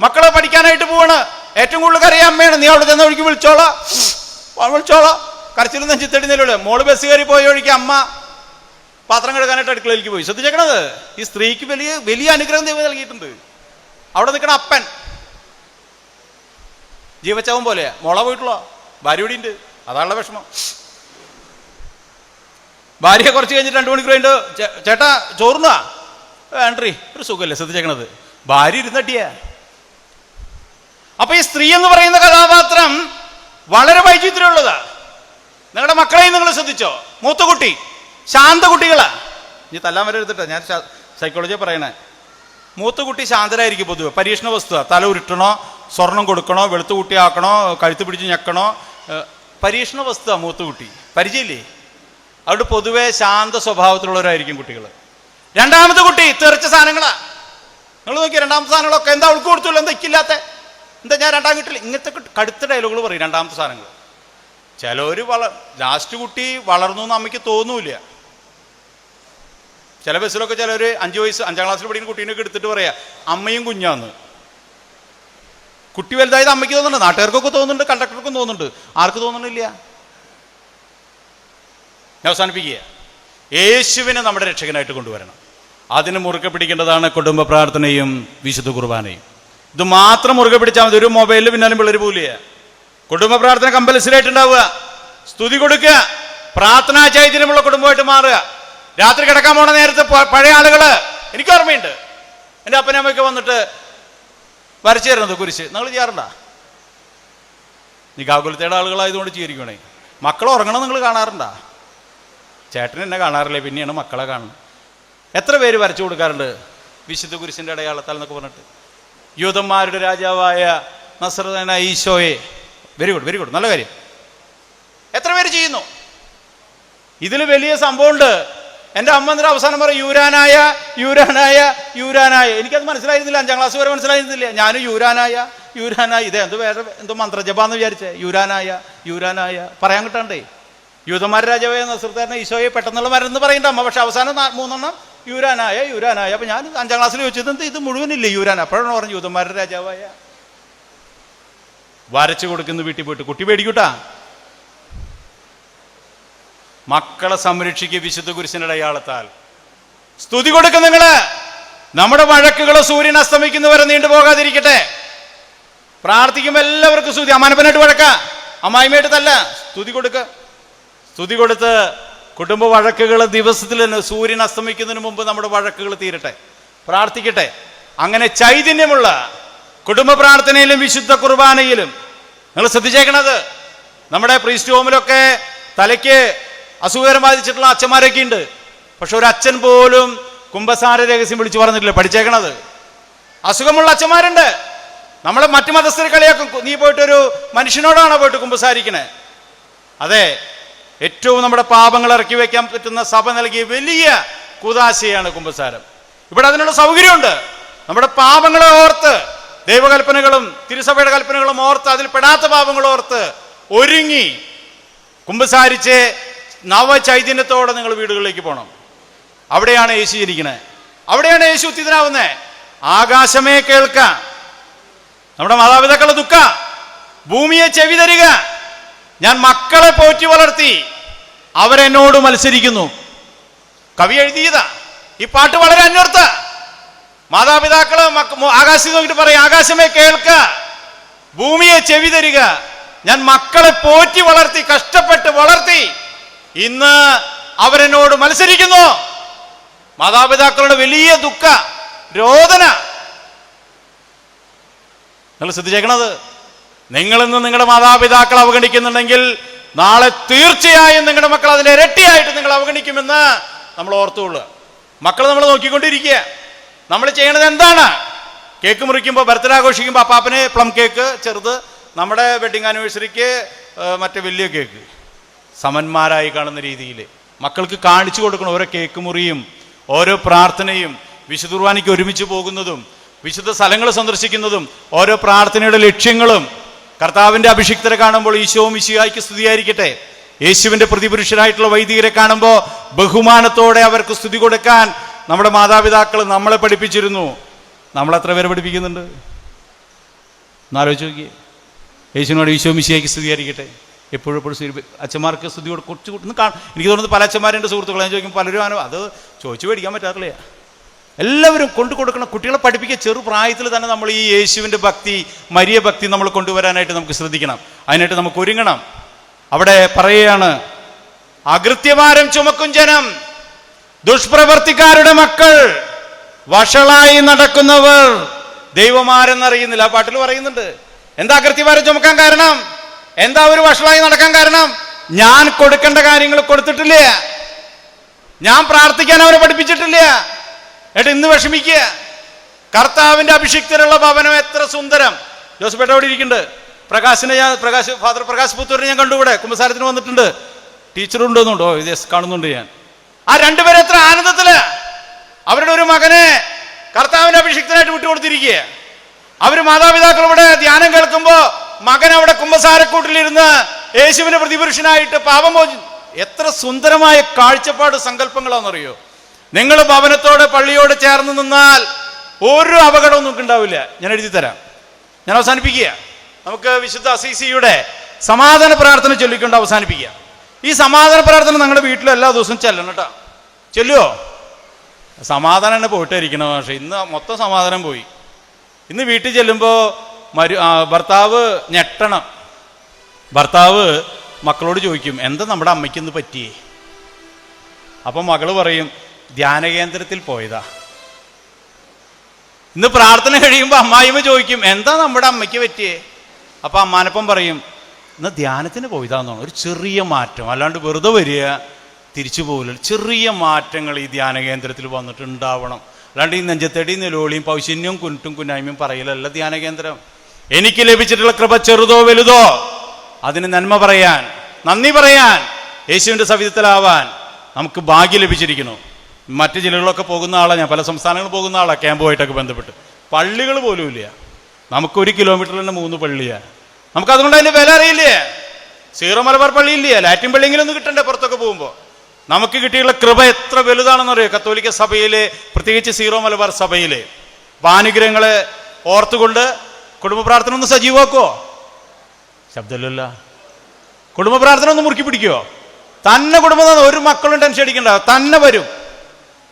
മക്കളെ പഠിക്കാനായിട്ട് പോവാണ്. ഏറ്റവും കൂടുതൽ അറിയാൻ അമ്മയാണ്. നീ അവിടെ ചെന്ന വഴിക്ക് വിളിച്ചോളാം. കരച്ചിലും നെഞ്ചത്തടി നിലവിളി. മോള് ബസ് കയറി പോയ വഴിക്ക് അമ്മ പാത്രം കഴുകാനായിട്ട് അടുക്കളയിലേക്ക് പോയി. ശ്രദ്ധിച്ചേക്കണത്, ഈ സ്ത്രീക്ക് വലിയ വലിയ അനുഗ്രഹം ദൈവം നൽകിയിട്ടുണ്ട്. അവിടെ നിൽക്കണ അപ്പൻ ജീവച്ചാവും പോലെയാ. മോള പോയിട്ടുള്ളോ? ഭാര്യ ഇവിടെ ഉണ്ട്. അതാണുള്ള വിഷമം. ഭാര്യയെ കുറച്ച് കഴിഞ്ഞിട്ട് 2 മണിക്കൂർ കഴിഞ്ഞിട്ട് ചേട്ടാ ചോറുന്നാ വേണ്ടീ, ഒരു സുഖമല്ലേ. ശ്രദ്ധിച്ചേക്കണത്, ഭാര്യ ഇരുന്നട്ടിയാ. അപ്പൊ ഈ സ്ത്രീ എന്ന് പറയുന്ന കഥാപാത്രം വളരെ വൈചിത്ര്യമുള്ളതാ. നിങ്ങളുടെ മക്കളെയും നിങ്ങൾ ശ്രദ്ധിച്ചോ? മൂത്തകുട്ടി ശാന്ത കുട്ടികളാ. ഇനി തല്ലാൻ വരെ എടുത്തിട്ടാ ഞാൻ സൈക്കോളജിയെ പറയണേ. മൂത്തകുട്ടി ശാന്തരായിരിക്കും പൊതുവെ. പരീക്ഷണ വസ്തുവാ. തല ഉരുട്ടണോ, സ്വർണം കൊടുക്കണോ, വെളുത്തു കുട്ടിയാക്കണോ, കഴുത്ത് പിടിച്ച് ഞെക്കണോ, പരീക്ഷണ വസ്തുവാ മൂത്തകുട്ടി. പരിചയമില്ലേ? അതുകൊണ്ട് പൊതുവെ ശാന്ത സ്വഭാവത്തിലുള്ളവരായിരിക്കും കുട്ടികൾ. രണ്ടാമത്തെ കുട്ടി തെറിച്ച സാധനങ്ങളാ. നിങ്ങൾ നോക്കിയാൽ രണ്ടാമത്തെ സാധനങ്ങളൊക്കെ എന്താ അവൾക്ക് കൊടുത്തുള്ളൂ, എന്താ ഇക്കില്ലാത്ത, എന്താ ഞാൻ രണ്ടാം വീട്ടിൽ ഇങ്ങനത്തെ കടുത്ത ഡയലോഗുകൾ പറയും. രണ്ടാമത്തെ സാധനങ്ങൾ ചിലവർ ലാസ്റ്റ് കുട്ടി വളർന്നു എന്ന് അമ്മയ്ക്ക് തോന്നൂല. ചില ബസ്സിലൊക്കെ ചിലവർ 5 വയസ്സ് 5ാം ക്ലാസ്സിൽ പഠിക്കുന്ന കുട്ടീനൊക്കെ എടുത്തിട്ട് പറയാ അമ്മയും കുഞ്ഞാന്ന്. കുട്ടി വലുതായത് അമ്മയ്ക്ക് തോന്നുന്നുണ്ട്, നാട്ടുകാർക്കൊക്കെ തോന്നുന്നുണ്ട്, കണ്ടക്ടർക്കും തോന്നുന്നുണ്ട്. ആർക്ക് തോന്നുന്നില്ല? അവസാനിപ്പിക്കുക. യേശുവിനെ നമ്മുടെ രക്ഷകനായിട്ട് കൊണ്ടുവരണം. അതിന് മുറുകെ പിടിക്കേണ്ടതാണ് കുടുംബ പ്രാർത്ഥനയും വിശുദ്ധ കുർബാനയും. ഇത് മാത്രം മുറുകെ പിടിച്ചാൽ മതി. ഒരു മൊബൈലിൽ പിന്നാലും പിള്ളേർ പോലില്ല. കുടുംബ പ്രാർത്ഥന കമ്പൽസറി ആയിട്ടുണ്ടാവുക. സ്തുതി കൊടുക്കുക. പ്രാർത്ഥനാ ചൈതന്യമുള്ള കുടുംബമായിട്ട് മാറുക. രാത്രി കിടക്കാൻ പോണ നേരത്തെ പഴയ ആളുകള്, എനിക്ക് ഓർമ്മയുണ്ട്, എൻ്റെ അപ്പനമ്മയൊക്കെ വന്നിട്ട് വരച്ചു തരുന്നത് കുരിശ്. നിങ്ങൾ ചെയ്യാറുണ്ടോ? നീ കാകുലത്തയുടെ ആളുകളായതുകൊണ്ട് ചെയ്തിരിക്കണേ. മക്കൾ ഉറങ്ങണം നിങ്ങൾ കാണാറുണ്ടോ? ചേട്ടൻ എന്നെ കാണാറില്ലേ, പിന്നെയാണ് മക്കളെ കാണുന്നത്. എത്ര പേര് വരച്ചു കൊടുക്കാറുണ്ട് വിശുദ്ധ കുരിശിൻ്റെ അടയാളത്താൽ എന്നൊക്കെ പറഞ്ഞിട്ട്? യൂതന്മാരുടെ രാജാവായ നസ്രയനായ ഈശോയെ. വെരി ഗുഡ്, നല്ല കാര്യം. എത്ര പേര് ചെയ്യുന്നു? ഇതിൽ വലിയ സംഭവമുണ്ട്. എൻ്റെ അമ്മ എന്നിട്ട് അവസാനം പറയും യൂരാനായ. എനിക്കത് മനസ്സിലായിരുന്നില്ല. 5ാം ക്ലാസ് വരെ മനസ്സിലായിരുന്നില്ല. ഞാനും യൂരാനായ ഇതേ എന്തോ മന്ത്രജപാന്ന് വിചാരിച്ചേ. യൂരാനായ പറയാൻ കിട്ടാണ്ടേ. യൂതന്മാരുടെ രാജാവായ നസ്രയനായ ഈശോയെ പെട്ടെന്നുള്ള മരുന്ന് പറയണ്ട അമ്മ. പക്ഷെ അവസാനം 3 യൂരാനായ. അപ്പൊ ഞാൻ 5ാം ക്ലാസ്സിൽ ചോദിച്ചത് ഇത് മുഴുവനില്ലേ യൂരാന? അപ്പോഴാണ് പറഞ്ഞു യൂതന്മാരുടെ രാജാവായ. വരച്ചു കൊടുക്കുന്ന വീട്ടിൽ പോയിട്ട് കുട്ടി പേടിക്കൂട്ടാ. മക്കളെ സംരക്ഷിക്കുക വിശുദ്ധ കുരിശിന്റെ അടയാളത്താൽ. സ്തുതി കൊടുക്കുക നിങ്ങള്. നമ്മുടെ വഴക്കുകൾ സൂര്യൻ അസ്തമിക്കുന്നവരെ നീണ്ടുപോകാതിരിക്കട്ടെ. പ്രാർത്ഥിക്കുമ്പോൾ എല്ലാവർക്കും സ്തുതി. അമ്മാനപ്പനായിട്ട് വഴക്ക, അമ്മായിമായിട്ട് തല്ല. സ്തുതി കൊടുത്ത് കുടുംബ വഴക്കുകൾ ദിവസത്തിൽ തന്നെ സൂര്യൻ അസ്തമിക്കുന്നതിന് മുമ്പ് നമ്മുടെ വഴക്കുകൾ തീരട്ടെ. പ്രാർത്ഥിക്കട്ടെ. അങ്ങനെ ചൈതന്യമുള്ള കുടുംബ പ്രാർത്ഥനയിലും വിശുദ്ധ കുർബാനയിലും നിങ്ങൾ ശ്രദ്ധിച്ചേക്കണത്, നമ്മുടെ പ്രീസ്റ്റ് ഹോമിലൊക്കെ തലയ്ക്ക് അസുഖകരം ബാധിച്ചിട്ടുള്ള അച്ഛന്മാരൊക്കെ ഉണ്ട്. പക്ഷെ ഒരു അച്ഛൻ പോലും കുമ്പസാര രഹസ്യം വിളിച്ചു പറഞ്ഞിട്ടില്ല. പഠിച്ചേക്കണത്. അസുഖമുള്ള അച്ഛന്മാരുണ്ട്. നമ്മളെ മറ്റു മതസ്ഥരെ കളിയാക്കും, നീ പോയിട്ടൊരു മനുഷ്യനോടാണോ പോയിട്ട് കുമ്പസാരിക്കണേ? അതെ, ഏറ്റവും നമ്മുടെ പാപങ്ങൾ ഇറക്കി വെക്കാൻ പറ്റുന്ന സഭ നൽകിയ വലിയ കൂദാശയാണ് കുമ്പസാരം. ഇവിടെ അതിനുള്ള സൗകര്യമുണ്ട്. നമ്മുടെ പാപങ്ങളെ ഓർത്ത്, ദൈവകൽപ്പനകളും തിരുസഭയുടെ കൽപ്പനകളും ഓർത്ത്, അതിൽ പെടാത്ത പാപങ്ങൾ ഓർത്ത് ഒരുങ്ങി കുമ്പസാരിച്ച് നവചൈതന്യത്തോടെ നിങ്ങൾ വീടുകളിലേക്ക് പോകണം. അവിടെയാണ് യേശു ജനിക്കണേ, അവിടെയാണ് യേശു ഉത്തിതനാവുന്നേ. ആകാശമേ കേൾക്ക, നമ്മുടെ മാതാപിതാക്കളുടെ ദുഃഖ, ഭൂമിയെ ചെവി തരിക. ഞാൻ മക്കളെ പോറ്റി വളർത്തി, അവരെന്നോട് മത്സരിക്കുന്നു. കവി എഴുതിയതാ. ഈ പാട്ട് വളരെ അന്വർത്ഥ. മാതാപിതാക്കള് ആകാശത്ത് നോക്കിയിട്ട് പറയും, ആകാശമേ കേൾക്ക, ഭൂമിയെ ചെവി തരിക. ഞാൻ മക്കളെ പോറ്റി വളർത്തി, കഷ്ടപ്പെട്ട് വളർത്തി, ഇന്ന് അവരെന്നോട് മത്സരിക്കുന്നു. മാതാപിതാക്കളുടെ വലിയ ദുഃഖ, രോദന. നിങ്ങൾ ശ്രദ്ധിച്ചേക്കണത്, നിങ്ങളിന്ന് നിങ്ങളുടെ മാതാപിതാക്കൾ അവഗണിക്കുന്നുണ്ടെങ്കിൽ നാളെ തീർച്ചയായും നിങ്ങളുടെ മക്കൾ അതിന്റെ ഇരട്ടിയായിട്ട് നിങ്ങൾ അവഗണിക്കുമെന്ന് നമ്മൾ ഓർത്തുകൊള്ളുക. മക്കൾ നമ്മൾ നോക്കിക്കൊണ്ടിരിക്കുക. നമ്മൾ ചെയ്യണത് എന്താണ്? കേക്ക് മുറിക്കുമ്പോൾ, ബർത്ത്ഡേ ആഘോഷിക്കുമ്പോൾ അപ്പാപ്പന് പ്ലം കേക്ക് ചെറുത്, നമ്മുടെ വെഡിങ് ആനിവേഴ്സറിക്ക് മറ്റേ വലിയ കേക്ക്, സമന്മാരായി കാണുന്ന രീതിയിൽ മക്കൾക്ക് കാണിച്ചു കൊടുക്കണം. ഓരോ കേക്ക് മുറിയും, ഓരോ പ്രാർത്ഥനയും, വിശുദ്ധ കുർബാനയ്ക്ക് ഒരുമിച്ച് പോകുന്നതും, വിശുദ്ധ സ്ഥലങ്ങൾ സന്ദർശിക്കുന്നതും, ഓരോ പ്രാർത്ഥനയുടെ ലക്ഷ്യങ്ങളും. കർത്താവിന്റെ അഭിഷിക്തരെ കാണുമ്പോൾ ഈശോ മിശിഹായ്ക്ക് സ്തുതിയായിരിക്കട്ടെ. യേശുവിന്റെ പ്രതിപുരുഷരായിട്ടുള്ള വൈദികരെ കാണുമ്പോൾ ബഹുമാനത്തോടെ അവർക്ക് സ്തുതി കൊടുക്കാൻ നമ്മുടെ മാതാപിതാക്കൾ നമ്മളെ പഠിപ്പിച്ചിരുന്നു. നമ്മളെത്ര പേരെ പഠിപ്പിക്കുന്നുണ്ട് എന്നാലോചിച്ച് നോക്കിയേ. യേശുവിനോട് ഈശോ മിശിഹായ്ക്ക് സ്തുതിയായിരിക്കട്ടെ എപ്പോഴും അച്ഛന്മാർക്ക് സ്തുതി കുറച്ച് എനിക്ക് തോന്നുന്നത് പല അച്ഛന്മാരുടെ സുഹൃത്തുക്കളെ ഞാൻ ചോദിക്കും, പലരും അത് ചോദിച്ചു മേടിക്കാൻ പറ്റാറില്ല. എല്ലാവരും കൊണ്ടു കൊടുക്കണം. കുട്ടികളെ പഠിപ്പിക്കുക. ചെറുപ്രായത്തിൽ തന്നെ നമ്മൾ ഈ യേശുവിൻ്റെ ഭക്തി, മരിയ ഭക്തി നമ്മൾ കൊണ്ടുവരാനായിട്ട് നമുക്ക് ശ്രദ്ധിക്കണം. അതിനായിട്ട് നമുക്ക് ഒരുങ്ങണം. അവിടെ പറയുകയാണ്, അകൃത്യഭാരം ചുമക്കും ജനം, ദുഷ്പ്രവർത്തിക്കാരുടെ മക്കൾ, വഷളായി നടക്കുന്നവർ ദൈവമാരെന്നറിയുന്നില്ല. ആ പാട്ടിൽ പറയുന്നുണ്ട്. എന്താ അകൃത്യഭാരം ചുമക്കാൻ കാരണം? എന്താ ഒരു വഷളായി നടക്കാൻ കാരണം? ഞാൻ കൊടുക്കേണ്ട കാര്യങ്ങൾ കൊടുത്തിട്ടില്ല, ഞാൻ പ്രാർത്ഥിക്കാൻ അവരെ പഠിപ്പിച്ചിട്ടില്ല. എന്നിട്ട് ഇന്ന് വിഷമിക്കുക. കർത്താവിന്റെ അഭിഷിക്തരുള്ള ഭവനം എത്ര സുന്ദരം. ജോസഫ് അവിടെ ഇരിക്കുന്നുണ്ട്. ഫാദർ പ്രകാശ് പുത്തൂരിനെ ഞാൻ കണ്ടുകൂടെ, കുമ്പസാരത്തിന് വന്നിട്ടുണ്ട്. ടീച്ചറുണ്ടോന്നുണ്ടോ? യെസ്, കാണുന്നുണ്ട് ഞാൻ. ആ രണ്ടുപേരും എത്ര ആനന്ദത്തില് അവരുടെ ഒരു മകനെ കർത്താവിന്റെ അഭിഷിക്തനായിട്ട് വിട്ടുകൊടുത്തിരിക്കുക. അവര് മാതാപിതാക്കൾ ഇവിടെ ധ്യാനം കേൾക്കുമ്പോ മകൻ അവിടെ കുമ്പസാരക്കൂട്ടിലിരുന്ന് യേശുവിന്റെ പ്രതിപുരുഷനായിട്ട് പാപമോചി. എത്ര സുന്ദരമായ കാഴ്ചപ്പാട്, സങ്കല്പങ്ങളാണെന്നറിയോ? നിങ്ങൾ ഭവനത്തോട് പള്ളിയോട് ചേർന്ന് നിന്നാൽ ഒരു അപകടവും നമുക്ക് ഉണ്ടാവില്ല. ഞാൻ എഴുതി തരാം. ഞാൻ അവസാനിപ്പിക്കുക. നമുക്ക് വിശുദ്ധ അസീസിയുടെ സമാധാന പ്രാർത്ഥന ചൊല്ലിക്കൊണ്ട് അവസാനിപ്പിക്കുക. ഈ സമാധാന പ്രാർത്ഥന നിങ്ങളുടെ വീട്ടിൽ എല്ലാ ദിവസവും ചെല്ലണം കേട്ടോ. ചെല്ലുവോ? സമാധാനം തന്നെ പോയിട്ടായിരിക്കണം. പക്ഷെ ഇന്ന് മൊത്തം സമാധാനം പോയി. ഇന്ന് വീട്ടിൽ ചെല്ലുമ്പോൾ ഭർത്താവ് ഞെട്ടണം. ഭർത്താവ് മക്കളോട് ചോദിക്കും, എന്താ നമ്മുടെ അമ്മയ്ക്ക് ഇന്ന് പറ്റിയേ? അപ്പം മകള് പറയും, ധ്യാനകേന്ദ്രത്തിൽ പോയതാ. ഇന്ന് പ്രാർത്ഥന കഴിയുമ്പോൾ അമ്മായിമ്മ ചോദിക്കും, എന്താ നമ്മുടെ അമ്മയ്ക്ക് പറ്റിയേ? അപ്പം അമ്മാനപ്പം പറയും, ഇന്ന് ധ്യാനത്തിന് പോയതാന്ന്. ഒരു ചെറിയ മാറ്റം, അല്ലാണ്ട് വെറുതെ വരിക തിരിച്ചു പോകില്ല. ചെറിയ മാറ്റങ്ങൾ ഈ ധ്യാനകേന്ദ്രത്തിൽ വന്നിട്ടുണ്ടാവണം. അല്ലാണ്ട് ഈ നെഞ്ചത്തടി നിലോളിയും പൗശന്യവും കുൻറ്റും കുന്നായ്മയും പറയലല്ല ധ്യാനകേന്ദ്രം. എനിക്ക് ലഭിച്ചിട്ടുള്ള കൃപ ചെറുതോ വലുതോ അതിന് നന്മ പറയാൻ, നന്ദി പറയാൻ, യേശുവിൻ്റെ സവിധത്തിലാവാൻ നമുക്ക് ഭാഗ്യം ലഭിച്ചിരിക്കുന്നു. മറ്റ് ജില്ലകളിലൊക്കെ പോകുന്ന ആളാണ് ഞാൻ, പല സംസ്ഥാനങ്ങളിൽ പോകുന്ന ആളാണ് ക്യാമ്പുമായിട്ടൊക്കെ ബന്ധപ്പെട്ട്. പള്ളികൾ പോലും ഇല്ല. നമുക്ക് 1 കിലോമീറ്ററിൽ തന്നെ 3 പള്ളിയാണ്. നമുക്കതുകൊണ്ട് അതിൻ്റെ വില അറിയില്ലേ? സീറോ മലബാർ പള്ളിയില്ലേ, ലാറ്റിൻ പള്ളിയെങ്കിലും ഒന്ന് കിട്ടണ്ടേ പുറത്തൊക്കെ പോകുമ്പോൾ? നമുക്ക് കിട്ടിയുള്ള കൃപ എത്ര വലുതാണെന്നറിയോ? കത്തോലിക്ക സഭയിലെ, പ്രത്യേകിച്ച് സീറോ മലബാർ സഭയിലെ അനുഗ്രഹങ്ങളെ ഓർത്തുകൊണ്ട് കുടുംബ പ്രാർത്ഥന ഒന്ന് സജീവമാക്കുമോ? ശബ്ദമില്ല. കുടുംബ പ്രാർത്ഥന ഒന്ന് മുറുക്കി പിടിക്കുമോ? തന്നെ കുടുംബം, ഒരു മക്കളും ടെൻഷൻ അടിക്കണ്ട, തന്നെ വരും,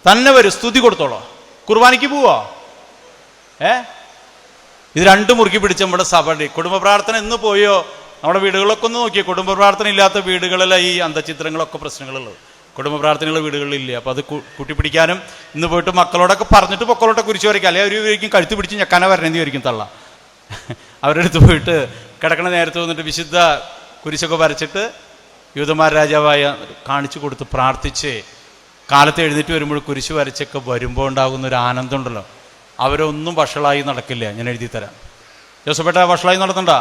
തന്നെ വരും. സ്തുതി കൊടുത്തോളോ. കുർബാനയ്ക്ക് പോവോ? ഇത് രണ്ടും മുറുക്കി പിടിച്ച നമ്മുടെ സഭയുടെ കുടുംബ പ്രാർത്ഥന എന്ന് പോയോ? നമ്മുടെ വീടുകളൊക്കെ ഒന്ന് നോക്കിയേ. കുടുംബ പ്രാർത്ഥന ഇല്ലാത്ത വീടുകളിലെ ഈ അന്തചിത്രങ്ങളൊക്കെ പ്രശ്നങ്ങളുള്ളത്. കുടുംബ പ്രാർത്ഥനയുള്ള വീടുകളിലില്ല. അപ്പോൾ അത് കൂട്ടിപ്പിടിക്കാനും ഇന്ന് പോയിട്ട് മക്കളോടൊക്കെ പറഞ്ഞിട്ട് പൊക്കളോട്ടെ കുരിശ് വരയ്ക്കുക. അല്ലെങ്കിൽ അവർ വിചാരിക്കും കഴുത്ത് പിടിച്ച് ഞെക്കാന വരണമെന്ന് വിചാരിക്കും തള്ള. അവരുടെ അടുത്ത് പോയിട്ട് കിടക്കണ നേരത്ത് വന്നിട്ട് വിശുദ്ധ കുരിശൊക്കെ വരച്ചിട്ട് യൂതന്മാർ രാജാവായ കാണിച്ചു കൊടുത്ത് പ്രാർത്ഥിച്ച് കാലത്ത് എഴുന്നേറ്റ് വരുമ്പോൾ കുരിശ് വരച്ചൊക്കെ വരുമ്പോൾ ഉണ്ടാകുന്ന ഒരു ആനന്ദം ഉണ്ടല്ലോ, അവരൊന്നും വഷളായി നടക്കില്ല. ഞാൻ എഴുതി തരാം. ജോസഫേട്ട വഷളായി നടത്തണ്ട,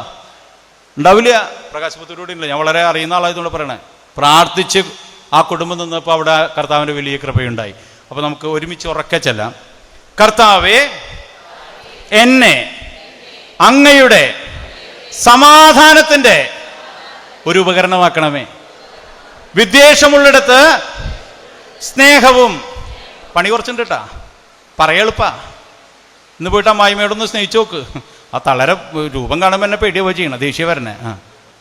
ഉണ്ടാവില്ല. പ്രകാശപുത്തൂരോട് ഇല്ല, ഞാൻ വളരെ അറിയുന്ന ആളായതുകൊണ്ട് പറയണേ. പ്രാർത്ഥിച്ച് ആ കുടുംബം നിന്നപ്പോൾ അവിടെ കർത്താവിൻ്റെ വലിയ കൃപയുണ്ടായി. അപ്പോൾ നമുക്ക് ഒരുമിച്ച് ഉറക്കെ ചെല്ലാം. കർത്താവേ, എന്നെ അങ്ങയുടെ സമാധാനത്തിന്റെ ഒരു ഉപകരണമാക്കണമേ. വിദ്വേഷമുള്ളിടത്ത് സ്നേഹവും. പണി കുറച്ചുണ്ട് കേട്ടാ, പറയെളുപ്പാ. ഇന്ന് പോയിട്ട് അമ്മായിമ്മയോടൊന്ന് സ്നേഹിച്ചു നോക്ക്. ആ തളര രൂപം കാണുമ്പോൾ എന്നെ പേടിയോ ചെയ്യണം, ദേഷ്യം വരണേ.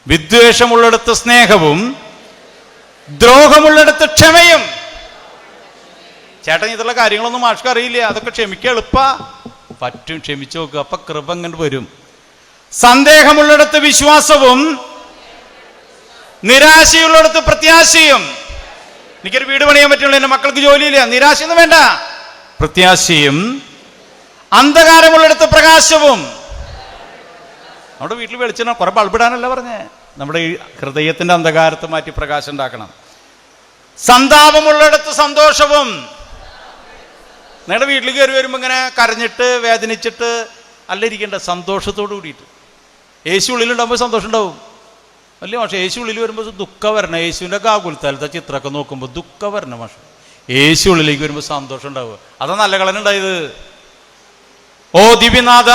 വിദ്വേഷമുള്ളിടത്ത് സ്നേഹവും ദ്രോഹമുള്ളിടത്ത് ക്ഷമയും. ചേട്ടൻ ഇതുള്ള കാര്യങ്ങളൊന്നും മാഷ്ക്ക് അറിയില്ല, അതൊക്കെ ക്ഷമിക്കുക എളുപ്പാ. പറ്റും, ക്ഷമിച്ചു നോക്കുക, അപ്പൊ കൃപ ഇങ്ങോട്ട് വരും. സന്ദേഹമുള്ളിടത്ത് വിശ്വാസവും നിരാശയുള്ളിടത്ത് പ്രത്യാശയും. എനിക്കൊരു വീട് പണിയാൻ പറ്റുള്ളൂ, എന്റെ മക്കൾക്ക് ജോലിയില്ല, നിരാശയൊന്നും വേണ്ട, പ്രത്യാശയും. അന്ധകാരമുള്ളിടത്ത് പ്രകാശവും. നമ്മുടെ വീട്ടിൽ വെളിച്ചെണ്ണ കുറെ ബൾബിടാനല്ല പറഞ്ഞേ, നമ്മുടെ ഈ ഹൃദയത്തിന്റെ അന്ധകാരത്തെ മാറ്റി പ്രകാശം ഉണ്ടാക്കണം. സന്താപമുള്ളിടത്ത് സന്തോഷവും. നിങ്ങളുടെ വീട്ടിൽ കയറി വരുമ്പോൾ ഇങ്ങനെ കരഞ്ഞിട്ട് വേദനിച്ചിട്ട് അല്ല ഇരിക്കേണ്ട, സന്തോഷത്തോട് കൂടിയിട്ട്. യേശു ഉള്ളിലുണ്ടാകുമ്പോൾ സന്തോഷം ഉണ്ടാവും അല്ലേ മാഷെ? യേശു ഉള്ളിൽ വരുമ്പോൾ ദുഃഖം വരണം. യേശുവിൻ്റെ ഗാകുൽത്താലത്തെ ചിത്രമൊക്കെ നോക്കുമ്പോൾ ദുഃഖം വരണം മാഷെ. യേശു ഉള്ളിലേക്ക് വരുമ്പോൾ സന്തോഷം ഉണ്ടാവുക. അതാ നല്ല കളനുണ്ടായത്. ഓ ദിവ്യനാഥ,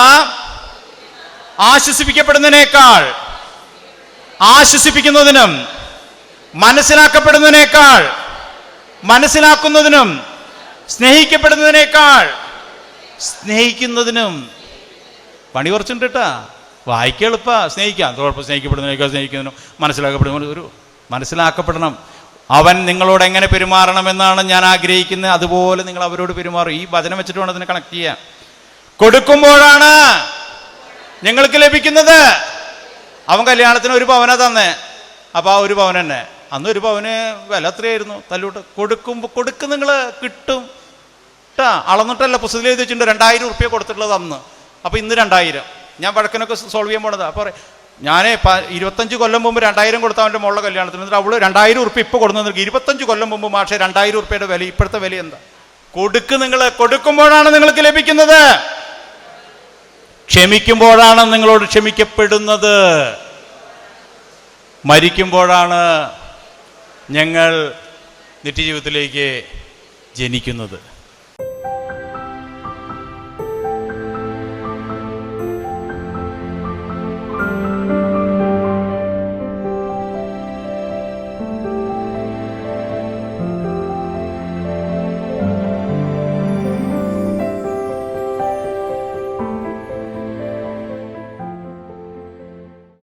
ആശ്വസിപ്പിക്കപ്പെടുന്നതിനേക്കാൾ ആശ്വസിപ്പിക്കുന്നതിനും മനസ്സിലാക്കപ്പെടുന്നതിനേക്കാൾ മനസ്സിലാക്കുന്നതിനും സ്നേഹിക്കപ്പെടുന്നതിനേക്കാൾ സ്നേഹിക്കുന്നതിനും. പണി കുറച്ചുണ്ട് കേട്ടാ, വായിക്കുക എളുപ്പാ. സ്നേഹിക്കാം, കുഴപ്പം. സ്നേഹിക്കപ്പെടുന്നതിനേക്കാൾ സ്നേഹിക്കുന്നതിനും മനസ്സിലാക്കപ്പെടുന്ന ഒരു മനസ്സിലാക്കപ്പെടണം. അവൻ നിങ്ങളോട് എങ്ങനെ പെരുമാറണമെന്നാണ് ഞാൻ ആഗ്രഹിക്കുന്നത്, അതുപോലെ നിങ്ങൾ അവരോട് പെരുമാറും. ഈ വചനം വെച്ചിട്ട് വേണം അതിനെ കണക്ട് ചെയ്യാൻ. കൊടുക്കുമ്പോഴാണ് നിങ്ങൾക്ക് ലഭിക്കുന്നത്. അവൻ കല്യാണത്തിന് ഒരു പവനാ തന്നെ, അപ്പൊ ആ ഒരു പവൻ തന്നെ. അന്ന് ഒരു പവന് വില എത്രയായിരുന്നു? തല്ലൂട്ട്. കൊടുക്കും നിങ്ങൾ കിട്ടും കേട്ടാ. അളന്നിട്ടല്ല, പുസ്തകത്തിൽ എഴുതി വെച്ചിട്ടുണ്ട് 2000 ഉറുപ്പ്യ കൊടുത്തിട്ടുള്ളത് അന്ന്. അപ്പൊ ഇന്ന് 2000. ഞാൻ വഴക്കിനൊക്കെ സോൾവ് ചെയ്യാൻ പോണത്. അപ്പൊ ഞാൻ 25 കൊല്ലം മുമ്പ് 2000 കൊടുത്ത അവൻ്റെ മോളുടെ കല്യാണത്തിന്. എന്നിട്ട് അവള് 2000 ഉറുപ്പ്യ ഇപ്പൊ കൊടുത്തു. 25 കൊല്ലം മുമ്പ് മാഷെ 2000 ഉറുപ്പ്യയുടെ വില, ഇപ്പോഴത്തെ വില എന്താ? നിങ്ങൾ കൊടുക്കുമ്പോഴാണ് നിങ്ങൾക്ക് ലഭിക്കുന്നത്. ക്ഷമിക്കുമ്പോഴാണ് നിങ്ങളോട് ക്ഷമിക്കപ്പെടുന്നത്. മരിക്കുമ്പോഴാണ് ഞങ്ങൾ നിത്യജീവിതത്തിലേക്ക് ജനിക്കുന്നത്.